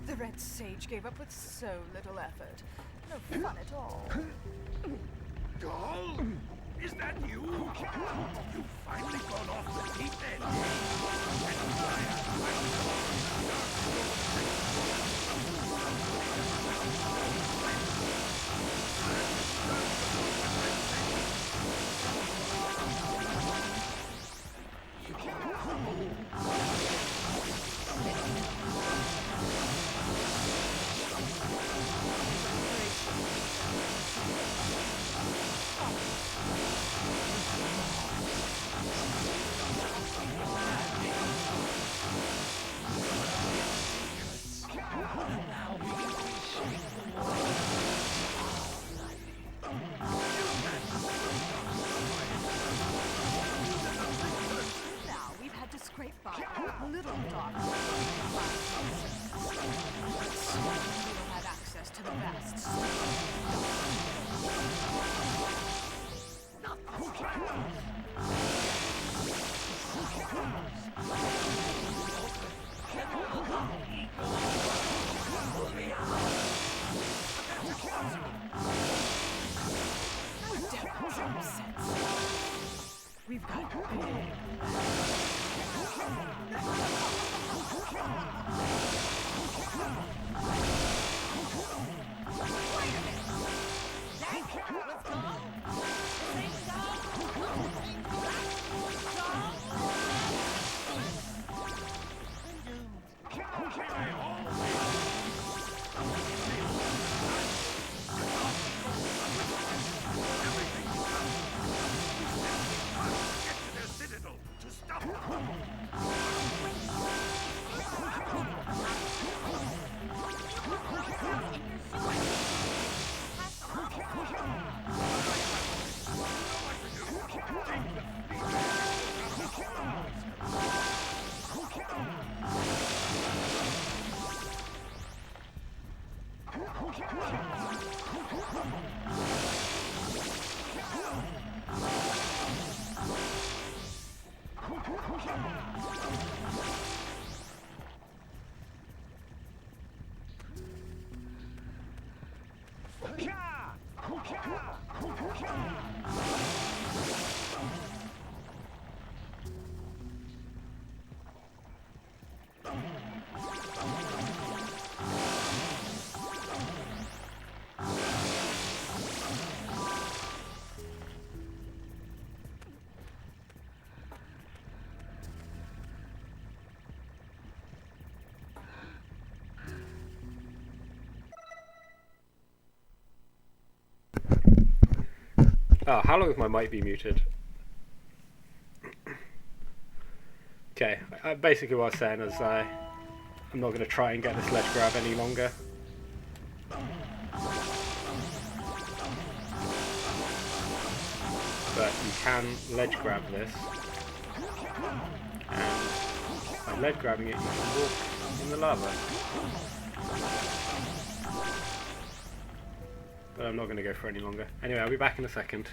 The Red Sage gave up with so little effort. No fun at all. Doll? Is that you? You've finally gone off the deep end. Now we've had to scrape by a little dark. But soon we'll have access to the vast we've got big. Get to their citadel to stop them. Oh, how long has my mic be muted? Okay, basically what I was saying is I'm not going to try and get this ledge grab any longer. But you can ledge grab this, and by ledge grabbing it you can walk in the lava. But I'm not going to go for any longer. Anyway, I'll be back in a second.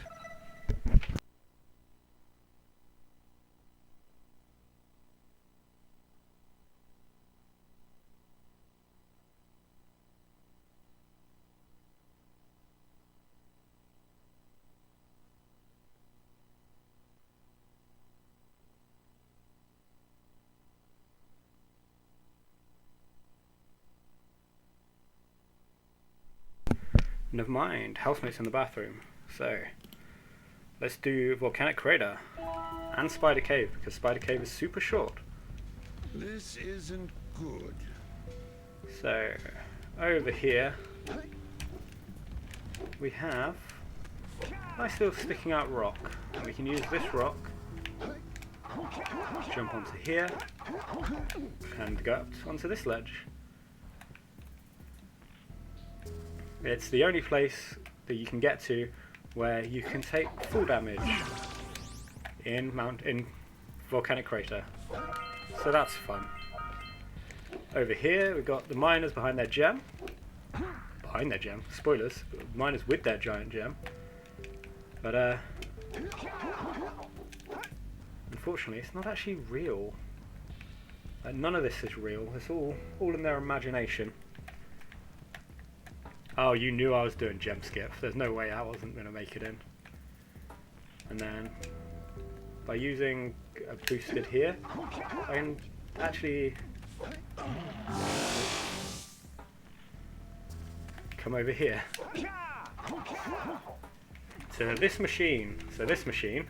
Never mind, housemates in the bathroom. So, let's do Volcanic Crater and Spider Cave, because Spider Cave is super short. This isn't good. So, over here, we have a nice little sticking out rock. And we can use this rock to jump onto here and go up onto this ledge. It's the only place that you can get to where you can take full damage in Volcanic Crater. So that's fun. Over here we've got the miners behind their gem. Behind their gem. Spoilers. Miners with their giant gem. But unfortunately it's not actually real. None of this is real. It's all in their imagination. Oh, you knew I was doing gem skip. There's no way I wasn't going to make it in. And then by using a boosted here, I can actually come over here to this machine. So this machine,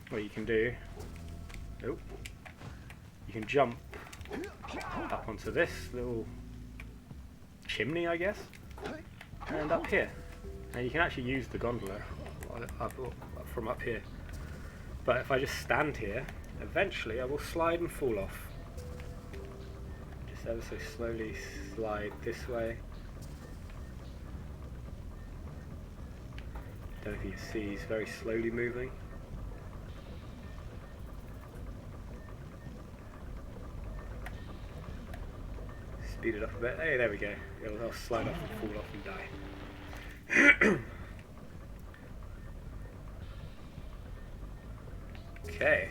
what you can do, you can jump up onto this little chimney, I guess, and up here. And you can actually use the gondola from up here. But if I just stand here, eventually I will slide and fall off. Just ever so slowly slide this way. Don't know if you can see, he's very slowly moving. Speed it up a bit. Hey, there we go. I'll slide off and fall off and die. Okay.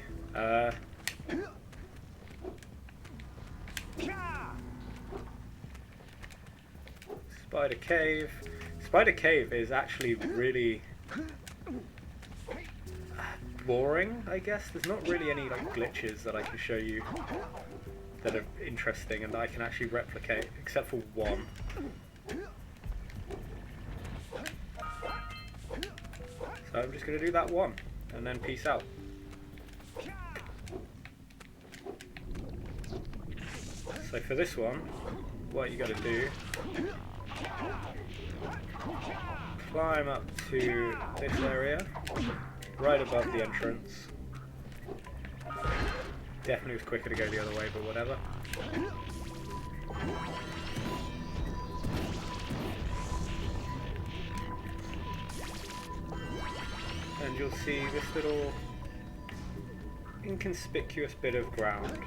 Spider Cave. Spider Cave is actually really boring, I guess. There's not really any like glitches that I can show you that are interesting and that I can actually replicate, except for one. So I'm just going to do that one, and then peace out. So for this one, what you got to do, climb up to this area, right above the entrance. Definitely was quicker to go the other way, but whatever. And you'll see this little inconspicuous bit of ground.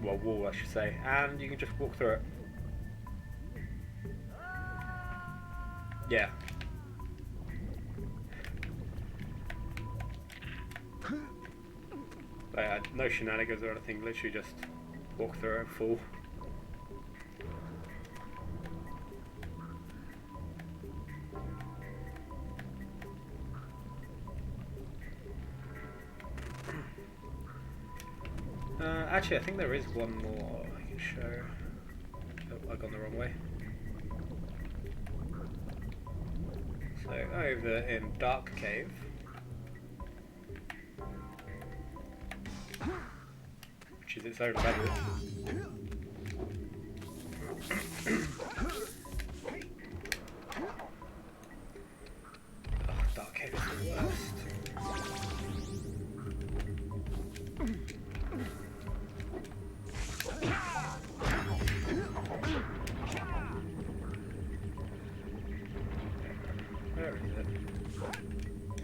Well, wall I should say, and you can just walk through it. Yeah. No shenanigans or anything, literally just walk through it full. Actually, I think there is one more I can show. Oh, I've gone the wrong way. So, over in Dark Cave. Which is its own level. Oh, Dark Cave is the worst. Where is it?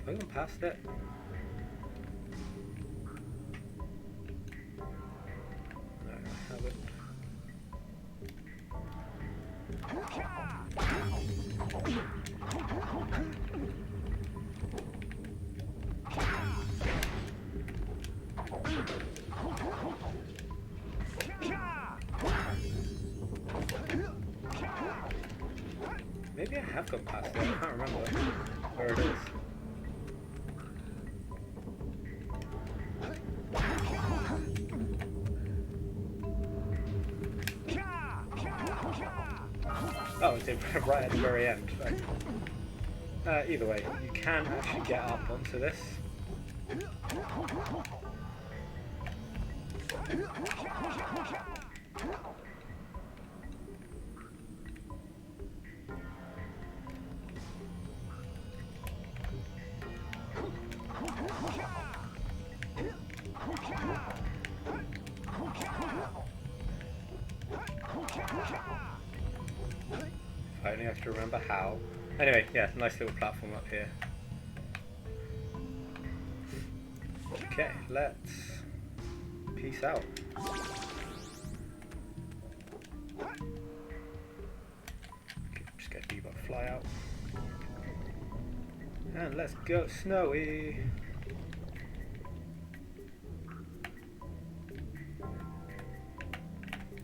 Have I gone past it? No, I haven't. Maybe I have gone past it, I can't remember where it is. Oh, it's right at the very end. Right. Either way, you can actually get up onto this. only have to remember how. Anyway, yeah, nice little platform up here. Okay, let's peace out. Just get Bebop fly out. And let's go Snowy.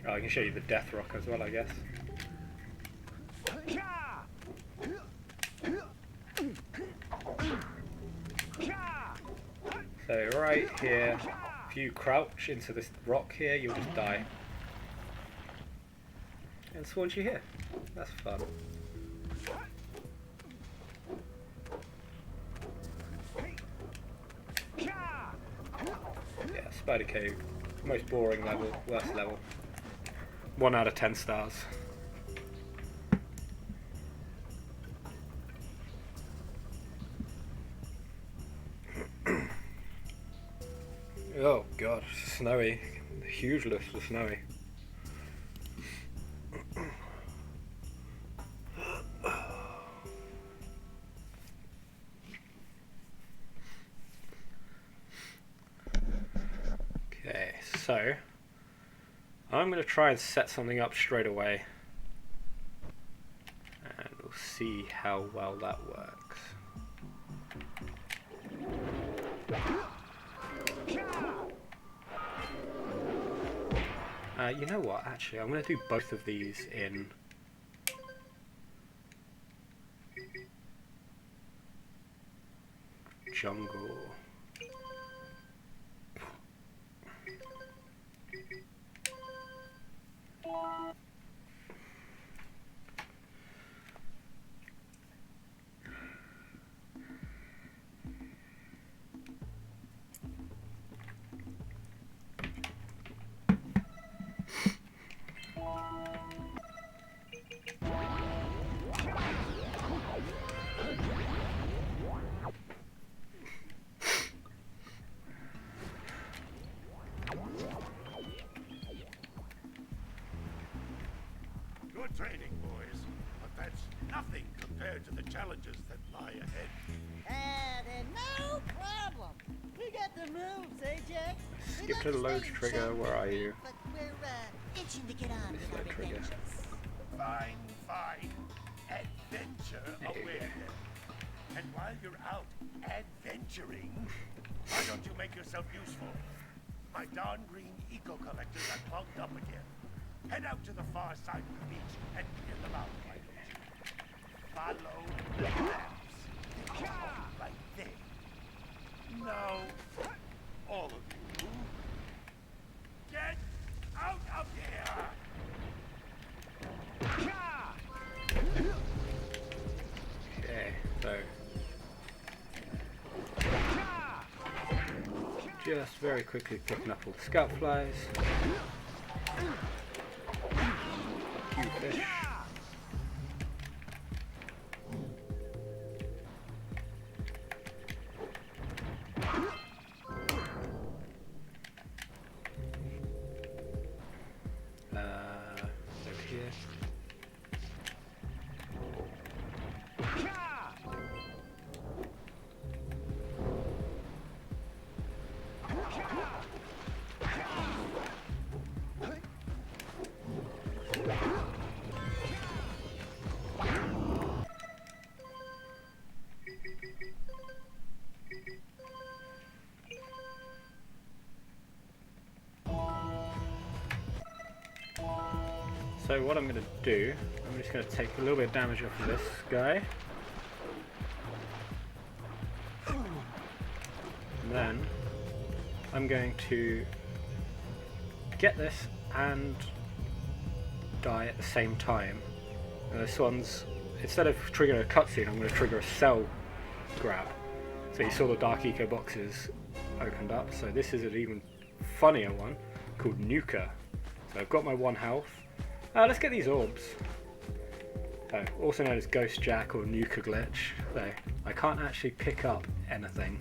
Oh, I can show you the Death Rock as well, I guess. So right here, if you crouch into this rock here, you'll just die. And spawns you here. That's fun. Yeah, Spider Cave. Most boring level, worst level. 1 out of 10 stars. Oh god, Snowy. The huge list for Snowy. Okay, so I'm going to try and set something up straight away, and we'll see how well that works. You know what, actually, I'm going to do both of these in jungle. Good training, boys, but that's nothing compared to the challenges that lie ahead. Then no problem. We got the moves, Ajax. Skip to the load trigger, where are you? But we're itching to get on with Load our trigger. adventures. Fine, fine. Adventure There you away. And while you're out adventuring, why don't you make yourself useful? My darn green eco collectors are clogged up again. Head out to the far side of the beach and clear them out, why don't you? Follow the maps. Right there. Now, all of you, get out of here! Okay, so just very quickly picking up all the scout flies. Cute fish. Over here. So what I'm going to do, I'm just going to take a little bit of damage off of this guy. And then I'm going to get this and die at the same time. And this one's, instead of triggering a cutscene, I'm going to trigger a cell grab. So you saw the Dark Eco boxes opened up, so this is an even funnier one called Nuka. So I've got my 1 health. Let's get these orbs. Also known as Ghost Jack or Nuka Glitch. So I can't actually pick up anything.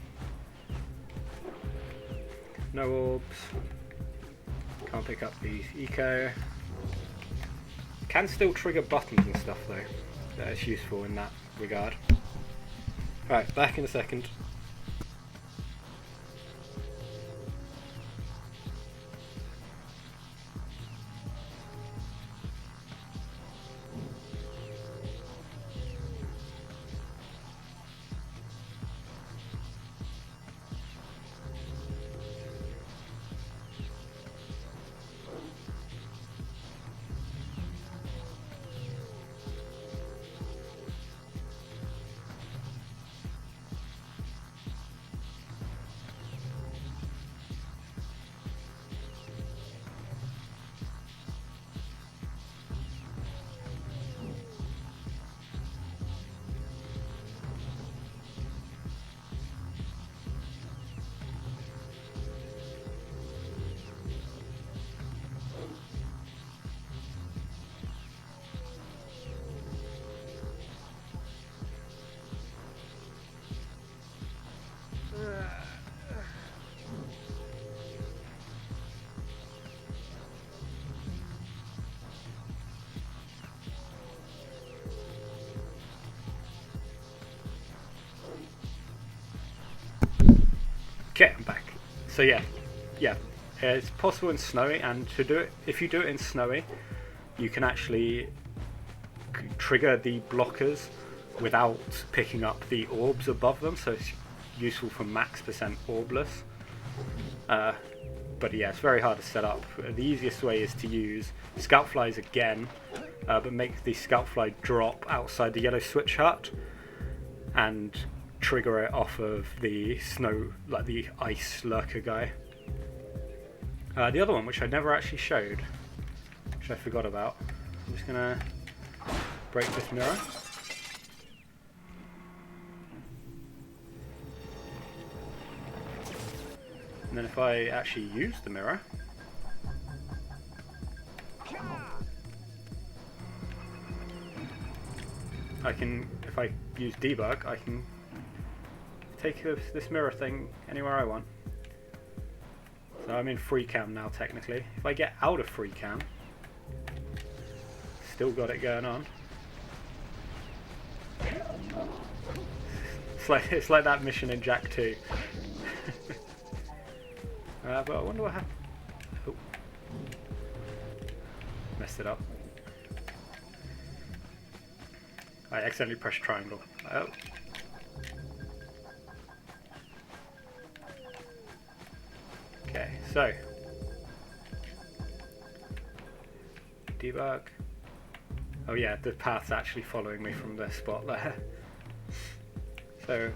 No orbs. Can't pick up these eco. Can still trigger buttons and stuff though. So it's useful in that regard. Alright, back in a second. Okay, I'm back. So yeah, it's possible in Snowy, and to do it, if you do it in Snowy, you can actually trigger the blockers without picking up the orbs above them, so it's useful for max % orbless. But yeah, it's very hard to set up. The easiest way is to use Scout Flies again, but make the Scout Fly drop outside the yellow switch hut, and trigger it off of the snow, like the ice lurker guy. The other one, which I never actually showed, which I forgot about, I'm just gonna break this mirror. And then if I actually use the mirror, I can, if I use debug, I can take this mirror thing anywhere I want. So I'm in free cam now technically. If I get out of free cam, still got it going on. It's like that mission in Jak 2. But I wonder what happened. Oh. Messed it up. I accidentally pressed triangle. Oh. Okay, so debug. Oh yeah, the path's actually following me from the spot there. So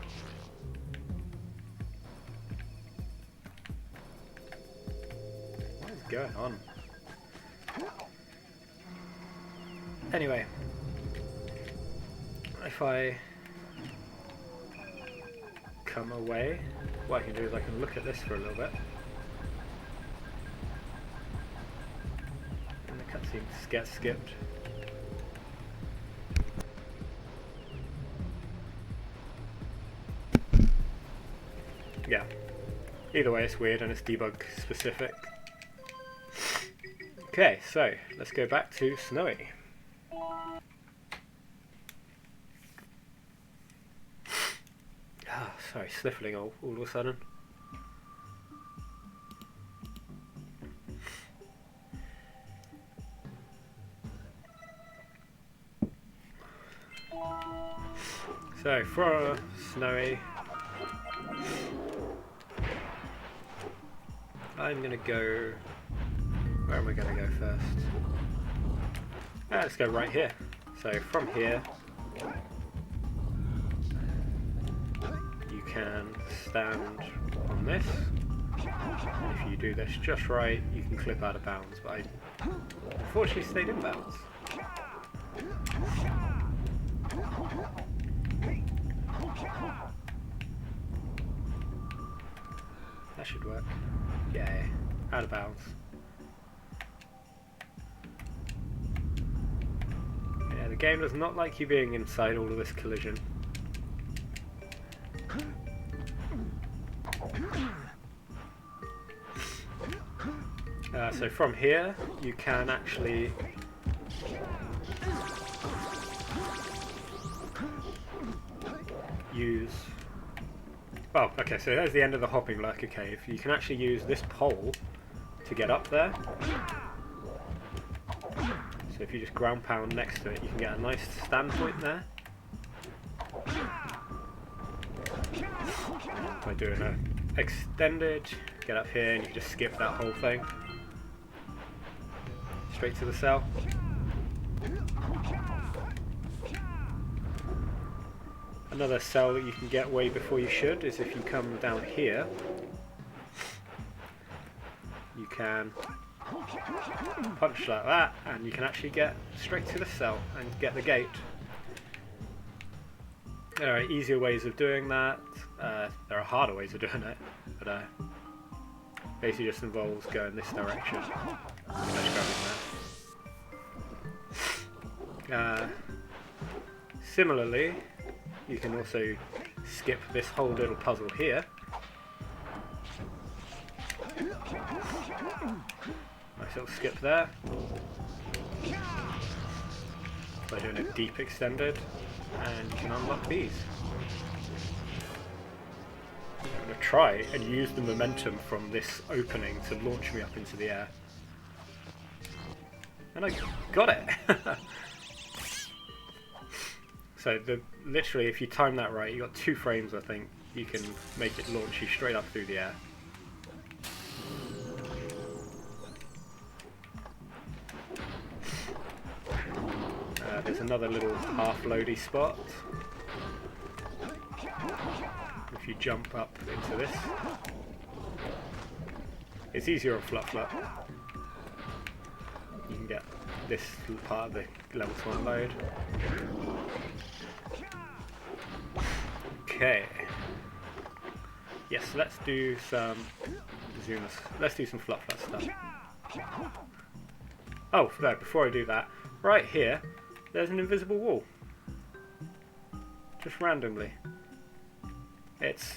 what is going on? Anyway, if I come away, what I can do is I can look at this for a little bit. And the cutscene gets skipped. Yeah. Either way, it's weird and it's debug specific. Okay, so let's go back to Snowy. Ah, sorry, sniffling all of a sudden. So for Snowy, I'm gonna go. Where am I gonna go first? Let's go right here. So from here, you can stand on this. And if you do this just right, you can clip out of bounds. But I unfortunately stayed in bounds. That should work. Yeah, out of bounds. Yeah, the game does not like you being inside all of this collision. So from here, you can actually use... Oh, okay, so there's the end of the hopping lurker cave. You can actually use this pole to get up there. So if you just ground pound next to it, you can get a nice standpoint there. By doing a extended, get up here and you can just skip that whole thing. Straight to the cell. Another cell that you can get way before you should is if you come down here. You can punch like that and you can actually get straight to the cell and get the gate. There are easier ways of doing that. There are harder ways of doing it, but basically just involves going this direction. Just grabbing that. Similarly, you can also skip this whole little puzzle here. Nice little skip there. By doing a deep extended, and you can unlock these. I'm going to try and use the momentum from this opening to launch me up into the air. And I got it! So literally, if you time that right, you got 2 frames I think, you can make it launch you straight up through the air. There's another little half-loady spot. If you jump up into this, it's easier on Flut-Flut. You can get this part of the level to unload. Okay. Yes, let's do some let's do some Flut-Flut stuff. Oh, no, before I do that, right here, there's an invisible wall. Just randomly. It's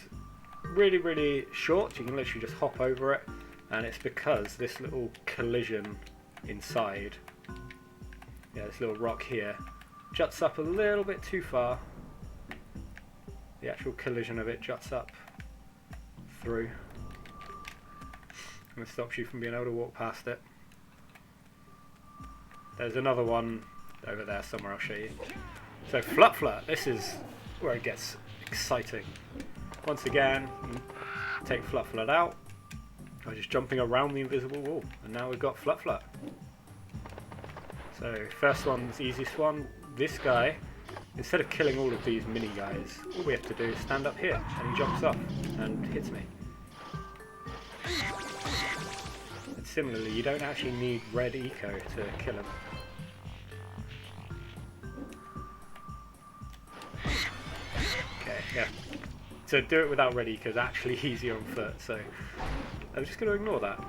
really, really short. You can literally just hop over it, and it's because this little collision inside, this little rock here, juts up a little bit too far. The actual collision of it juts up through, and it stops you from being able to walk past it. There's another one over there somewhere, I'll show you. So Flut-Flut, this is where it gets exciting. Once again, take Flut-Flut out by just jumping around the invisible wall, and now we've got Flut-Flut. So first one's the easiest one. This guy, instead of killing all of these mini guys, all we have to do is stand up here, and he jumps up and hits me. And similarly, you don't actually need red eco to kill him. Okay, yeah. So do it without red eco is actually easier on foot, so I'm just going to ignore that.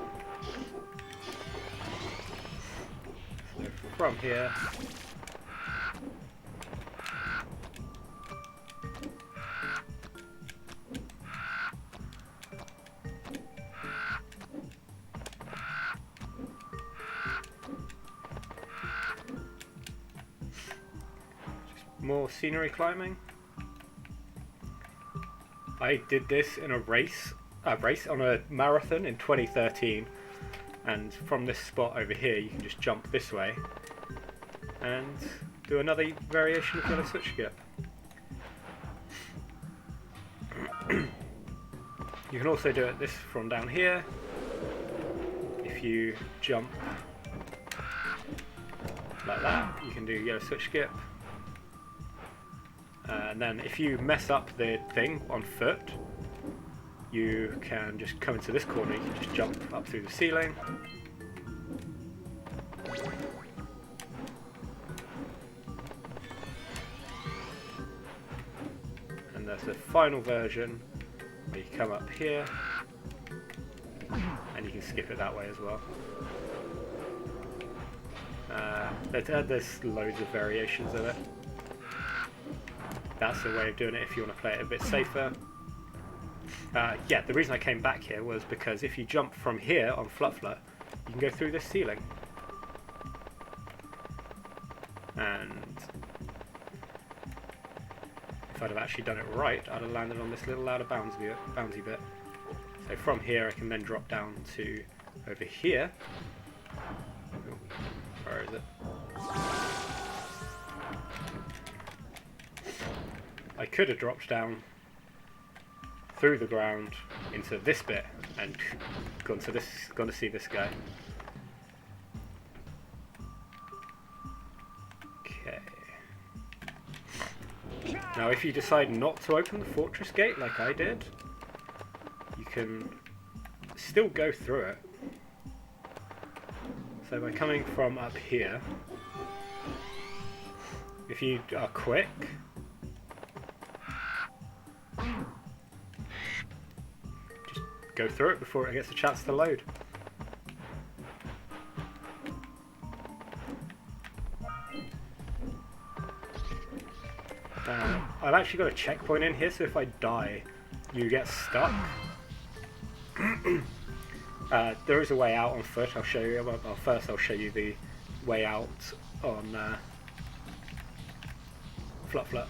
So from here, more scenery climbing. I did this in a race on a marathon in 2013, and from this spot over here you can just jump this way and do another variation of yellow switch skip. You can also do it this from down here. If you jump like that, you can do yellow switch skip. And then if you mess up the thing on foot, you can just come into this corner, you can just jump up through the ceiling. And there's the final version where you come up here and you can skip it that way as well. There's loads of variations of it. That's the way of doing it if you want to play it a bit safer. Yeah, the reason I came back here was because if you jump from here on Flut-Flut, you can go through this ceiling. And if I'd have actually done it right, I'd have landed on this little out of bounds bouncy bit. So from here I can then drop down to over here. Oh, where is it? I could have dropped down through the ground into this bit and gone to see this guy. Okay. Now if you decide not to open the fortress gate like I did, you can still go through it. So by coming from up here, if you are quick, just go through it before it gets a chance to load. I've actually got a checkpoint in here, so if I die, you get stuck. There is a way out on foot. I'll show you. Well, first I'll show you the way out on Flut.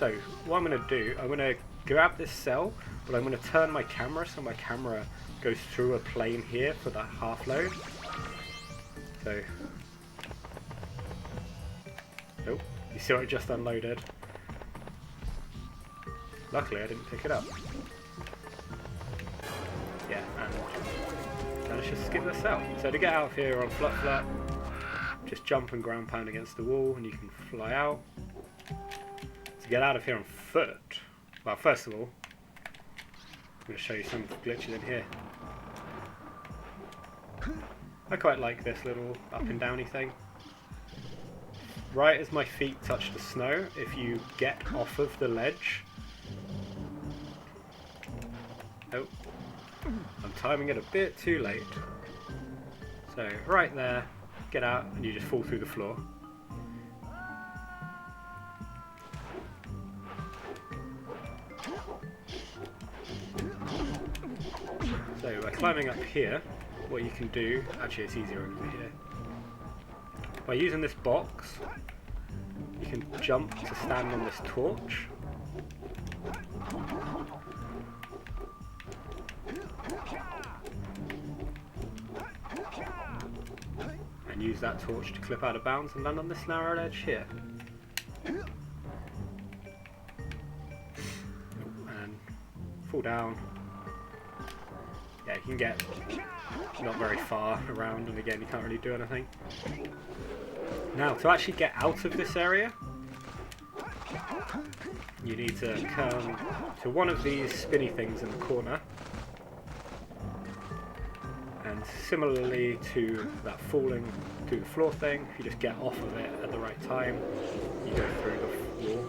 So what I'm going to do, I'm going to grab this cell, but I'm going to turn my camera so my camera goes through a plane here for the half load. So, nope. You see what I just unloaded? Luckily I didn't pick it up. Yeah, and let's just skip this out. So to get out of here on Flut, just jump and ground pound against the wall and you can fly out. To get out of here on foot, well, first of all, I'm going to show you some of the glitches in here. I quite like this little up and downy thing. Right as my feet touch the snow, if you get off of the ledge... Oh, I'm timing it a bit too late. So, right there, get out and you just fall through the floor. So, by climbing up here, what you can do... Actually, it's easier over here. By using this box, you can jump to stand on this torch. And use that torch to clip out of bounds and land on this narrow edge here. And fall down. Yeah, you can get not very far around, and again you can't really do anything. Now, to actually get out of this area, you need to come to one of these spinny things in the corner, and similarly to that falling through the floor thing, if you just get off of it at the right time, you go through the wall.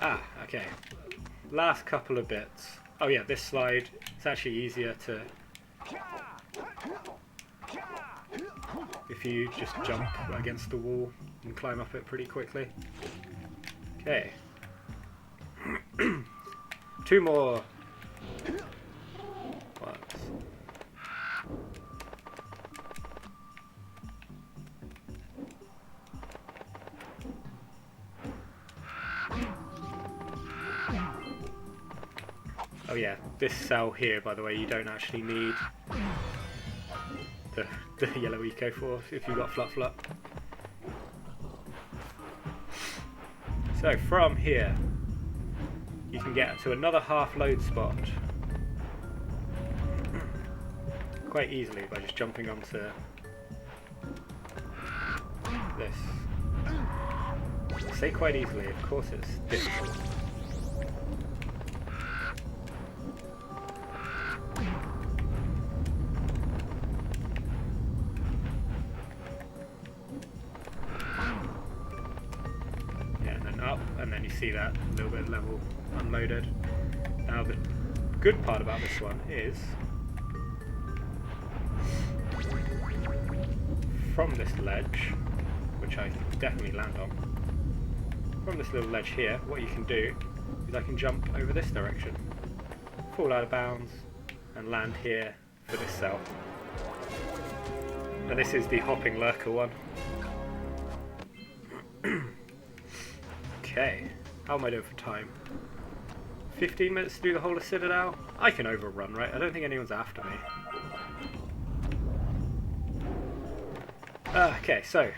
Ah, okay. Last couple of bits. Oh yeah, this slide, it's actually easier to... if you just jump against the wall and climb up it pretty quickly. Okay. 2 more ones. Oh yeah, this cell here, by the way, you don't actually need the yellow eco for if you've got Flut. So from here, you can get to another half load spot quite easily by just jumping onto this. I say quite easily, of course it's difficult. And then you see that little bit of level unloaded. Now the good part about this one is from this ledge, which I definitely land on, from this little ledge here, what you can do is I can jump over this direction, fall out of bounds, and land here for this cell. And this is the hopping lurker one. Okay, how am I doing for time? 15 minutes to do the whole of Citadel? I can overrun, right? I don't think anyone's after me. Okay, so,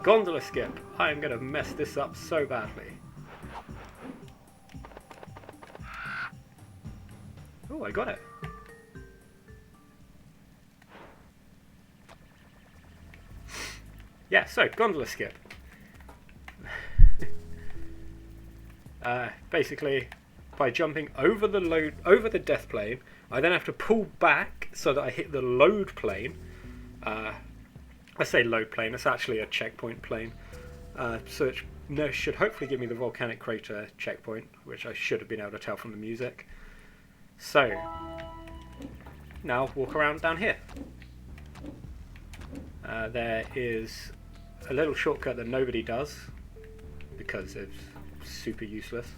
gondola skip. I am going to mess this up so badly. Oh, I got it. Yeah, so, gondola skip. Basically, by jumping over the death plane, I then have to pull back so that I hit the load plane. I say load plane, it's actually a checkpoint plane. So it should hopefully give me the volcanic crater checkpoint, which I should have been able to tell from the music. So, now walk around down here. There is a little shortcut that nobody does, because it's super useless.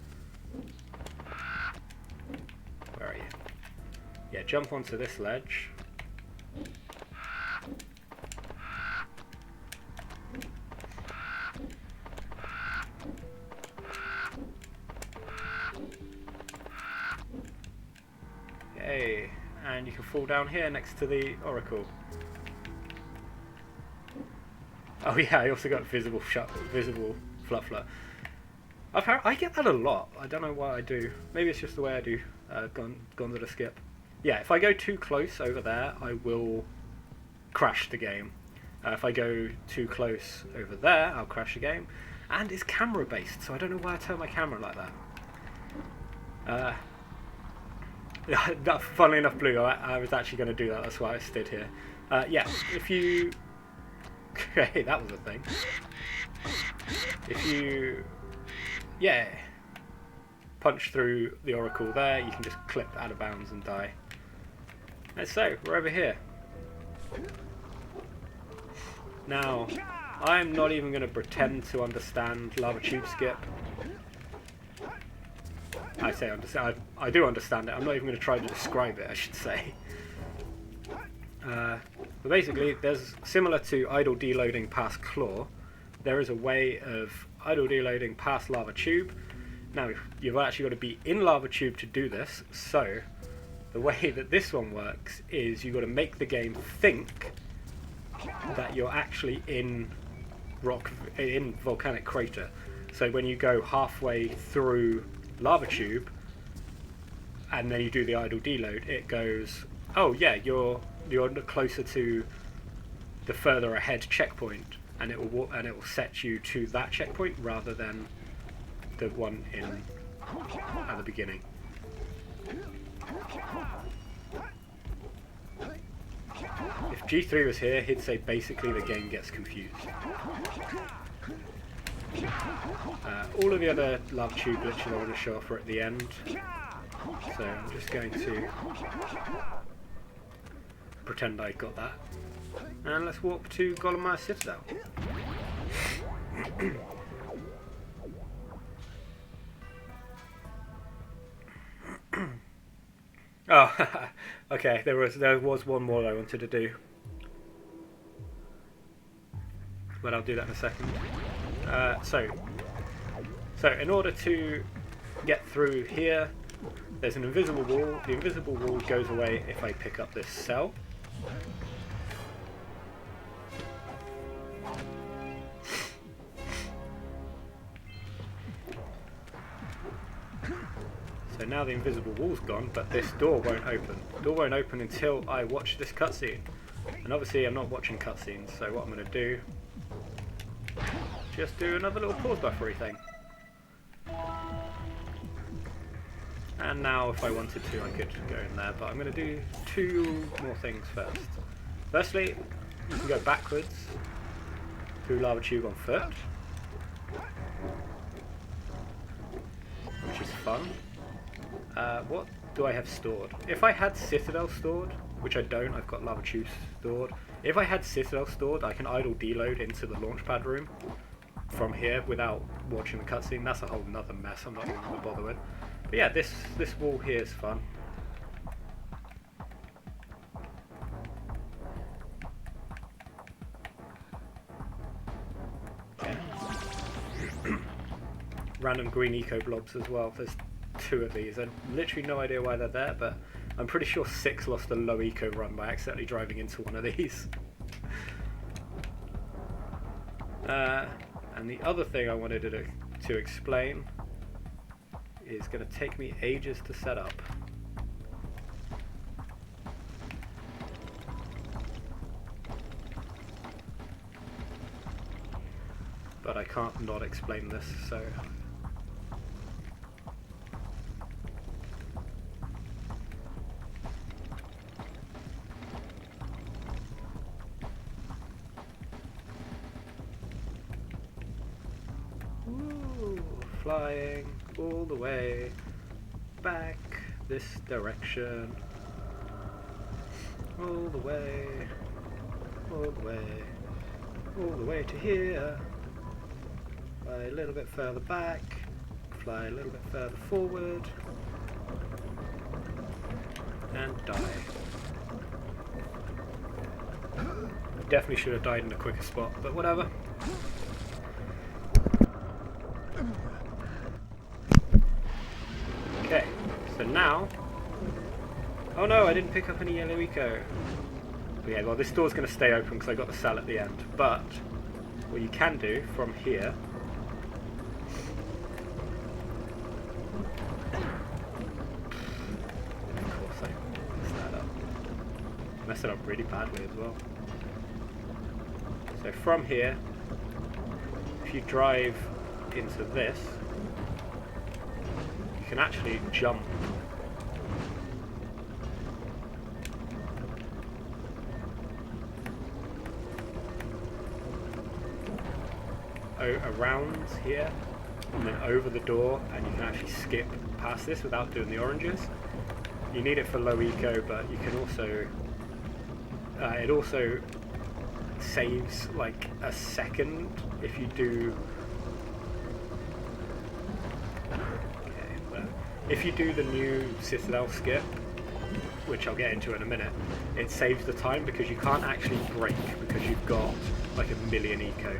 Where are you? Yeah, jump onto this ledge. Okay, and you can fall down here next to the oracle. Oh yeah, I also got visible flut. I get that a lot. I don't know why I do. Maybe it's just the way I do gondola skip. Yeah, if I go too close over there, I will crash the game. If I go too close over there, I'll crash the game. And it's camera based, so I don't know why I turn my camera like that. Funnily enough, Blue, I was actually going to do that. That's why I stood here. Yeah, if you... Okay, that was a thing. If you... Yeah. Punch through the oracle there, you can just clip out of bounds and die. And so, we're over here. Now, I'm not even going to pretend to understand lava tube skip. I say understand. I do understand it. I'm not even going to try to describe it, I should say. But basically, there's similar to idle deloading past claw. There is a way of idle deloading past lava tube. Now, you've actually got to be in lava tube to do this. So, the way that this one works is you've got to make the game think that you're actually in volcanic crater. So when you go halfway through lava tube and then you do the idle deload, it goes, oh yeah, you're closer to the further ahead checkpoint, and it will set you to that checkpoint rather than the one at the beginning. If G3 was here, he'd say basically the game gets confused. All of the other lava tube glitches I want to show off are at the end, so I'm just going to pretend I got that. And let's walk to Golomar Citadel. Oh, okay. There was one more I wanted to do, but I'll do that in a second. So in order to get through here, there's an invisible wall. The invisible wall goes away if I pick up this cell. So now the invisible wall's gone, but this door won't open. The door won't open until I watch this cutscene. And obviously I'm not watching cutscenes, so what I'm going to do, just do another little pause buffery thing. And now if I wanted to, I could go in there, but I'm going to do two more things first. Firstly, you can go backwards through lava tube on foot, which is fun. What do I have stored? If I had Citadel stored, which I don't, I've got lava tube stored. If I had Citadel stored, I can idle deload into the launchpad room from here without watching the cutscene. That's a whole nother mess I'm not even going to bother with. But yeah, this wall here is fun. random green eco blobs as well. There's 2 of these. I literally no idea why they're there, but I'm pretty sure 6 lost a low eco run by accidentally driving into one of these. And the other thing I wanted to explain is going to take me ages to set up. But I can't not explain this, so... Ooh, flying all the way back this direction. All the way, all the way, all the way to here. Fly a little bit further back, fly a little bit further forward, and die. Definitely should have died in a quicker spot, but whatever. Okay, so now... Oh no, I didn't pick up any yellow eco. Okay, well this door's going to stay open because I got the cell at the end, but what you can do from here... Of course I messed that up. Messed it up really badly as well. So from here, if you drive into this, you can actually jump around here and then over the door, and you can actually skip past this without doing the oranges. You need it for low eco, but you can also it also saves like a second if you do if you do the new Citadel skip, which I'll get into in a minute. It saves the time because you can't actually brake because you've got like 1,000,000 eco.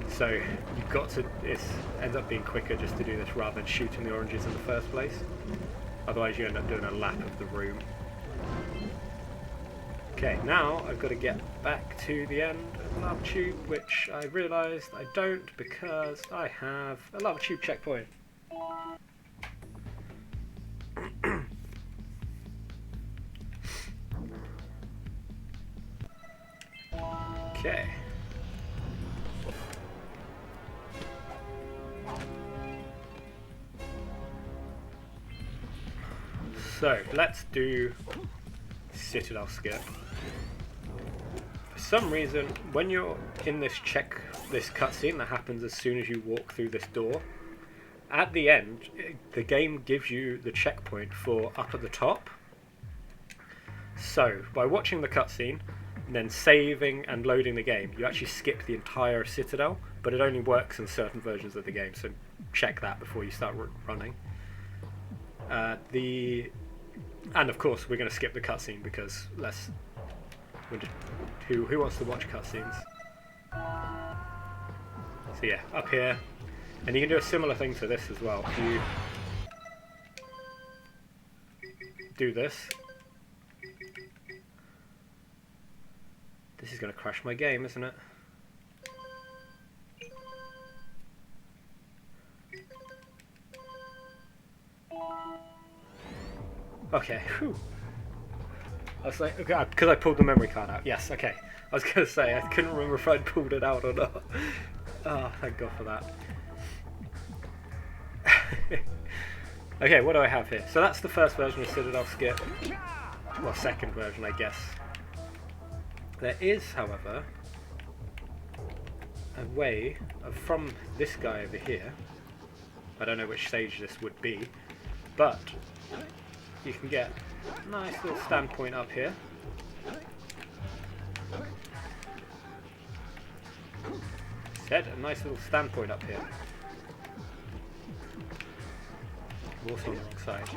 So you've got to, it ends up being quicker just to do this rather than shooting the oranges in the first place. Otherwise you end up doing a lap of the room. Okay, now I've got to get back to the end of the lava tube, which I realised I don't because I have a lava tube checkpoint. Okay. So let's do Citadel skip. For some reason, when you're in this cutscene that happens as soon as you walk through this door, at the end, the game gives you the checkpoint for up at the top. So by watching the cutscene, and then saving and loading the game, you actually skip the entire Citadel, but it only works in certain versions of the game, so check that before you start running. And of course we're going to skip the cutscene because who wants to watch cutscenes? So yeah, up here, and you can do a similar thing to this as well. If you do this, this is going to crash my game, isn't it? Okay, whew. I was like, okay, because I pulled the memory card out. Yes, okay. I was going to say, I couldn't remember if I'd pulled it out or not. Oh, thank God for that. Okay, what do I have here? So that's the first version of Citadel skip. Well, second version, I guess. There is, however, a way of, from this guy over here, I don't know which stage this would be, but you can get a nice little standpoint up here. Said a nice little standpoint up here. Also on the wrong side.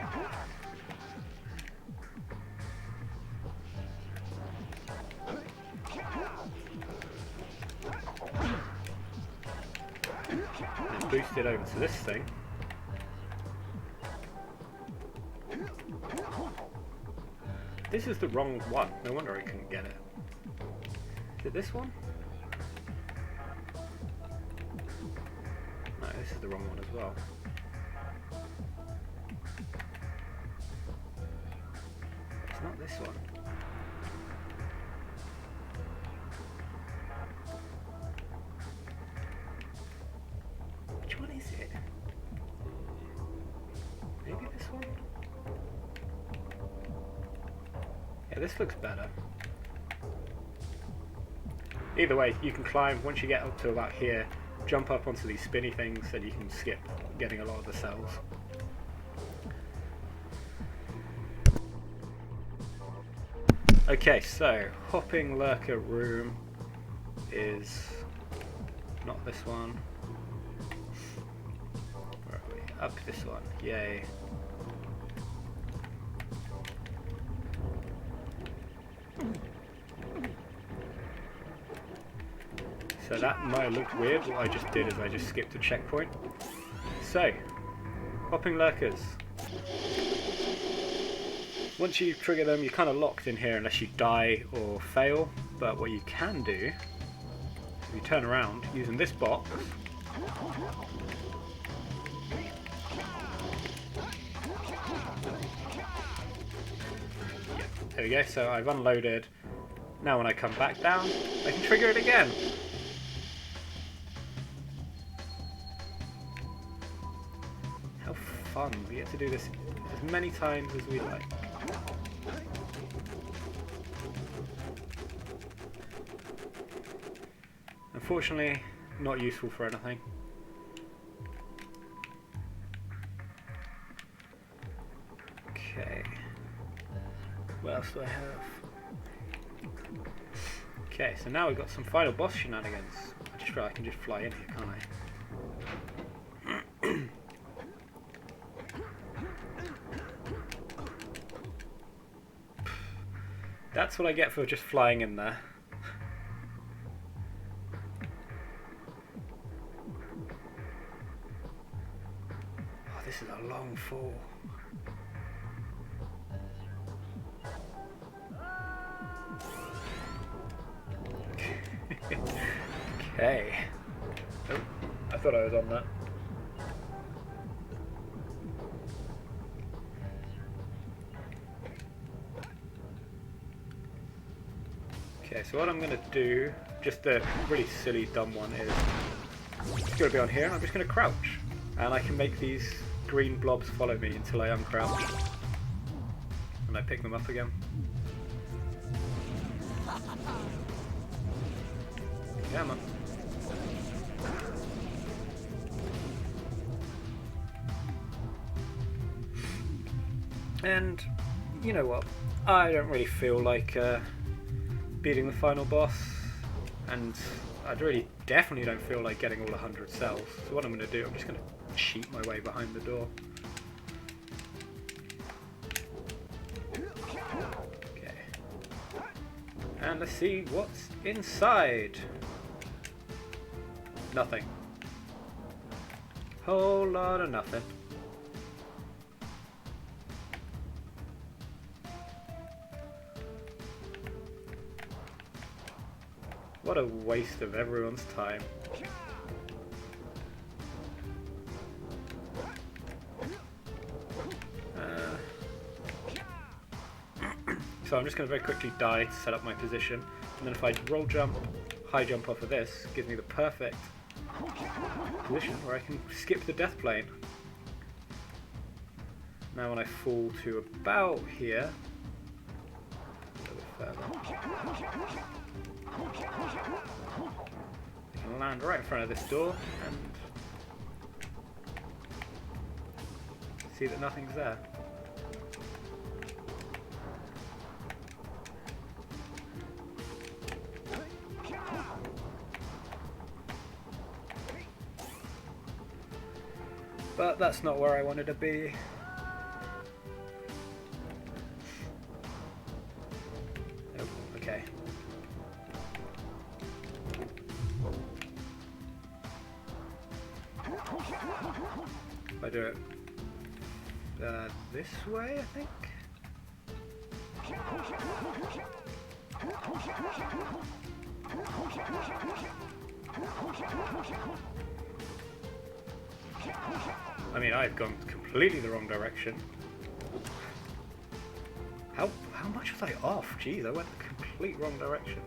And boost it over to this thing. This is the wrong one. No wonder I couldn't get it. Is it this one? No, this is the wrong one as well. It's not this one. Which one is it? Maybe this one? Yeah, this looks better. Either way, you can climb, once you get up to about here, jump up onto these spinny things and you can skip getting a lot of the cells. Okay, so hopping lurker room is not this one. Where are we? Up this one, yay. So that might have looked weird. What I just did is I just skipped a checkpoint. So, hopping lurkers. Once you trigger them, you're kind of locked in here unless you die or fail. But what you can do, if you turn around using this box, there we go. So I've unloaded. Now when I come back down, I can trigger it again. How fun. We get to do this as many times as we like. Unfortunately, not useful for anything. Okay. What else do I have? Okay, so now we've got some final boss shenanigans. I just realised I can just fly in here, can't I? That's what I get for just flying in there. Oh, this is a long fall. Okay. Oh, I thought I was on that. Okay, so what I'm going to do, just the really silly dumb one, is it's going to be on here and I'm just going to crouch. And I can make these green blobs follow me until I uncrouch. And I pick them up again. Come on. And you know what? I don't really feel like beating the final boss, and I really definitely don't feel like getting all 100 cells. So what I'm going to do, I'm just going to cheat my way behind the door. Okay. And let's see what's inside. Nothing. Whole lot of nothing. What a waste of everyone's time. So I'm just going to very quickly die to set up my position, and then if I roll jump, high jump off of this, gives me the perfect position where I can skip the death plane. Now when I fall to about here, a little bit further, I can land right in front of this door and see that nothing's there. But that's not where I wanted to be. Oh, okay. If I do it this way, I think? I mean, I've gone completely the wrong direction. How much was I off? Jeez, I went the complete wrong direction.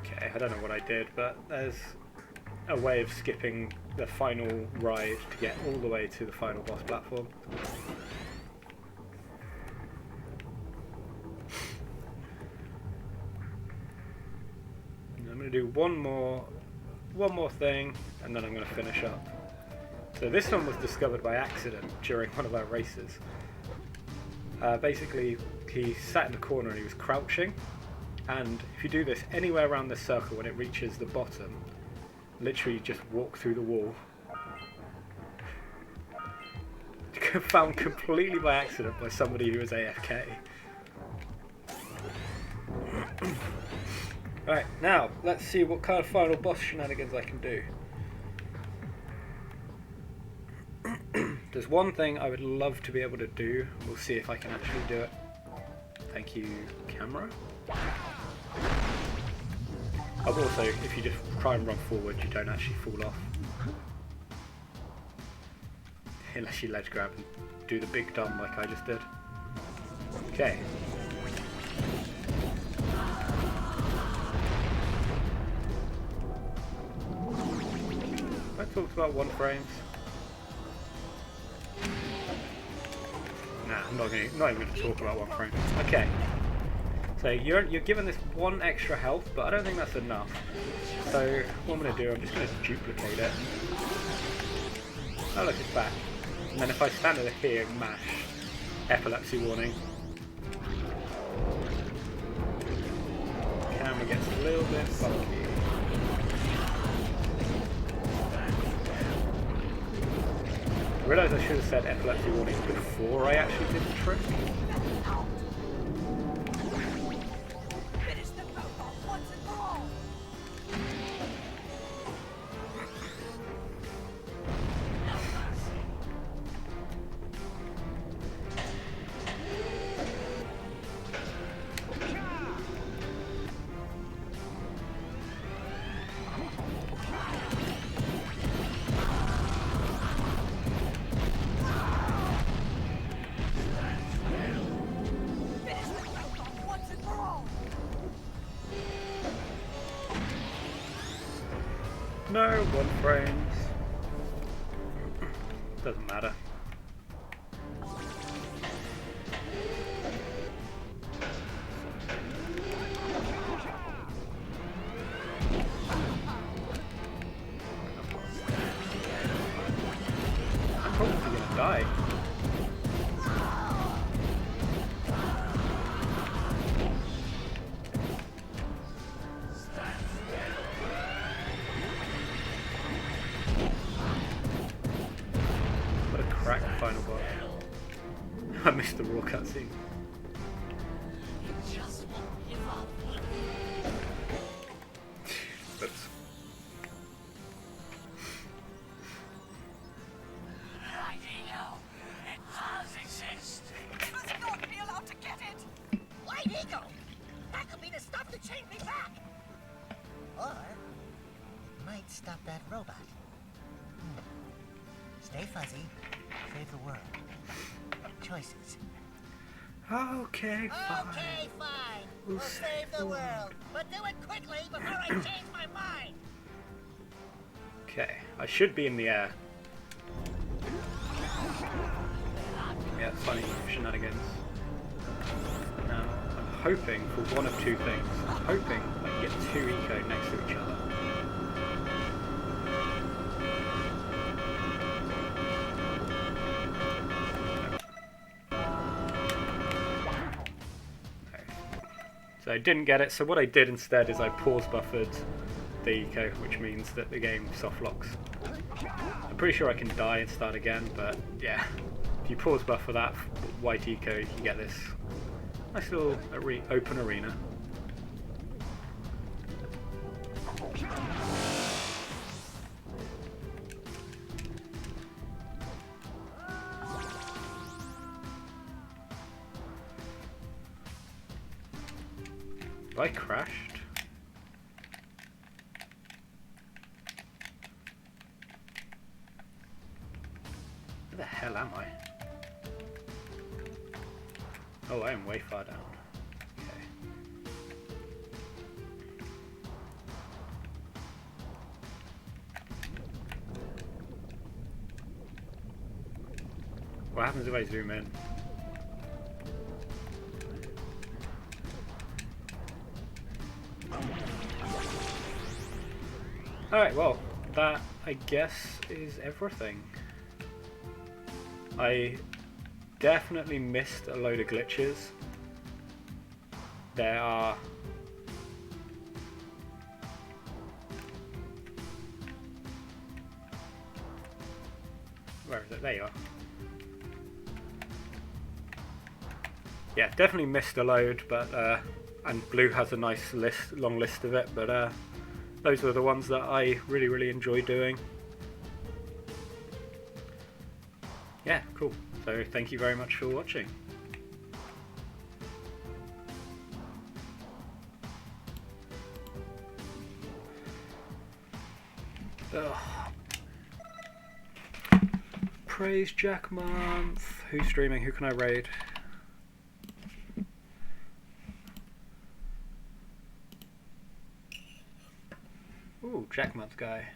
Okay, I don't know what I did, but there's a way of skipping the final ride to get all the way to the final boss platform. And I'm going to do one more thing, and then I'm going to finish up. So this one was discovered by accident during one of our races. Basically, he sat in the corner and he was crouching, and if you do this anywhere around this circle when it reaches the bottom, literally just walk through the wall. Found completely by accident by somebody who was AFK. Alright, now let's see what kind of final boss shenanigans I can do. There's one thing I would love to be able to do. We'll see if I can actually do it. Thank you, camera. Also, if you just try and run forward, you don't actually fall off. Unless you ledge grab and do the big dumb like I just did. Okay. I talked about 1 frames. Nah, I'm not even going to talk about 1 frame. Okay. So you're given this 1 extra health, but I don't think that's enough. So what I'm going to do, I'm just going to duplicate it. Oh look, it's back. And then if I stand over here and mash, epilepsy warning. Camera gets a little bit funky. I realised I should have said epilepsy warning before I actually did the trick. No, 1 frames. Doesn't matter. I'm probably gonna die. Final boss. I missed the raw cutscene. Oops. It does exist. You must not be allowed to get it. White Eagle. That could be the stuff to change me back. Or it might stop that robot. Stay fuzzy. Save the world. Choices. Okay, fine. Okay, fine. We'll save the world. But do it quickly before I change my mind. Okay, I should be in the air. Yeah, funny shenanigans. Now, I'm hoping for one of 2 things. I'm hoping I can get 2 eco next to each other. So I didn't get it, so what I did instead is I pause buffered the eco, which means that the game soft locks. I'm pretty sure I can die and start again, but yeah. If you pause buffer that white eco, you can get this nice little open arena. Have I crashed? Where the hell am I? Oh, I am way far down. Okay. What happens if I zoom in? Alright, well, that, I guess, is everything. I definitely missed a load of glitches. There are... Where is it? There you are. Yeah, definitely missed a load, but and Blue has a nice list, long list of it, but those were the ones that I really enjoy doing. Yeah, cool. So thank you very much for watching. Ugh. Praise Jack Month. Who's streaming? Who can I raid? Ooh, Jack Month guy.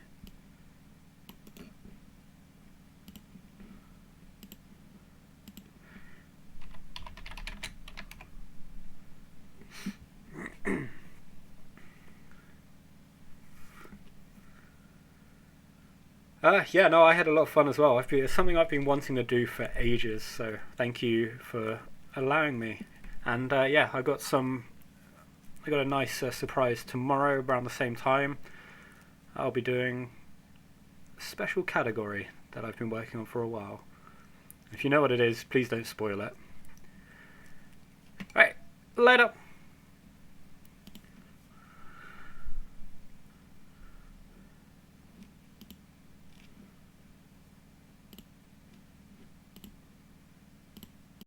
Yeah, no, I had a lot of fun as well. It's something I've been wanting to do for ages, so thank you for allowing me. And yeah, I got a nice surprise tomorrow around the same time. I'll be doing a special category that I've been working on for a while. If you know what it is, please don't spoil it. Right, later.